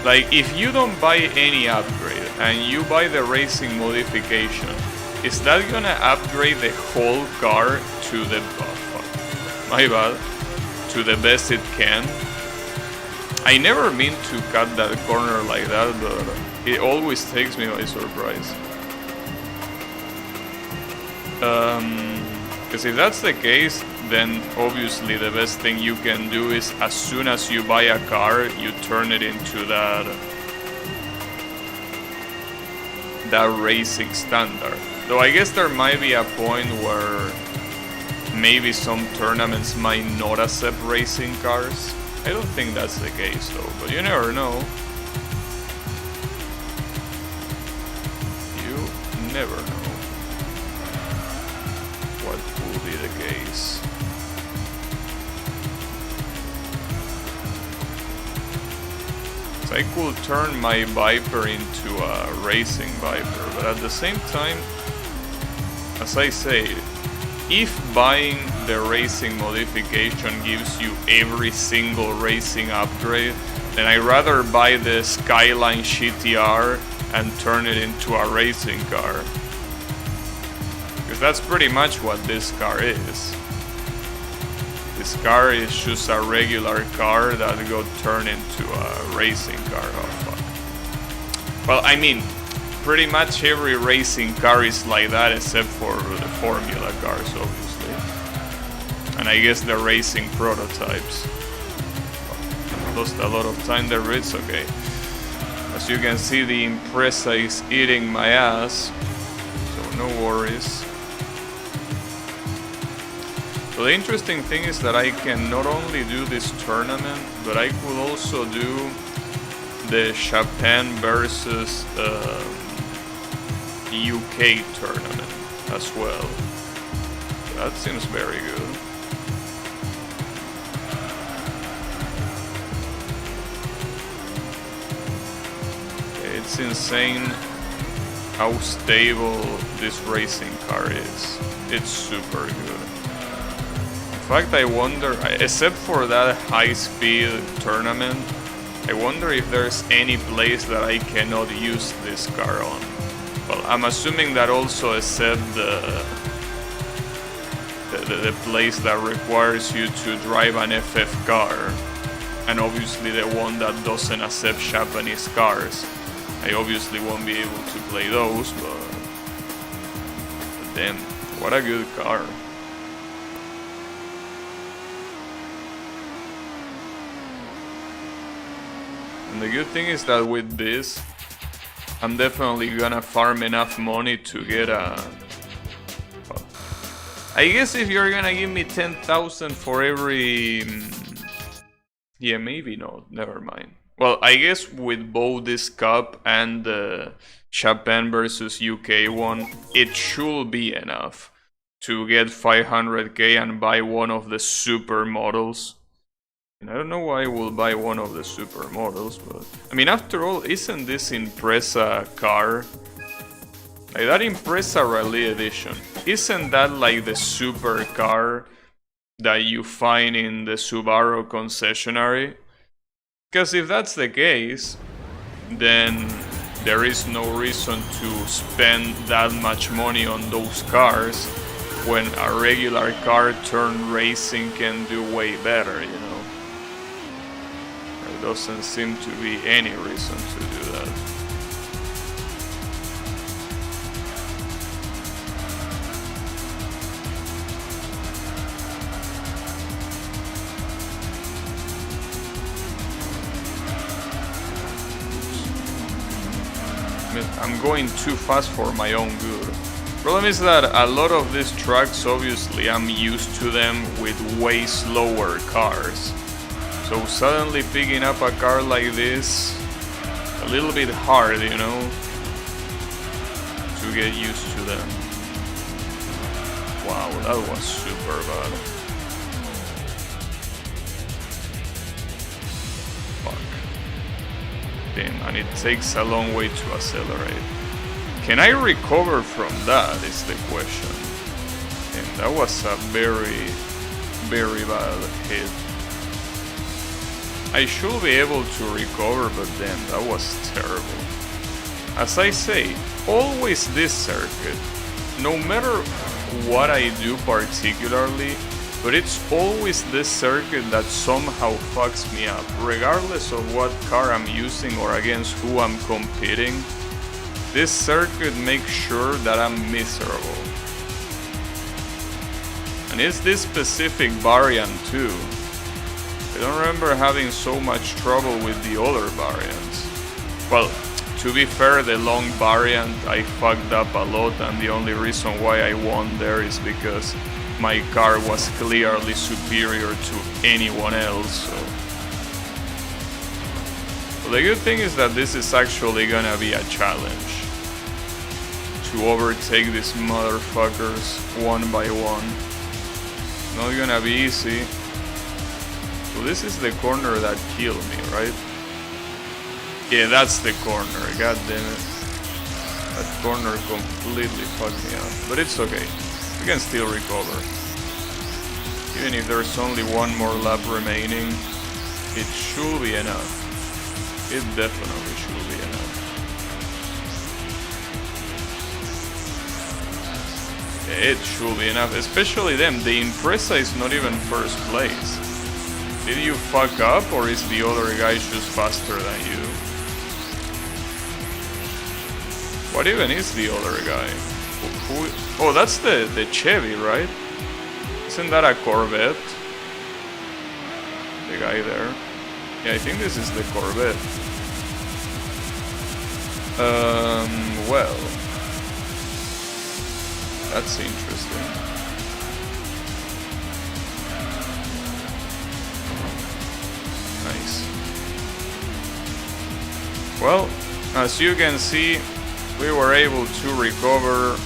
Like, if you don't buy any upgrade and you buy the racing modification, is that gonna upgrade the whole car to the... oh, fuck. My bad. To the best it can? I never mean to cut that corner like that, but it always takes me by surprise. Because if that's the case, then obviously the best thing you can do is, as soon as you buy a car, you turn it into that racing standard. Though I guess there might be a point where maybe some tournaments might not accept racing cars. I don't think that's the case though, but you never know. You never know what will be the case. So I could turn my Viper into a racing Viper, but at the same time, as I say, if buying the racing modification gives you every single racing upgrade, then I'd rather buy the Skyline GTR and turn it into a racing car. Because that's pretty much what this car is. This car is just a regular car that got turned into a racing car. Oh fuck. Well, I mean, pretty much every racing car is like that except for the Formula cars, obviously. And I guess the racing prototypes. Lost a lot of time there, but it's okay. As you can see, the Impreza is eating my ass, so no worries. So the interesting thing is that I can not only do this tournament, but I could also do the Japan versus UK tournament as well. That seems very good. It's insane how stable this racing car is. It's super good. In fact, I wonder, except for that high-speed tournament, I wonder if there's any place that I cannot use this car on. Well, I'm assuming that also except the place that requires you to drive an FF car, and obviously the one that doesn't accept Japanese cars. I obviously won't be able to play those, but damn, what a good car. And the good thing is that with this, I'm definitely gonna farm enough money to get a... Well, I guess if you're gonna give me 10,000 for every... Yeah, maybe not, never mind. Well, I guess with both this cup and the Japan versus UK one, it should be enough to get 500k and buy one of the super models. And I don't know why I will buy one of the super models, but I mean, after all, isn't this Impreza car? Like that Impreza Rally Edition, isn't that like the super car that you find in the Subaru concessionary? Because if that's the case, then there is no reason to spend that much money on those cars when a regular car turned racing can do way better, you know? There doesn't seem to be any reason to do that. I'm going too fast for my own good. Problem is that a lot of these tracks, obviously, I'm used to them with way slower cars. So suddenly picking up a car like this, a little bit hard, you know, to get used to them. Wow, that was super bad. And it takes a long way to accelerate. Can I recover from that is the question. And that was a very, very bad hit. I should be able to recover, but damn, that was terrible. As I say, always this circuit, no matter what I do particularly, but it's always this circuit that somehow fucks me up, regardless of what car I'm using or against who I'm competing. This circuit makes sure that I'm miserable. And it's this specific variant too. I don't remember having so much trouble with the other variants. Well, to be fair, the long variant I fucked up a lot, and the only reason why I won there is because my car was clearly superior to anyone else, so. But the good thing is that this is actually gonna be a challenge. To overtake these motherfuckers one by one. Not gonna be easy. So this is the corner that killed me, right? Yeah, that's the corner, god damn it. That corner completely fucked me up, but it's okay. We can still recover. Even if there's only one more lap remaining, it should be enough. It definitely should be enough. It should be enough, especially them. The Impreza is not even first place. Did you fuck up, or is the other guy just faster than you? What even is the other guy? Oh, that's the Chevy, right? Isn't that a Corvette? The guy there. Yeah, I think this is the Corvette. Well, that's interesting. Nice. Well, as you can see, we were able to recover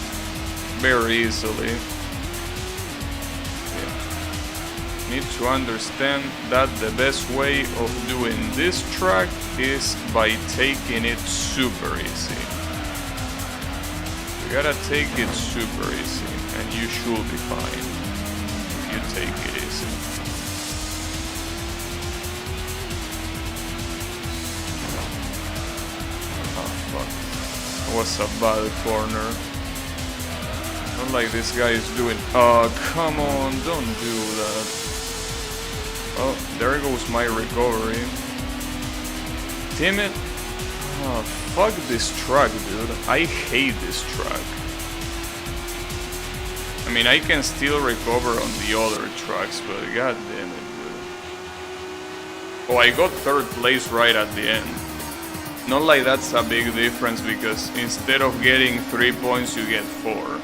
very easily. Yeah. Need to understand that the best way of doing this track is by taking it super easy. You gotta take it super easy, and you should be fine if you take it easy. Oh fuck. That was a bad corner. Not like this guy is doing. Oh, come on, don't do that. Oh, there goes my recovery. Damn it. Oh, fuck this truck, dude. I hate this truck. I mean, I can still recover on the other trucks, but god damn it, dude. Oh, I got third place right at the end. Not like that's a big difference, because instead of getting 3 points, you get 4.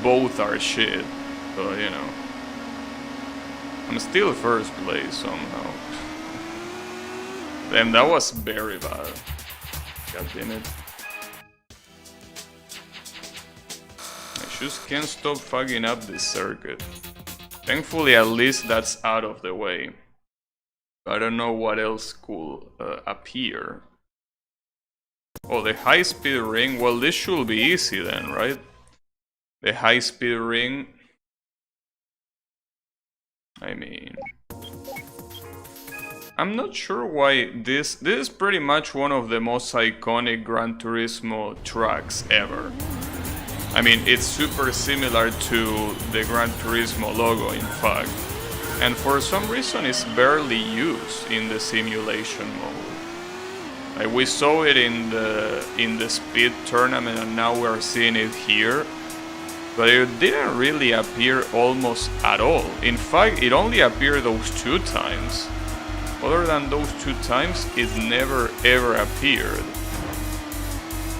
Both are shit, so you know. I'm still first place somehow. Damn, that was very bad. God damn it. I just can't stop fucking up this circuit. Thankfully, at least that's out of the way. I don't know what else could appear. Oh, the high-speed ring. Well, this should be easy then, right? The high-speed ring. I mean, I'm not sure why this is pretty much one of the most iconic Gran Turismo tracks ever. I mean, it's super similar to the Gran Turismo logo, in fact. And for some reason it's barely used in the simulation mode. Like, we saw it in the speed tournament and now we're seeing it here. But it didn't really appear almost at all. In fact, it only appeared those 2 times. Other than those 2 times, it never ever appeared.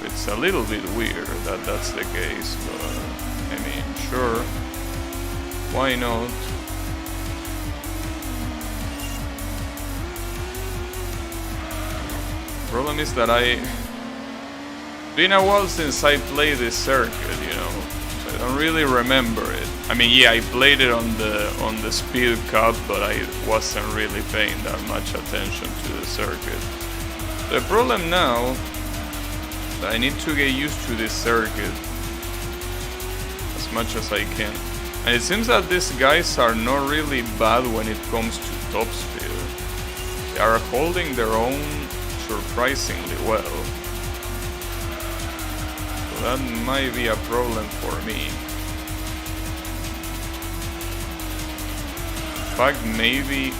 It's a little bit weird that that's the case, but I mean, sure. Why not? Problem is that it's been a while since I played this circuit, you know. I don't really remember it. I mean, yeah, I played it on the Speed Cup, but I wasn't really paying that much attention to the circuit. The problem now, I need to get used to this circuit as much as I can. And it seems that these guys are not really bad when it comes to top speed. They are holding their own surprisingly well. That might be a problem for me. In fact, maybe,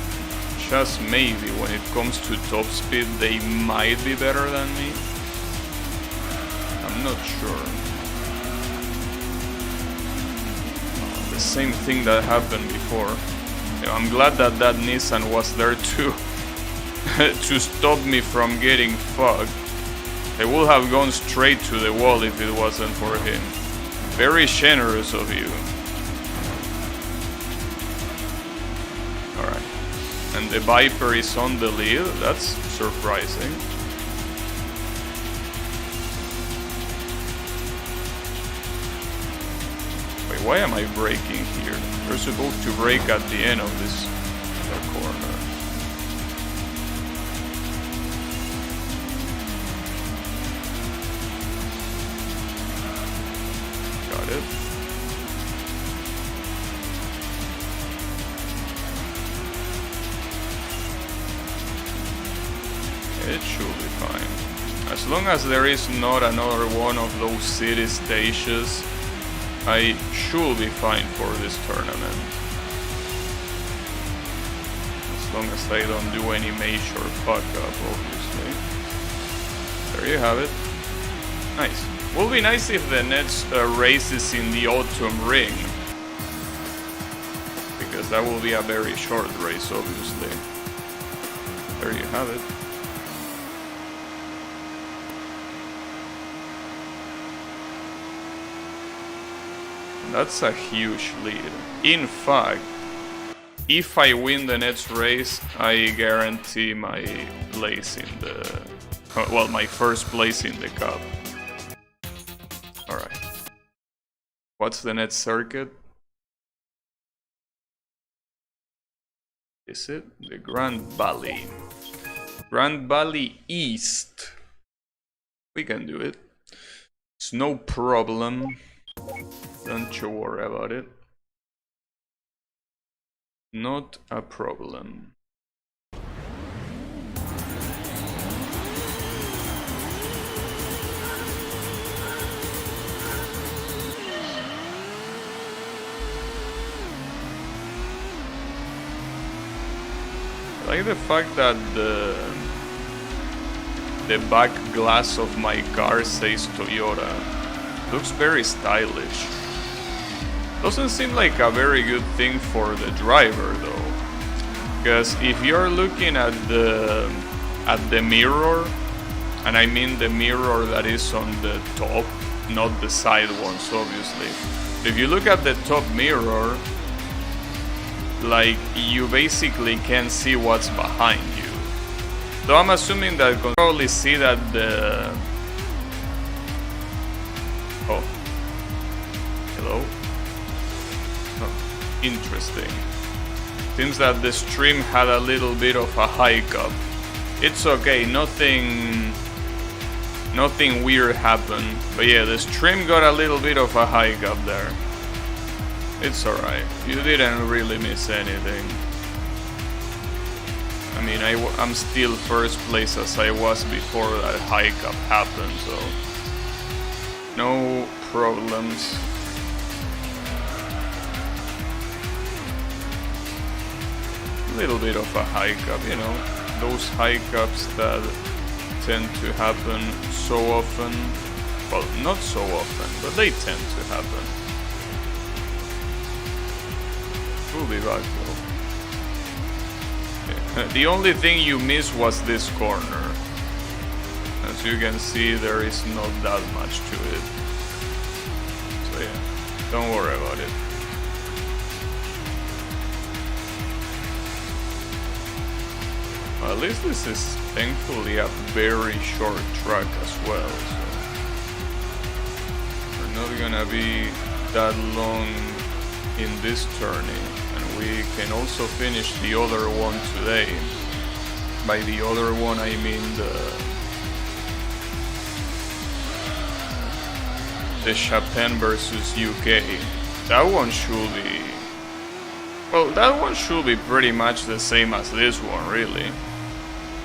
just maybe, when it comes to top speed, they might be better than me. I'm not sure. The same thing that happened before. You know, I'm glad that that Nissan was there to to stop me from getting fucked. I would have gone straight to the wall if it wasn't for him. Very generous of you. Alright. And the Viper is on the lead. That's surprising. Wait, why am I braking here? We're supposed to brake at the end of this corner. It should be fine. As long as there is not another one of those city stages, I should be fine for this tournament. As long as I don't do any major fuck up, obviously. There you have it. Nice. Will be nice if the next race is in the autumn ring, because that will be a very short race, obviously. There you have it. That's a huge lead. In fact, if I win the next race, I guarantee my place in the... well, my first place in the cup. Alright. What's the next circuit? Is it? The Grand Valley. Grand Valley East. We can do it. It's no problem. Don't you worry about it. Not a problem. I like the fact that the back glass of my car says Toyota. Looks very stylish. Doesn't seem like a very good thing for the driver though, because if you're looking at the mirror, and I mean the mirror that is on the top, not the side ones obviously. If you look at the top mirror, like, you basically can't see what's behind you. So I'm assuming that you can probably see that the... Oh. Hello? Oh, interesting. Seems that the stream had a little bit of a hiccup. It's okay, nothing weird happened. But yeah, the stream got a little bit of a hiccup there. It's alright, you didn't really miss anything. I mean, I'm still first place as I was before that hiccup happened, so... No problems. A little bit of a hiccup, you know, those hiccups that tend to happen so often. Well, not so often, but they tend to happen. We'll be back though. Yeah. The only thing you missed was this corner. As you can see, there is not that much to it. So yeah, don't worry about it. Well, at least this is thankfully a very short track as well, so we're not gonna be that long in this turning, and we can also finish the other one today. By the other one I mean the Japan versus UK. That one should be... Well, that one should be pretty much the same as this one, really.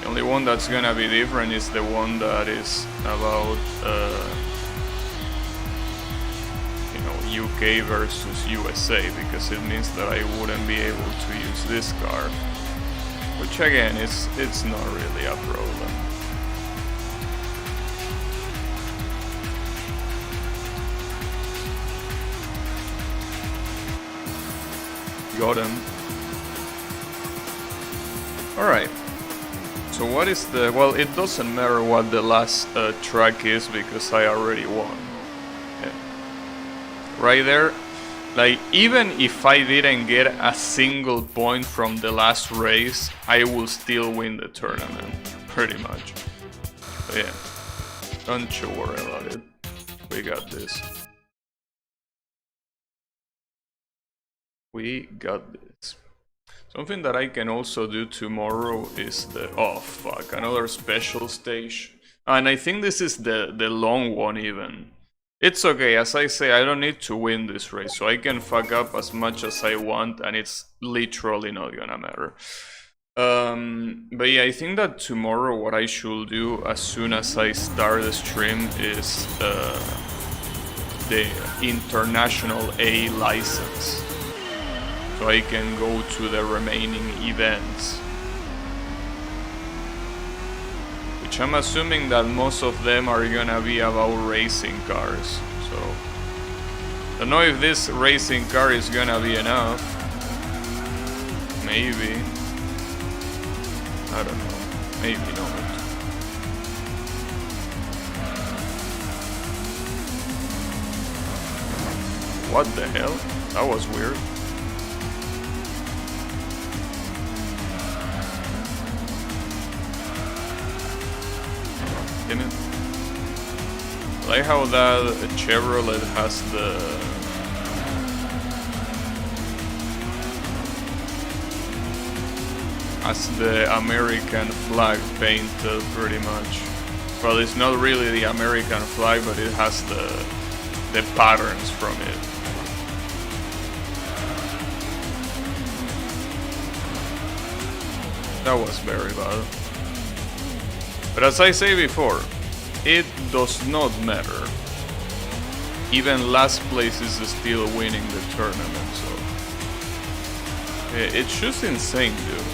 The only one that's gonna be different is the one that is about, you know, UK versus USA, because it means that I wouldn't be able to use this car. Which again, it's not really a problem. Got him. Alright. So what is the... Well, it doesn't matter what the last track is, because I already won. Yeah. Right there. Like, even if I didn't get a single point from the last race, I will still win the tournament. Pretty much. So yeah. Don't you worry about it. We got this. We got this. Something that I can also do tomorrow is the... Oh fuck, another special stage. And I think this is the long one even. It's okay, as I say, I don't need to win this race, so I can fuck up as much as I want and it's literally not gonna matter. But yeah, I think that tomorrow what I should do as soon as I start the stream is the International A license. So I can go to the remaining events. Which I'm assuming that most of them are gonna be about racing cars. So I don't know if this racing car is gonna be enough. Maybe. I don't know. Maybe not. What the hell? That was weird. Damn it. I like how that Chevrolet has the American flag painted pretty much. Well, it's not really the American flag, but it has the patterns from it. That was very bad. But as I say before, it does not matter. Even last place is still winning the tournament, so... It's just insane, dude.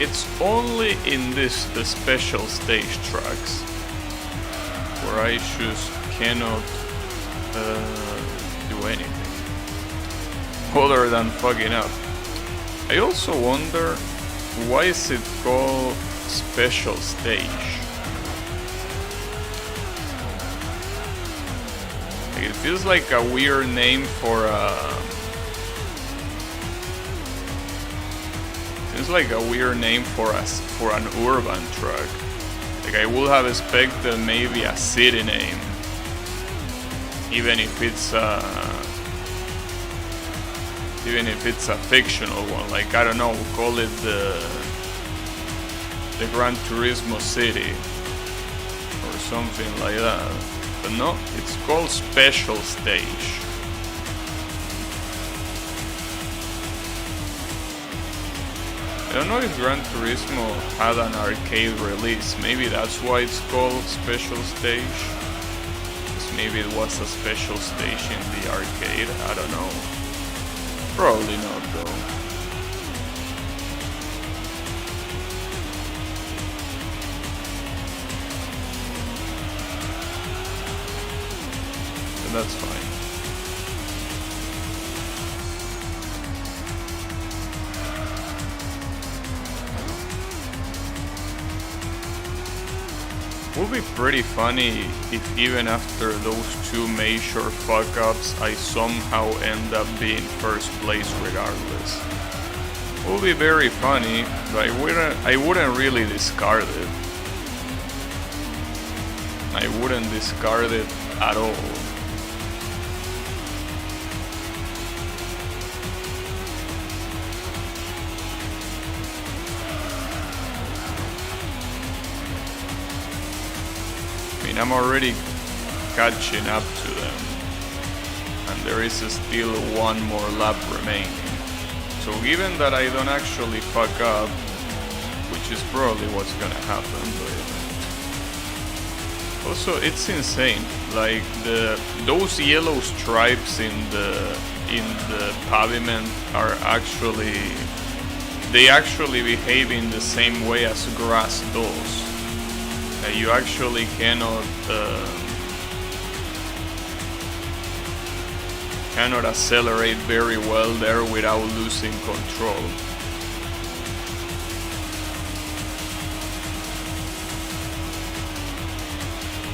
It's only in the special stage tracks where I just cannot do anything other than fucking up. I also wonder, why is it called special stage? Like, it feels like a weird name for a... Seems like a weird name for us for an urban truck. Like I would have expected maybe a city name, even if it's a fictional one. Like I don't know, call it the Gran Turismo City or something like that. But no, it's called Special Stage. I don't know if Gran Turismo had an arcade release. Maybe that's why it's called Special Stage. Because maybe it was a special stage in the arcade. I don't know. Probably not though. But that's fine. Would be pretty funny if even after those two major fuck-ups I somehow end up being first place regardless. Would be very funny, but I wouldn't really discard it. I wouldn't discard it at all. I'm already catching up to them, and there is still one more lap remaining. So given that I don't actually fuck up, which is probably what's gonna happen, but also it's insane. Like those yellow stripes in the pavement are they actually behave in the same way as grass does. You actually cannot accelerate very well there without losing control.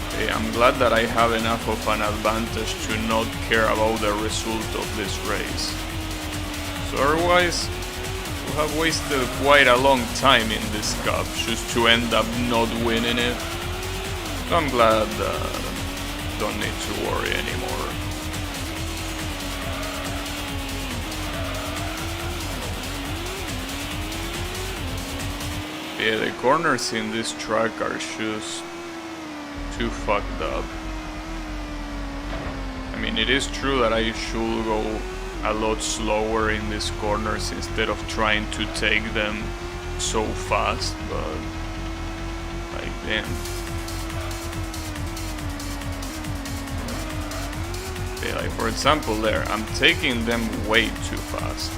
Okay, I'm glad that I have enough of an advantage to not care about the result of this race. So otherwise, have wasted quite a long time in this cup just to end up not winning it. So I'm glad don't need to worry anymore. Yeah, the corners in this track are just too fucked up. I mean, it is true that I should go a lot slower in these corners instead of trying to take them so fast, but like damn. Okay, like for example there, I'm taking them way too fast.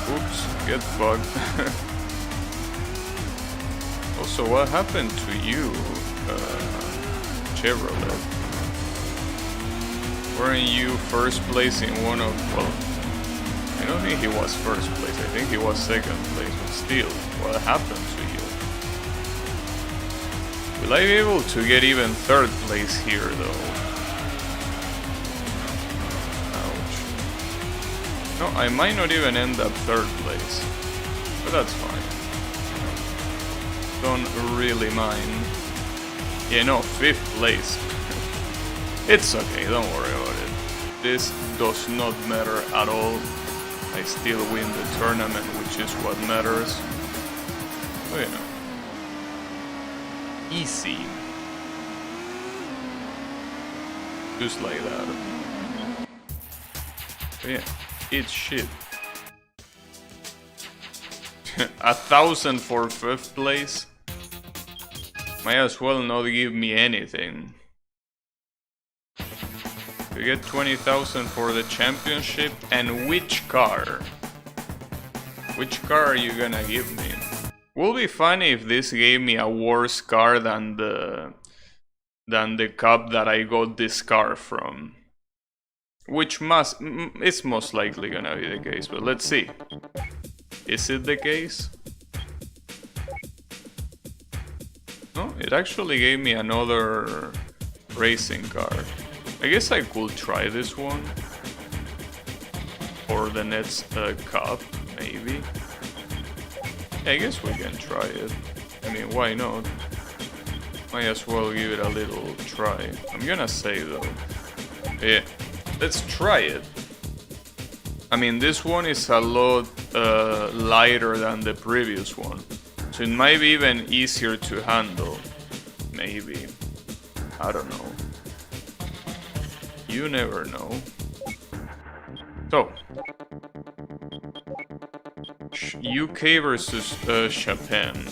Oops, get fucked. Also, what happened to you, Chevrolet? Weren't you first place in one of... well, I don't think he was first place, I think he was second place, but still, what happened to you? Will I be able to get even third place here, though? Ouch. No, I might not even end up third place, but that's fine. Don't really mind. Yeah, no, 5th place. It's okay, don't worry about it. This does not matter at all. I still win the tournament, which is what matters. So, you know. Easy. Just like that. But yeah, it's shit. 1,000 for 5th place? Might as well not give me anything. You get 20,000 for the championship, and which car? Which car are you gonna give me? Will be funny if this gave me a worse car than the cup that I got this car from. Which it's most likely gonna be the case, but let's see. Is it the case? No, it actually gave me another racing car. I guess I could try this one for the next cup, maybe. I guess we can try it. I mean, why not? Might as well give it a little try. I'm gonna say though, yeah, let's try it. I mean, this one is a lot lighter than the previous one, so it might be even easier to handle. Maybe. I don't know. You never know. So, UK versus Japan.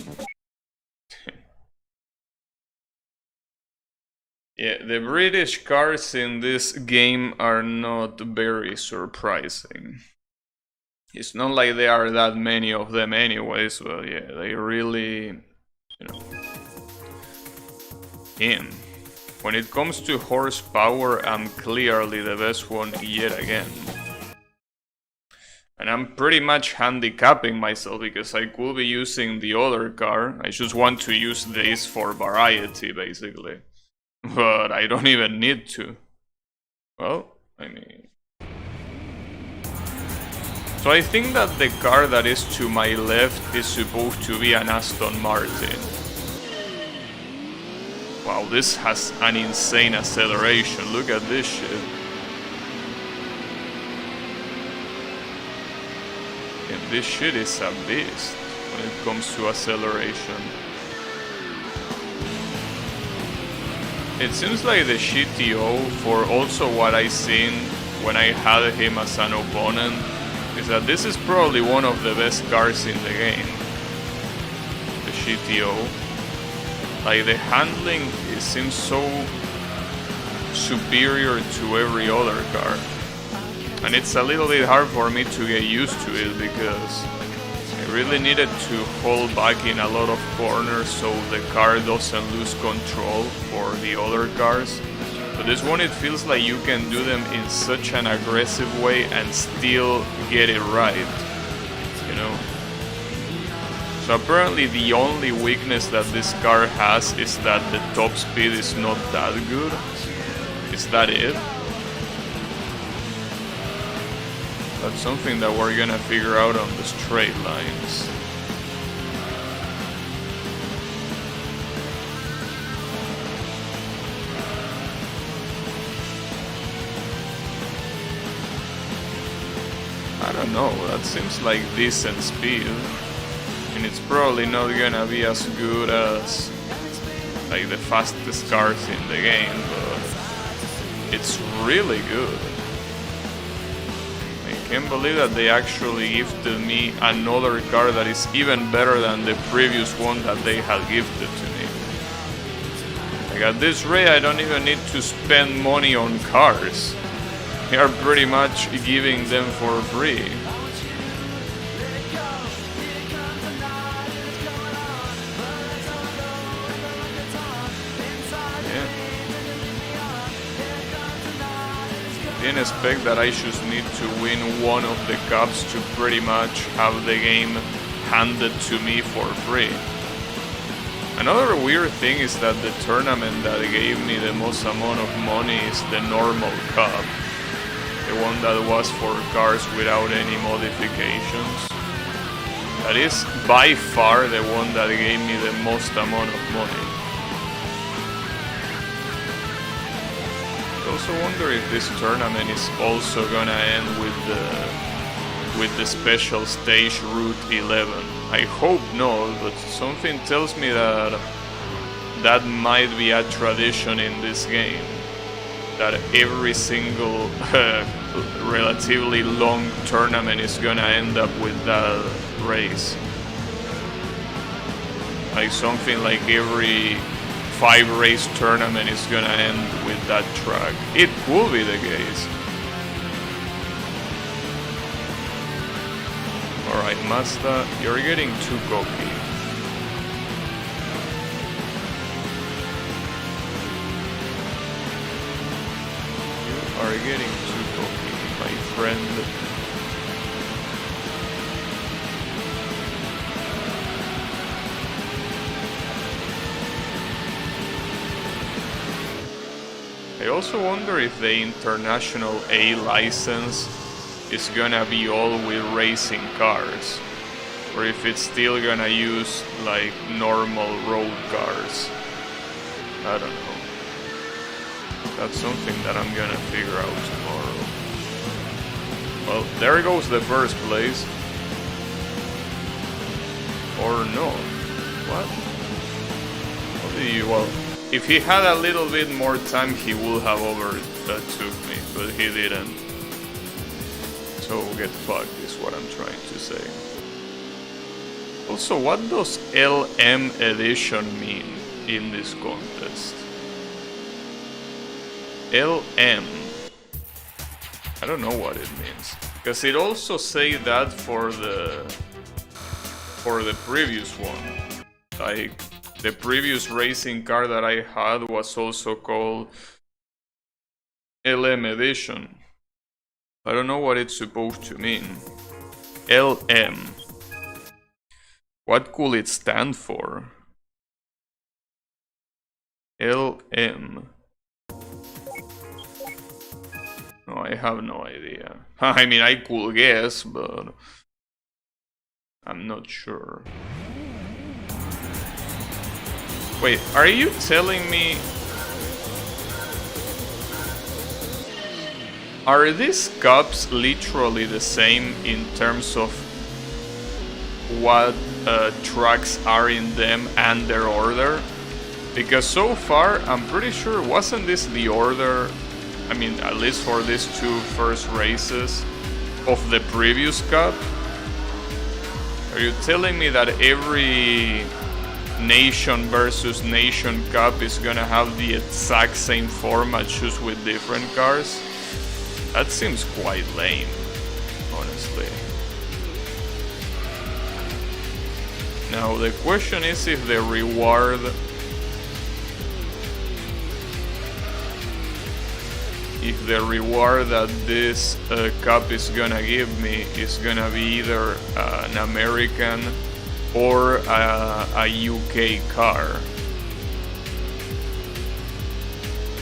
Yeah, the British cars in this game are not very surprising. It's not like there are that many of them anyways, but yeah, they really, you know. When it comes to horsepower, I'm clearly the best one yet again. And I'm pretty much handicapping myself because I could be using the other car. I just want to use this for variety, basically. But I don't even need to. Well, I mean... So I think that the car that is to my left is supposed to be an Aston Martin. Wow, this has an insane acceleration. Look at this shit. And this shit is a beast when it comes to acceleration. It seems like the GTO, for also what I seen when I had him as an opponent, is that this is probably one of the best cars in the game. The GTO. Like, the handling, it seems so superior to every other car. And it's a little bit hard for me to get used to it because I really needed to hold back in a lot of corners so the car doesn't lose control for the other cars. But this one, it feels like you can do them in such an aggressive way and still get it right, you know? So apparently the only weakness that this car has is that the top speed is not that good. Is that it? That's something that we're gonna figure out on the straight lines. I don't know, that seems like decent speed. And it's probably not gonna be as good as like the fastest cars in the game, but it's really good. I can't believe that they actually gifted me another car that is even better than the previous one that they had gifted to me. Like, at this rate, I don't even need to spend money on cars. They are pretty much giving them for free. Didn't expect that I just need to win one of the cups to pretty much have the game handed to me for free. Another weird thing is that the tournament that gave me the most amount of money is the normal cup. The one that was for cars without any modifications. That is by far the one that gave me the most amount of money. I also wonder if this tournament is also gonna end with the special stage Route 11. I hope not, but something tells me that that might be a tradition in this game. That every single relatively long tournament is gonna end up with that race. Like something like every 5-race tournament is gonna end with that track. It will be the case. Alright, Mazda, you're getting too cocky. You are getting too cocky, my friend. I also wonder if the International A license is gonna be all with racing cars, or if it's still gonna use like normal road cars. I don't know. That's something that I'm gonna figure out tomorrow. Well, there goes the first place. Or no. What? Well, if he had a little bit more time, he would have overtook me, but he didn't. So get fucked is what I'm trying to say. Also, what does LM edition mean in this contest? LM. I don't know what it means. Because it also say that for the previous one. Like, the previous racing car that I had was also called LM edition. I don't know what it's supposed to mean. LM. What could it stand for? LM. No, I have no idea. I mean, I could guess, but I'm not sure. Wait, are you telling me... Are these cups literally the same in terms of what tracks are in them and their order? Because so far, I'm pretty sure, wasn't this the order, I mean, at least for these two first races of the previous cup? Are you telling me that every Nation versus Nation Cup is gonna have the exact same format, just with different cars? That seems quite lame, honestly. Now the question is if the reward... If the reward that this cup is gonna give me is gonna be either an American or a UK car.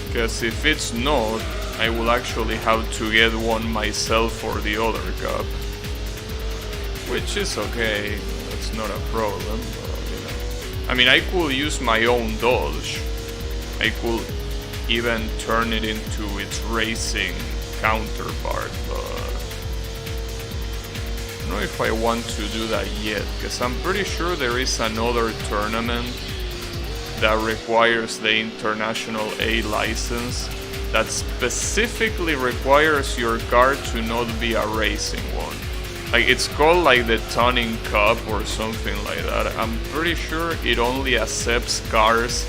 Because if it's not, I will actually have to get one myself for the other cup. Which is okay, that's not a problem, but, you know. I mean, I could use my own Dodge. I could even turn it into its racing counterpart, but I don't know if I want to do that yet, because I'm pretty sure there is another tournament that requires the International A license that specifically requires your car to not be a racing one. Like, it's called like the Tuning Cup or something like that. I'm pretty sure it only accepts cars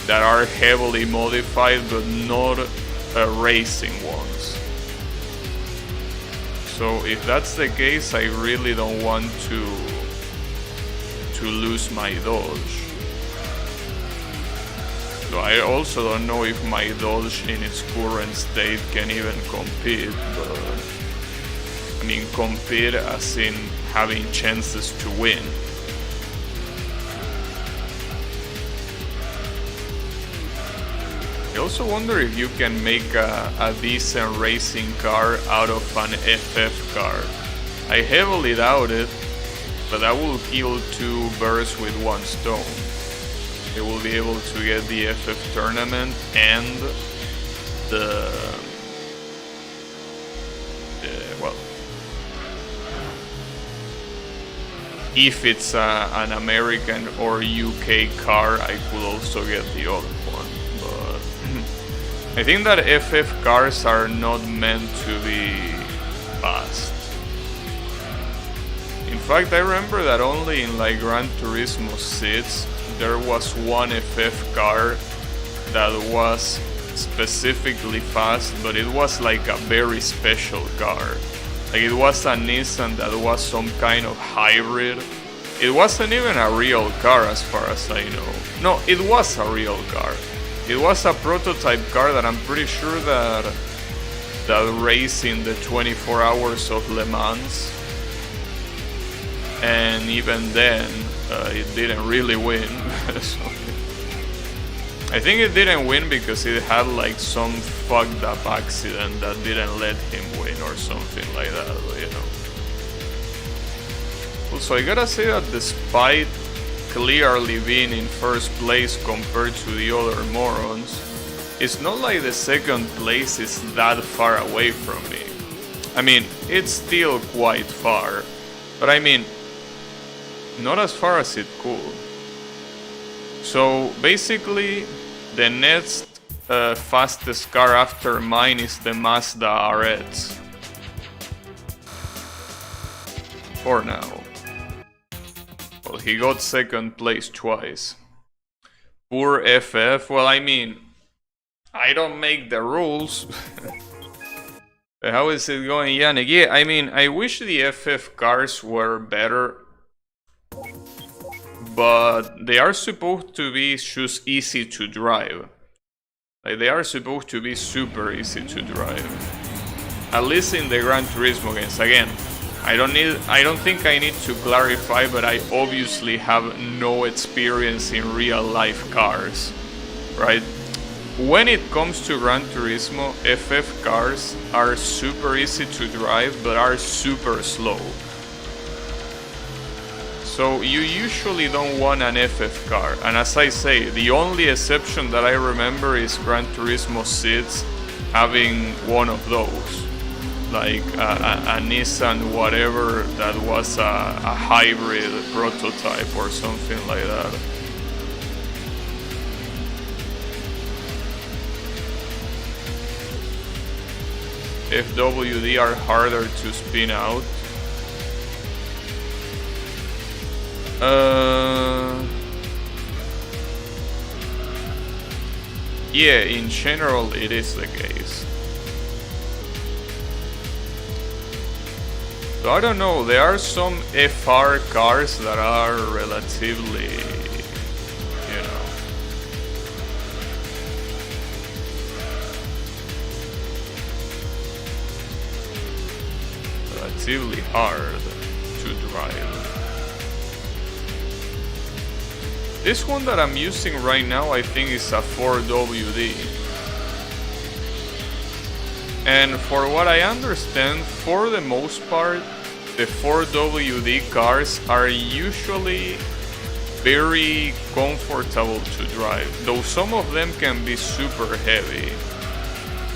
that are heavily modified but not racing ones. So if that's the case, I really don't want to lose my Dodge. So I also don't know if my Dodge in its current state can even compete, but I mean compete as in having chances to win. I also wonder if you can make a decent racing car out of an FF car. I heavily doubt it, but that will kill two birds with one stone. They will be able to get the FF tournament and well, if it's an American or UK car, I could also get the other one. I think that FF cars are not meant to be fast. In fact, I remember that only in like Gran Turismo 6 there was one FF car that was specifically fast, but it was like a very special car. Like, it was a Nissan that was some kind of hybrid. It wasn't even a real car as far as I know. No, it was a real car. It was a prototype car that I'm pretty sure that raced in the 24 hours of Le Mans. And even then, it didn't really win. So, I think it didn't win because it had like some fucked up accident that didn't let him win or something like that, you know. Also, I gotta say that despite clearly being in first place compared to the other morons, it's not like the second place is that far away from me. I mean, it's still quite far, but I mean, not as far as it could. So basically, the next fastest car after mine is the Mazda RX. For now. Well, he got second place twice. Poor FF. Well, I mean, I don't make the rules. How is it going, Yannick? Yeah, I mean, I wish the FF cars were better. But they are supposed to be just easy to drive. Like, they are supposed to be super easy to drive. At least in the Gran Turismo games. Again, I don't think I need to clarify, but I obviously have no experience in real life cars, right? When it comes to Gran Turismo, FF cars are super easy to drive, but are super slow. So you usually don't want an FF car, and as I say, the only exception that I remember is Gran Turismo 6 having one of those, like a Nissan whatever that was a hybrid prototype or something like that. FWD are harder to spin out. Yeah, in general it is the case. So I don't know, there are some FR cars that are relatively, you know, relatively hard to drive. This one that I'm using right now, I think is a 4WD. And for what I understand, for the most part, the 4WD cars are usually very comfortable to drive. Though some of them can be super heavy,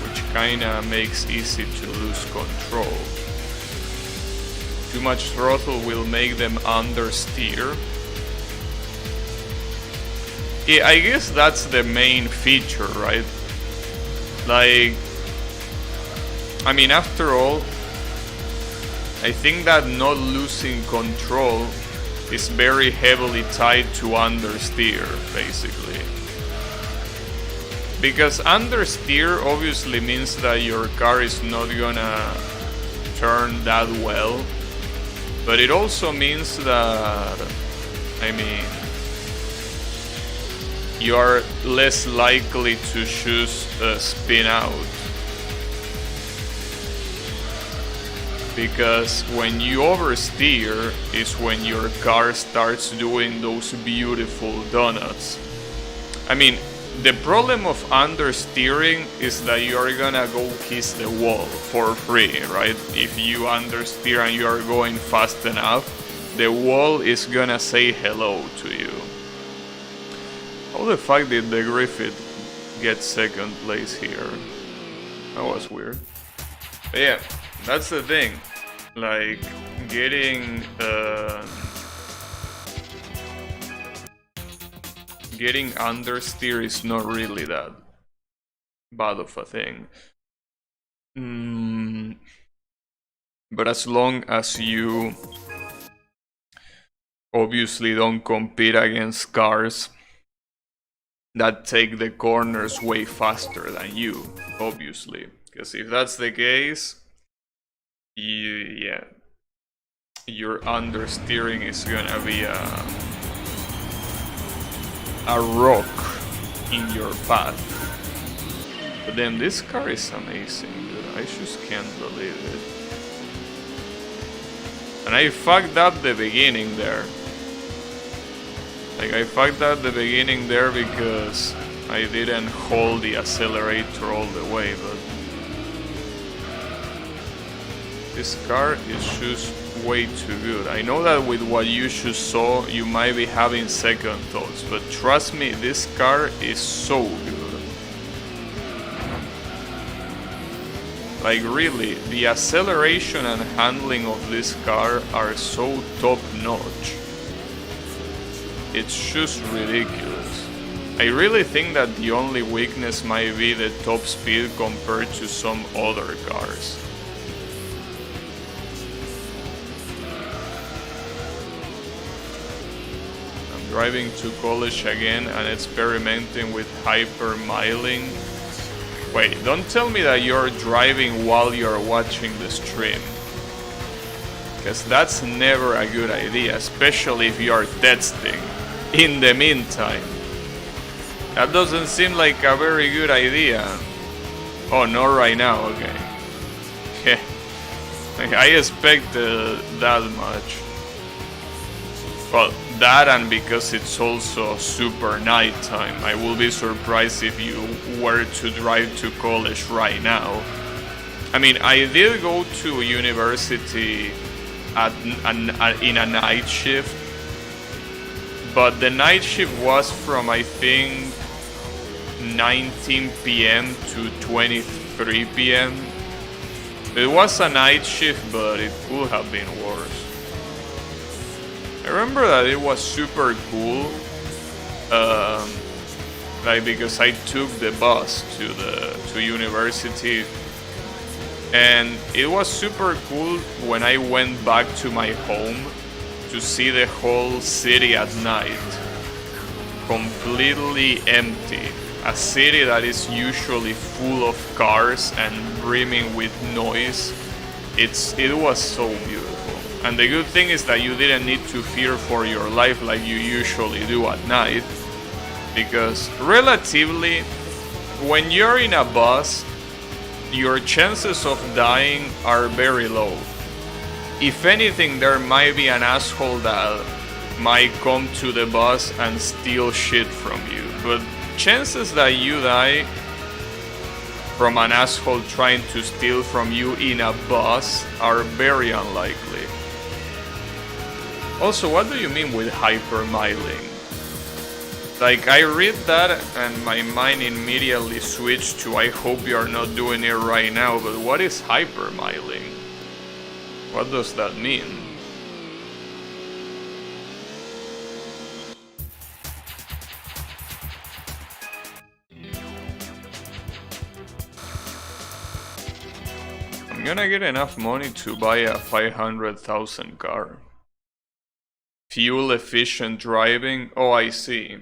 which kinda makes easy to lose control. Too much throttle will make them understeer. Yeah, I guess that's the main feature, right? Like, I mean, after all, I think that not losing control is very heavily tied to understeer, basically. Because understeer obviously means that your car is not gonna turn that well, but it also means that, I mean, you are less likely to choose a spin out. Because when you oversteer is when your car starts doing those beautiful donuts. I mean, the problem of understeering is that you are gonna go kiss the wall for free, right? If you understeer and you are going fast enough, the wall is gonna say hello to you. How the fuck did the Griffith get second place here? That was weird. But yeah, that's the thing. Like, getting understeer is not really that bad of a thing. But as long as you obviously don't compete against cars that take the corners way faster than you, obviously. Because if that's the case, yeah, your understeering is gonna be a rock in your path. But then this car is amazing, dude. I just can't believe it. And I fucked up the beginning there. Like, I fucked up the beginning there because I didn't hold the accelerator all the way, but this car is just way too good. I know that with what you just saw, you might be having second thoughts, but trust me, this car is so good. Like really, the acceleration and handling of this car are so top notch. It's just ridiculous. I really think that the only weakness might be the top speed compared to some other cars. I'm driving to college again and experimenting with hypermiling. Wait, don't tell me that you're driving while you're watching the stream. Because that's never a good idea, especially if you're testing in the meantime. That doesn't seem like a very good idea. Oh, not right now, okay. I expected that much. Well, that and because it's also super nighttime. I will be surprised if you were to drive to college right now. I mean, I did go to university in a night shift, but the night shift was from, I think, 19 p.m. to 23 p.m. It was a night shift, but it could have been worse. I remember that it was super cool, like because I took the bus to university, and it was super cool when I went back to my home to see the whole city at night, completely empty. A city that is usually full of cars and brimming with noise. It was so beautiful. And the good thing is that you didn't need to fear for your life like you usually do at night, because relatively, when you're in a bus, your chances of dying are very low. If anything, there might be an asshole that might come to the bus and steal shit from you, but chances that you die from an asshole trying to steal from you in a bus are very unlikely. Also, what do you mean with hypermiling? Like, I read that and my mind immediately switched to I hope you're not doing it right now, but what is hypermiling? What does that mean? I'm gonna get enough money to buy a 500,000 car. Fuel efficient driving? Oh, I see.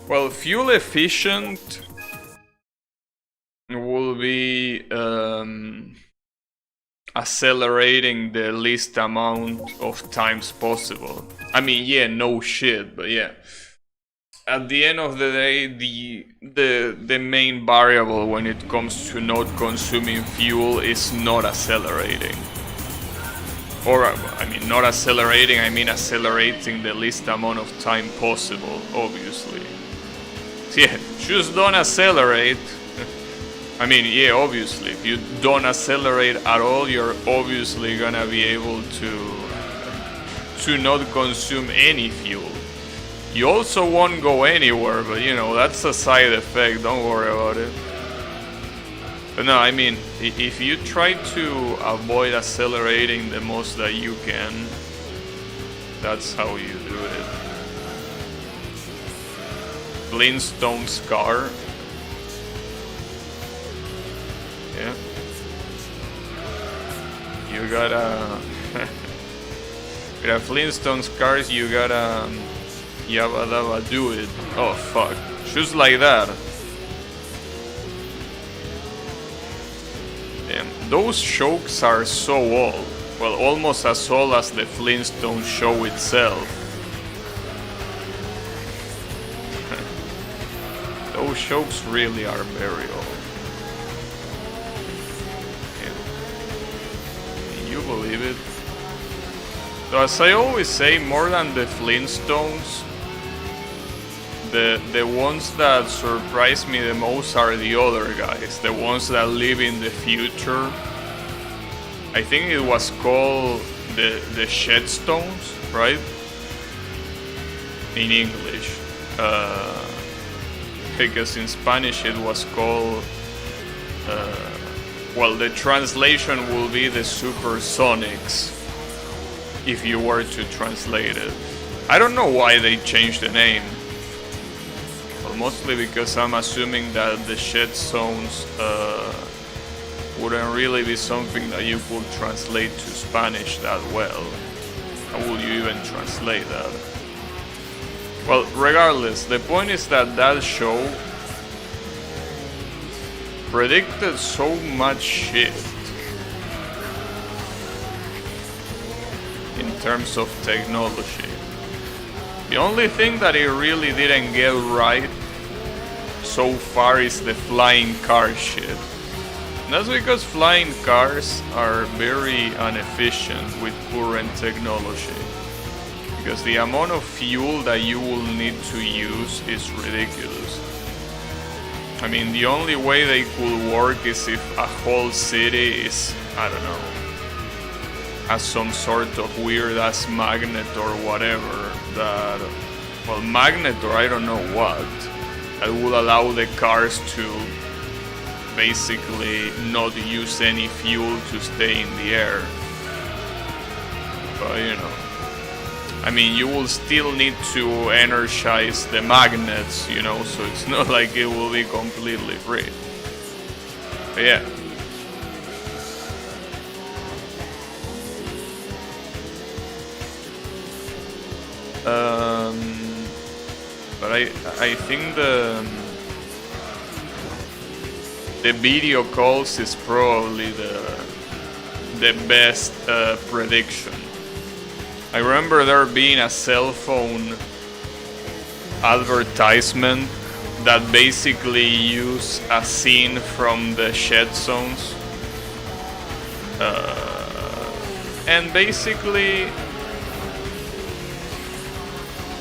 Well, fuel efficient will be accelerating the least amount of times possible. I mean, yeah, no shit, but yeah. At the end of the day, the main variable when it comes to not consuming fuel is not accelerating. Or, I mean, not accelerating, I mean accelerating the least amount of time possible, obviously. So yeah, just don't accelerate. I mean, yeah, obviously, if you don't accelerate at all, you're obviously gonna be able to not consume any fuel. You also won't go anywhere, but you know, that's a side effect, don't worry about it. But no, I mean, if you try to avoid accelerating the most that you can, that's how you do it. Flintstone's car. Yeah. You gotta... with a Flintstone's cars, you gotta... Yabba dabba do it. Oh fuck. Just like that. Damn. Those chokes are so old. Well, almost as old as the Flintstone show itself. Those chokes really are very old. Yeah. Can you believe it? So as I always say, more than the Flintstones, The ones that surprise me the most are the other guys, the ones that live in the future. I think it was called the Shedstones, right? In English. Because in Spanish it was called... well, the translation will be the Supersonics, if you were to translate it. I don't know why they changed the name. Well, mostly because I'm assuming that the Shedstones wouldn't really be something that you could translate to Spanish that well. How would you even translate that? Well, regardless, the point is that that show predicted so much shit in terms of technology. The only thing that it really didn't get right so far is the flying car shit. And that's because flying cars are very inefficient with current technology. Because the amount of fuel that you will need to use is ridiculous. I mean, the only way they could work is if a whole city is, I don't know, has some sort of weird ass magnet or whatever that, well, magnet or I don't know what, that will allow the cars to basically not use any fuel to stay in the air. But you know, I mean, you will still need to energize the magnets, you know, so it's not like it will be completely free. But yeah. But I think the video calls is probably the best prediction. I remember there being a cell phone advertisement that basically used a scene from the Shedstones. And basically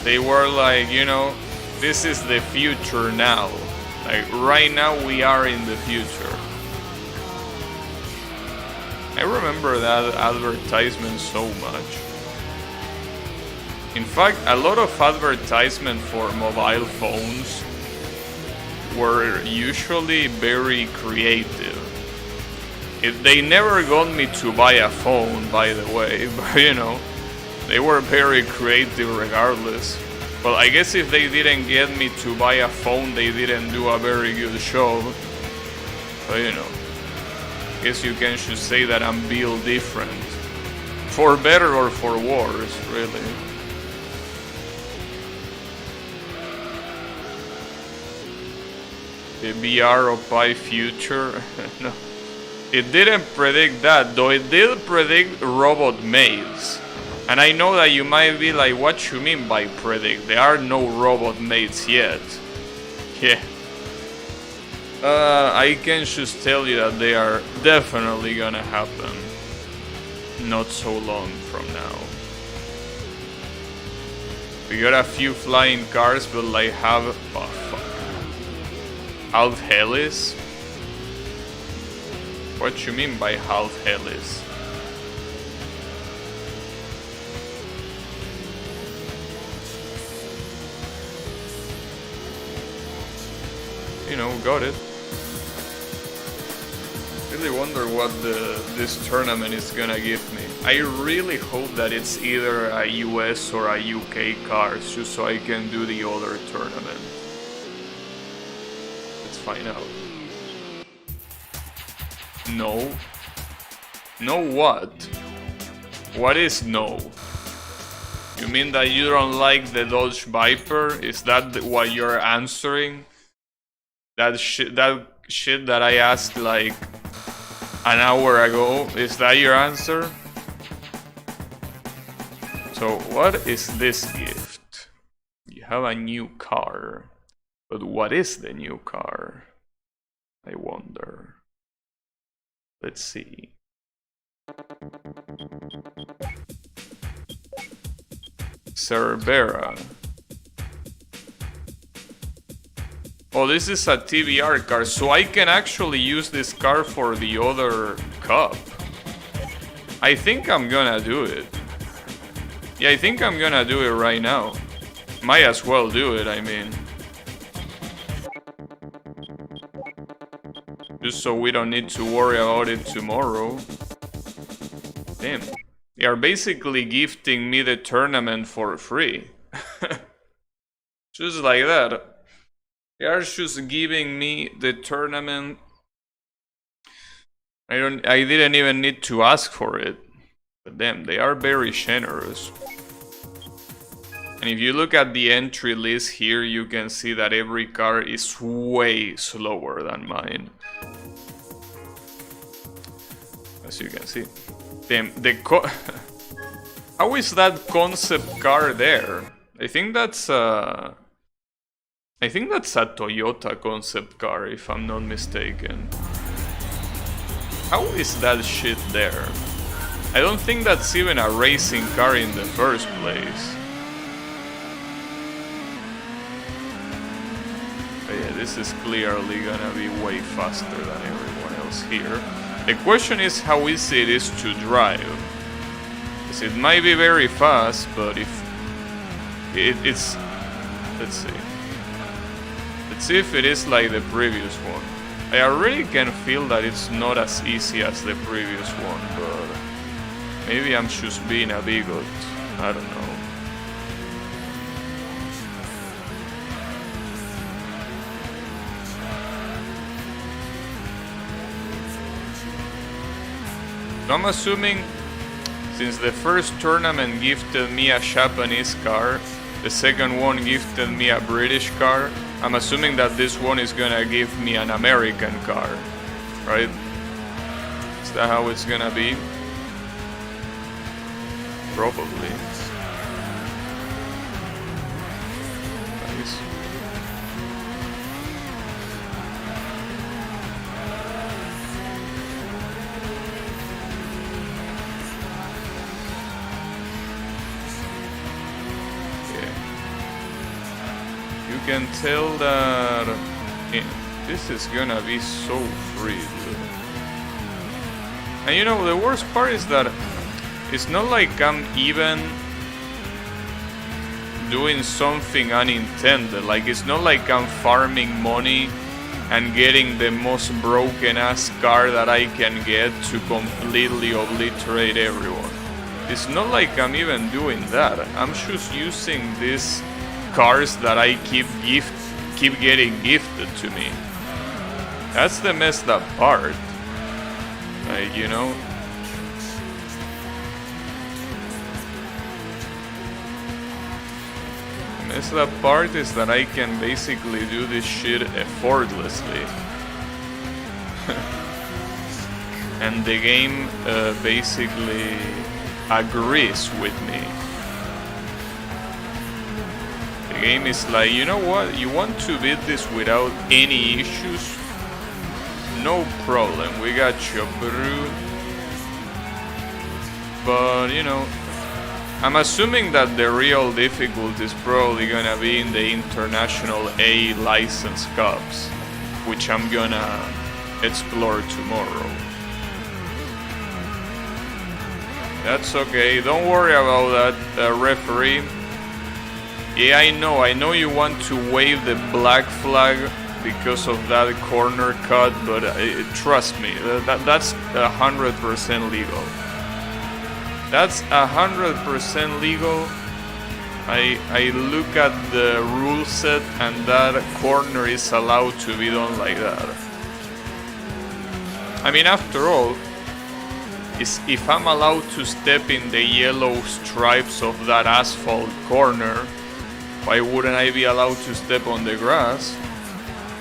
they were like, you know, this is the future now. Like right now we are in the future. I remember that advertisement so much. In fact, a lot of advertisement for mobile phones were usually very creative. They never got me to buy a phone, by the way, but you know, they were very creative regardless. Well, I guess if they didn't get me to buy a phone, they didn't do a very good job. But you know, I guess you can just say that I'm built different. For better or for worse, really. The VR of my future? No. It didn't predict that, though it did predict robot maids. And I know that you might be like, what you mean by predict? There are no robot maids yet. Yeah. I can just tell you that they are definitely gonna happen. Not so long from now. We got a few flying cars, but like have... oh, fuck. Half helis? What you mean by half helis? You know, got it. Really wonder what this tournament is gonna give me. I really hope that it's either a US or a UK cars, just so I can do the other tournament. Let's find out. No. No what? What is no? You mean that you don't like the Dodge Viper? Is that what you're answering? That shit that I asked like an hour ago, is that your answer? So what is this gift? You have a new car. But what is the new car? I wonder. Let's see. Cerbera. Oh, this is a TBR car, so I can actually use this car for the other cup. I think I'm gonna do it. Yeah, I think I'm gonna do it right now. Might as well do it, I mean. Just so we don't need to worry about it tomorrow. Damn. They are basically gifting me the tournament for free. Just like that. They are just giving me the tournament. I didn't even need to ask for it. But damn, they are very generous. And if you look at the entry list here, you can see that every car is way slower than mine. As you can see. Damn, how is that concept car there? I think that's a Toyota concept car, if I'm not mistaken. How is that shit there? I don't think that's even a racing car in the first place. But yeah, this is clearly gonna be way faster than everyone else here. The question is how easy it is to drive. Because it might be very fast, but if it's... Let's see. Let's see if it is like the previous one. I already can feel that it's not as easy as the previous one, but maybe I'm just being a bigot. I don't know. So I'm assuming, since the first tournament gifted me a Japanese car, the second one gifted me a British car, I'm assuming that this one is gonna give me an American car, right? Is that how it's gonna be? Probably. Nice. You can tell that this is gonna be so free, dude. And you know, the worst part is that it's not like I'm even doing something unintended. Like, it's not like I'm farming money and getting the most broken ass car that I can get to completely obliterate everyone. It's not like I'm even doing that. I'm just using these cars that I keep getting gifted to me. That's the messed up part. Like, you know. The messed up part is that I can basically do this shit effortlessly. And the game basically agrees with me. The game is like, you know what, you want to beat this without any issues? No problem, we got you, bro. But, you know, I'm assuming that the real difficulty is probably gonna be in the International A license cups, which I'm gonna explore tomorrow. That's okay, don't worry about that, referee. Yeah, I know you want to wave the black flag because of that corner cut, but trust me, that's 100% legal. That's 100% legal. I look at the rule set and that corner is allowed to be done like that. I mean, after all, if I'm allowed to step in the yellow stripes of that asphalt corner, why wouldn't I be allowed to step on the grass?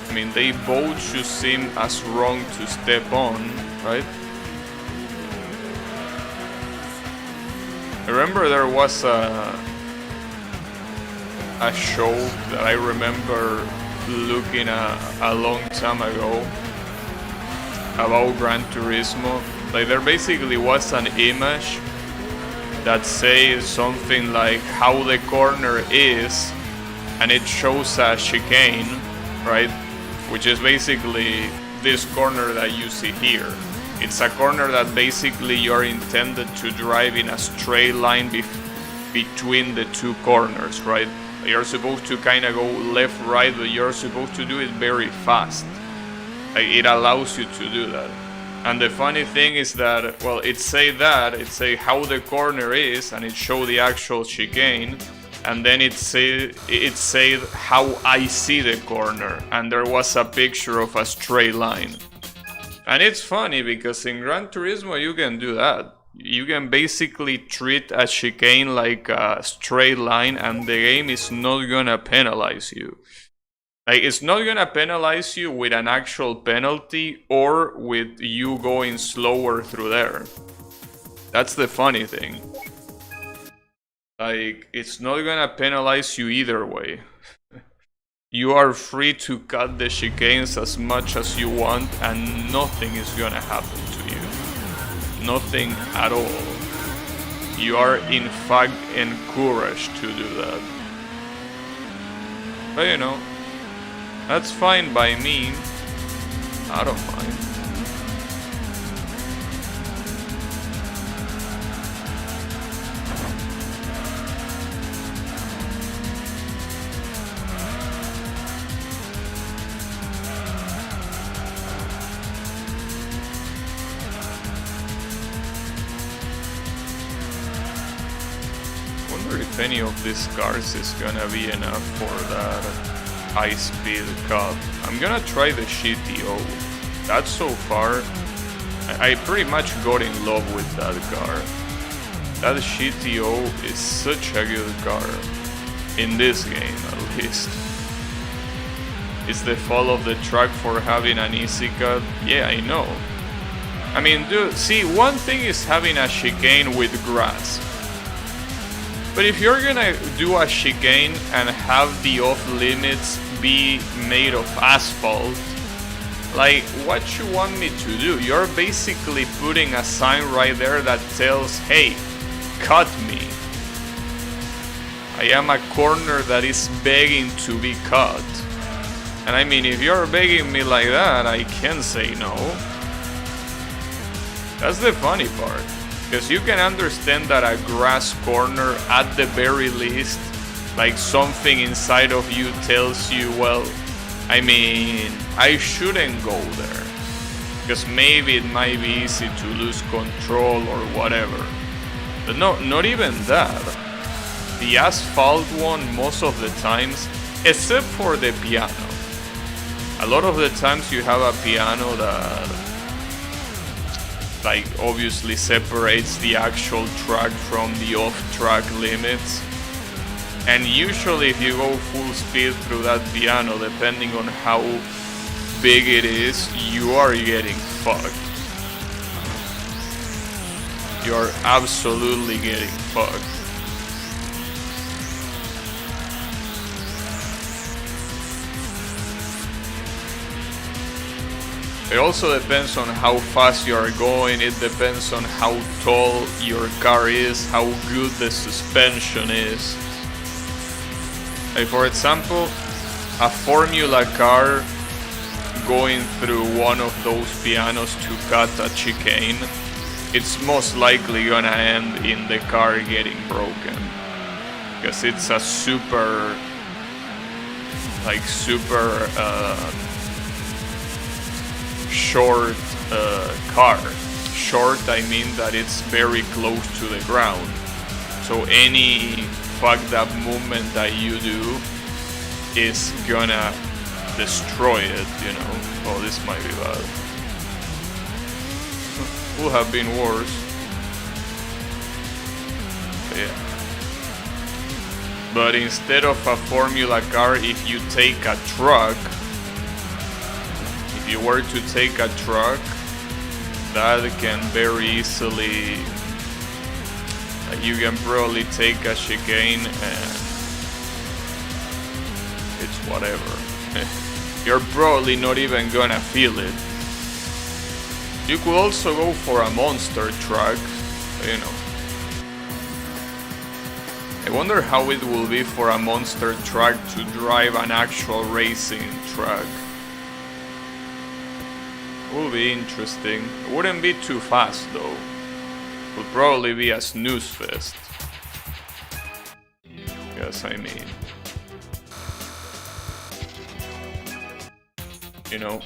I mean, they both should seem as wrong to step on, right? I remember there was a show that I remember looking at a long time ago about Gran Turismo. Like, there basically was an image that says something like how the corner is, and it shows a chicane, right? which is basically this corner that you see here. It's a corner that basically you're intended to drive in a straight line between the two corners, right? You're supposed to kind of go left, right, but you're supposed to do it very fast. It allows you to do that. And the funny thing is that, well, it say how the corner is, and it show the actual chicane, and then it said how I see the corner, and there was a picture of a straight line. And it's funny because in Gran Turismo you can do that. You can basically treat a chicane like a straight line, and the game is not gonna penalize you. Like, it's not gonna penalize you with an actual penalty or with you going slower through there. That's the funny thing. Like, it's not gonna penalize you either way. You are free to cut the chicanes as much as you want, and nothing is gonna happen to you. Nothing at all. You are in fact encouraged to do that. But you know, that's fine by me. I don't mind. Wonder if any of these cars is gonna be enough for that high-speed cup. I'm gonna try the GTO. That so far, I pretty much got in love with that car. That GTO is such a good car. In this game, at least. It's the fall of the track for having an easy cut. Yeah, I know. I mean, dude, see, one thing is having a chicane with grass. But if you're gonna do a chicane and have the off-limits be made of asphalt, like, what you want me to do? You're basically putting a sign right there that tells, hey, cut me. I am a corner that is begging to be cut. And I mean, if you're begging me like that, I can say no. That's the funny part. Because you can understand that a grass corner, at the very least, like something inside of you tells you, well, I mean, I shouldn't go there. Because maybe it might be easy to lose control or whatever. But no, not even that. The asphalt one, most of the times, except for the piano. A lot of the times you have a piano that, like, obviously separates the actual track from the off-track limits. And usually if you go full speed through that piano, depending on how big it is, you are getting fucked. You are absolutely getting fucked. It also depends on how fast you are going, it depends on how tall your car is, how good the suspension is. Like, for example, a Formula car going through one of those pianos to cut a chicane, it's most likely gonna end in the car getting broken. Because it's a super short car. Short, I mean that it's very close to the ground. So any fucked up movement that you do is gonna destroy it, you know. Oh, this might be bad. Would have been worse. But yeah. But instead of a Formula car, if you take a truck, if you were to take a truck, that can very easily, you can probably take a chicane and it's whatever. You're probably not even gonna feel it. You could also go for a monster truck, you know. I wonder how it will be for a monster truck to drive an actual racing truck. Will be interesting. It wouldn't be too fast though. Would probably be a snooze fest. Yes, I mean. You know,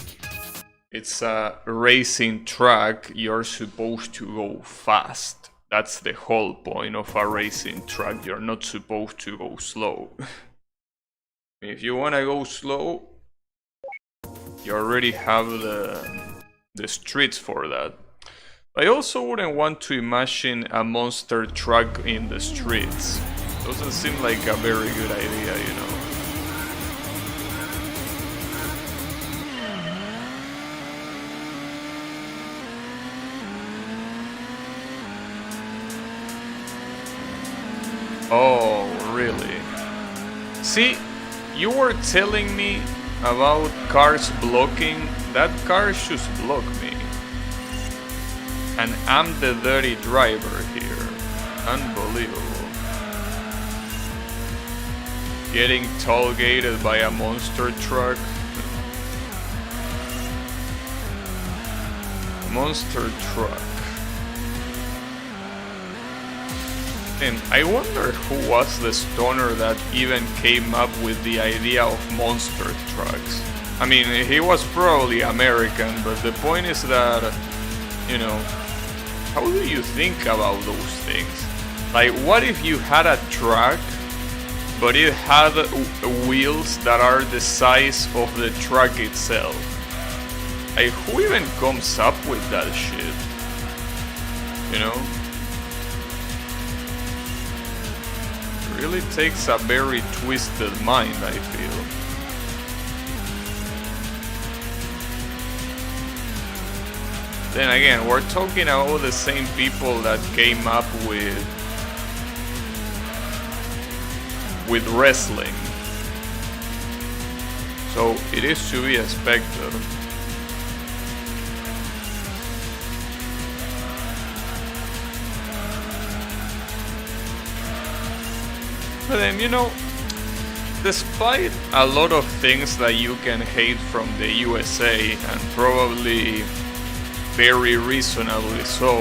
it's a racing track, you're supposed to go fast. That's the whole point of a racing track, you're not supposed to go slow. If you wanna go slow, you already have the streets for that. I also wouldn't want to imagine a monster truck in the streets. Doesn't seem like a very good idea, you know. Oh, really? See, you were telling me about cars blocking. That car should block me. And I'm the dirty driver here. Unbelievable. Getting toll-gated by a monster truck. Monster truck. And I wonder who was the stoner that even came up with the idea of monster trucks. I mean, he was probably American, but the point is that, you know, how do you think about those things? Like, what if you had a truck, but it had wheels that are the size of the truck itself? Like, who even comes up with that shit? You know? Really takes a very twisted mind, I feel. Then again, we're talking about the same people that came up with wrestling. So it is to be expected. But then, you know, despite a lot of things that you can hate from the USA, and probably very reasonably so,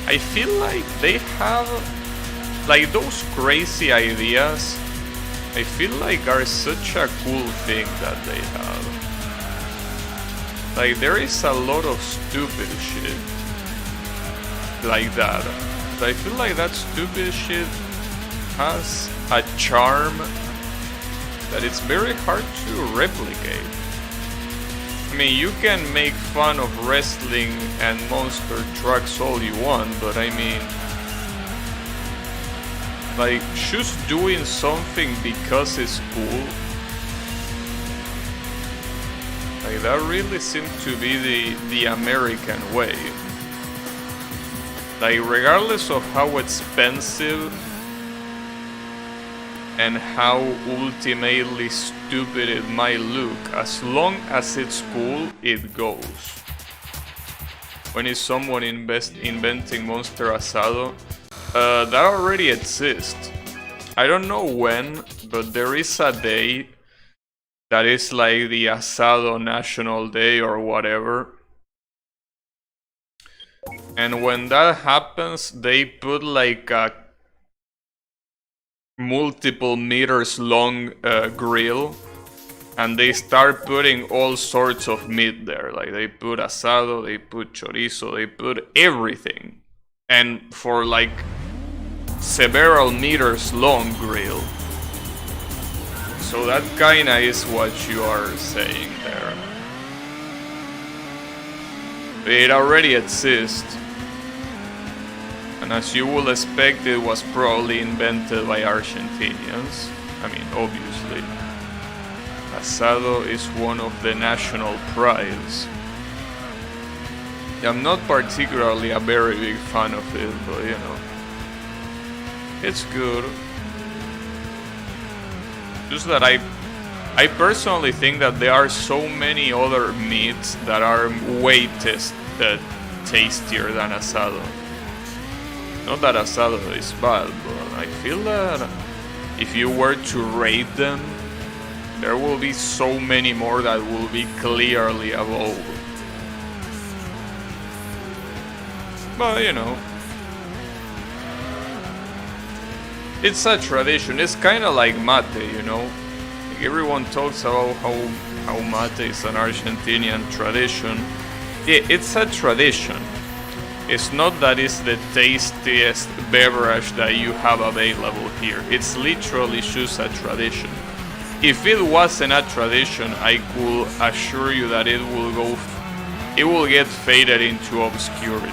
I feel like they have, like, those crazy ideas, I feel like are such a cool thing that they have. Like, there is a lot of stupid shit like that. But I feel like that stupid shit has a charm that it's very hard to replicate. I mean, you can make fun of wrestling and monster trucks all you want, but I mean, like, just doing something because it's cool, like, that really seems to be the American way. Like, regardless of how expensive and how ultimately stupid it might look, as long as it's cool, it goes. When is someone inventing Monster Asado? That already exists. I don't know when, but there is a day that is like the Asado National Day or whatever. And when that happens, they put like a multiple meters long grill, and they start putting all sorts of meat there. Like, they put asado, they put chorizo, they put everything, and for like several meters long grill. So that kinda is what you are saying there. It already exists. And as you would expect, it was probably invented by Argentinians. I mean, obviously. Asado is one of the national prides. I'm not particularly a very big fan of it, but you know, it's good. Just that I personally think that there are so many other meats that are way tastier than asado. Not that asado is bad, but I feel that if you were to rate them, there will be so many more that will be clearly above But you know, it's a tradition. It's kind of like mate, you know. Like everyone talks about how mate is an Argentinian tradition. Yeah, it's a tradition. It's not that it's the tastiest beverage that you have available here. It's literally just a tradition. If it wasn't a tradition, I could assure you that it will get faded into obscurity.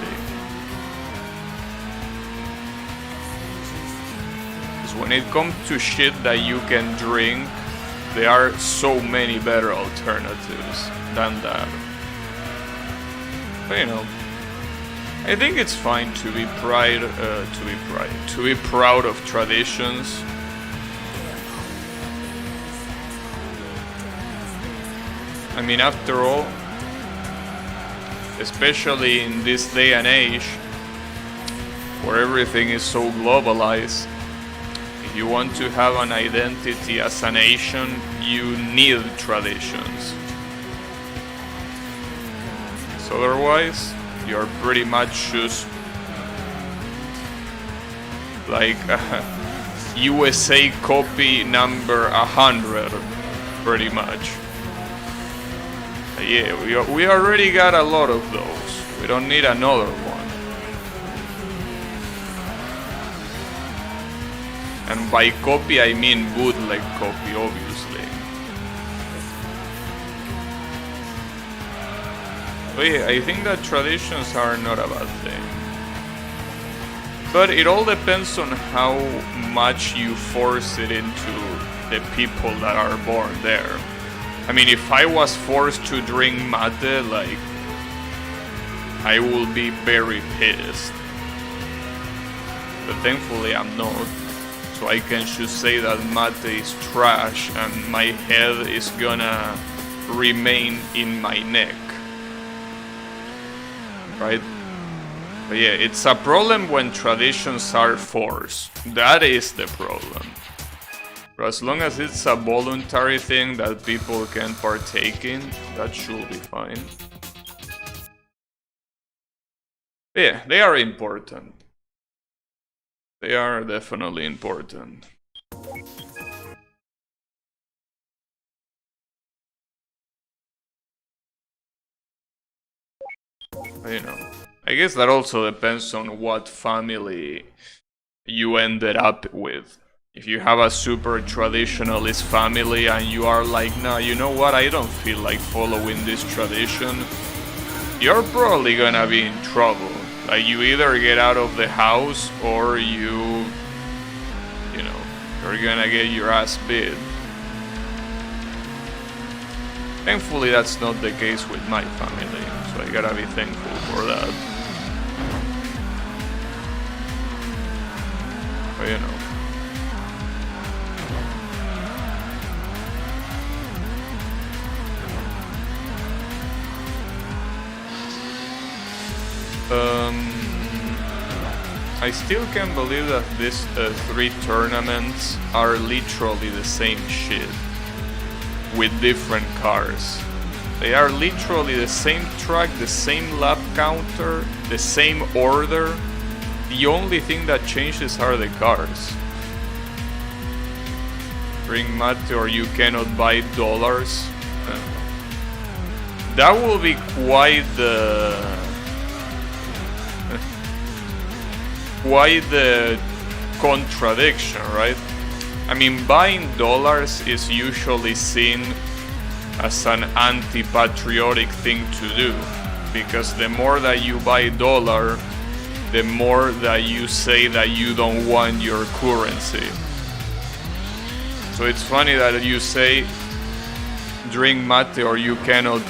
Because when it comes to shit that you can drink, there are so many better alternatives than that. But you know, I think it's fine to be proud of traditions. I mean, after all, especially in this day and age, where everything is so globalized, if you want to have an identity as a nation, you need traditions. So otherwise, you're pretty much just like USA copy number 100, pretty much. Yeah, we already got a lot of those. We don't need another one. And by copy I mean bootleg copy, obviously. But yeah, I think that traditions are not a bad thing. But it all depends on how much you force it into the people that are born there. I mean, if I was forced to drink mate, like, I will be very pissed. But thankfully I'm not. So I can just say that mate is trash and my head is gonna remain in my neck. Right? But yeah, it's a problem when traditions are forced. That is the problem. But as long as it's a voluntary thing that people can partake in, that should be fine. Yeah, they are important. They are definitely important. You know, I guess that also depends on what family you ended up with. If you have a super traditionalist family and you are like, nah, you know what, I don't feel like following this tradition, you're probably gonna be in trouble. Like, you either get out of the house or you're gonna get your ass beat. Thankfully, that's not the case with my family, so I gotta be thankful for that. But you know. I still can't believe that these 3 tournaments are literally the same shit with different cars. They are literally the same track, the same lap counter, the same order. The only thing that changes are the cars. Drink mate or you cannot buy dollars. That will be quite the contradiction, right? I mean, buying dollars is usually seen as an anti-patriotic thing to do, because the more that you buy dollar, the more that you say that you don't want your currency. So it's funny that you say drink mate or you cannot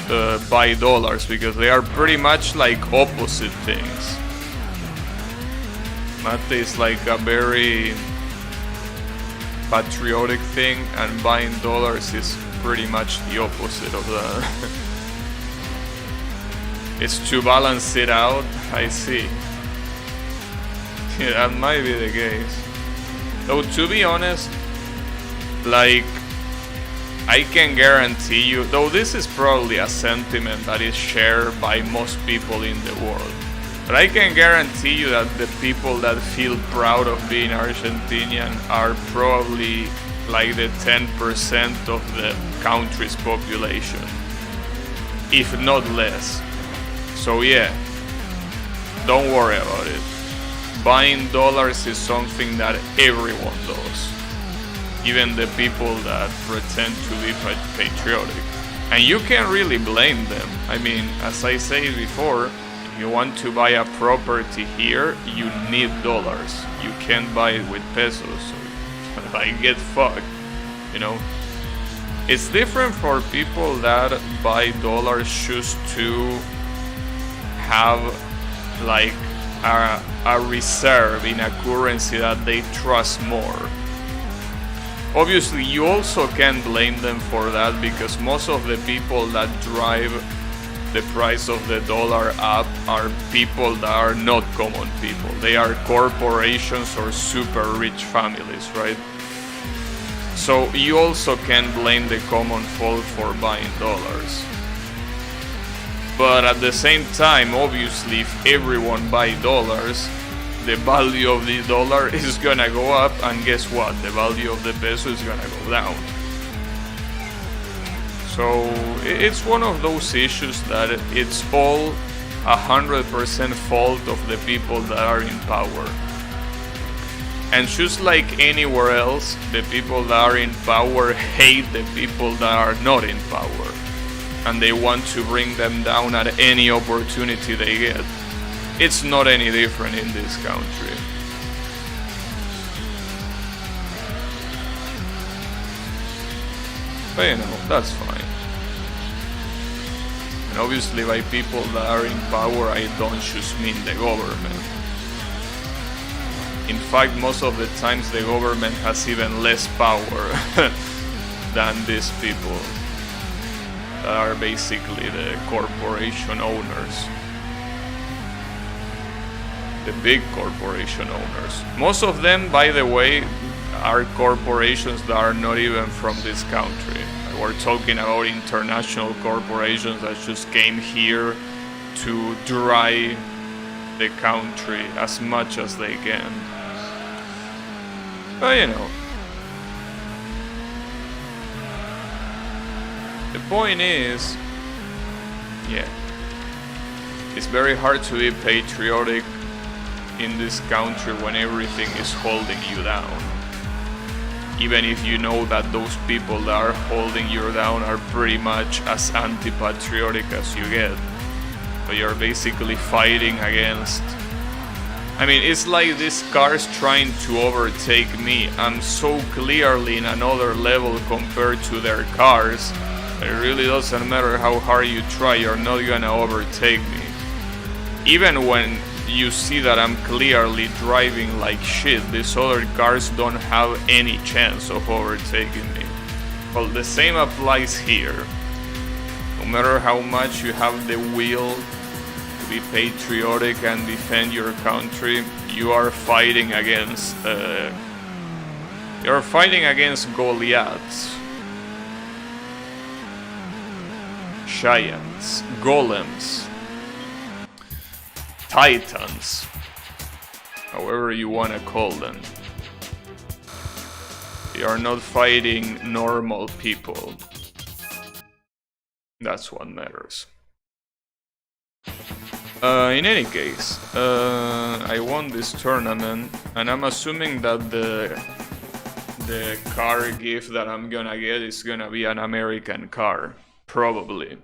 buy dollars, because they are pretty much like opposite things. Mate is like a very patriotic thing, and buying dollars is pretty much the opposite of that. It's to balance it out, I see. Yeah, that might be the case. Though, to be honest, like, I can guarantee you, though this is probably a sentiment that is shared by most people in the world, But I can guarantee you that the people that feel proud of being Argentinian are probably like the 10% of the country's population, if not less. So yeah, don't worry about it. Buying dollars is something that everyone does, even the people that pretend to be patriotic. And you can't really blame them. I mean, as I said before, if you want to buy a property here, you need dollars. You can't buy it with pesos, so like get fucked, you know? It's different for people that buy dollars just to have like a reserve in a currency that they trust more. Obviously, you also can blame them for that, because most of the people that drive the price of the dollar up are people that are not common people. They are corporations or super rich families, right? So you also can blame the common folk for buying dollars. But at the same time, obviously, if everyone buys dollars, the value of the dollar is gonna go up, and guess what? The value of the peso is gonna go down. So it's one of those issues that it's all 100% fault of the people that are in power. And just like anywhere else, the people that are in power hate the people that are not in power, and they want to bring them down at any opportunity they get. It's not any different in this country. But you know, that's fine. And obviously by people that are in power, I don't just mean the government. In fact, most of the times the government has even less power than these people that are basically the corporation owners. The big corporation owners. Most of them, by the way, are corporations that are not even from this country. We're talking about international corporations that just came here to dry the country as much as they can. But you know, the point is, yeah, it's very hard to be patriotic in this country when everything is holding you down. Even if you know that those people that are holding you down are pretty much as anti-patriotic as you get. But you're basically fighting against... I mean, it's like these cars trying to overtake me. I'm so clearly in another level compared to their cars. It really doesn't matter how hard you try, you're not gonna overtake me. Even when you see that I'm clearly driving like shit, these other cars don't have any chance of overtaking me. Well, the same applies here. No matter how much you have the will to be patriotic and defend your country, you are fighting against Goliaths, giants, golems, titans, however you want to call them. You are not fighting normal people. That's what matters. In any case, I won this tournament, and I'm assuming that the car gift that I'm gonna get is gonna be an American car, probably.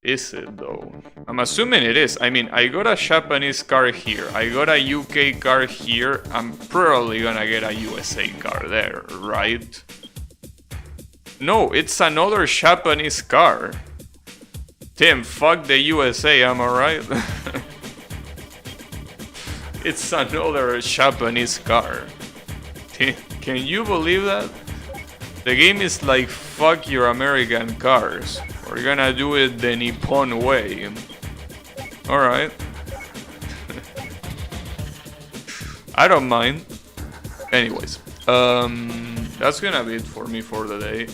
Is it though? I'm assuming it is. I mean, I got a Japanese car here, I got a UK car here, I'm probably gonna get a USA car there, right? No, it's another Japanese car. Tim, fuck the USA, am I right? It's another Japanese car. Can you believe that? The game is like, fuck your American cars. We're gonna do it the Nippon way. Alright. I don't mind. Anyways, that's gonna be it for me for the day.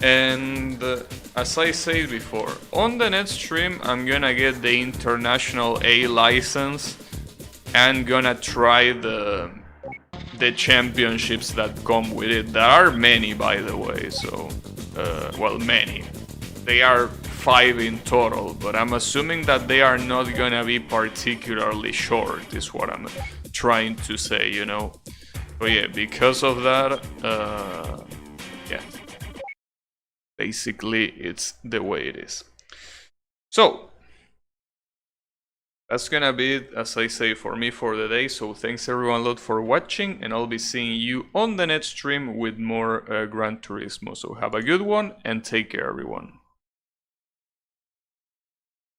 And as I said before, on the next stream I'm gonna get the international A license and gonna try the championships that come with it. There are many, by the way, so well, many. They are 5 in total, but I'm assuming that they are not gonna be particularly short, is what I'm trying to say, you know. But yeah, because of that, yeah, basically it's the way it is. So that's gonna be it, as I say, for me for the day. So thanks everyone a lot for watching, and I'll be seeing you on the next stream with more Gran Turismo. So have a good one and take care, everyone.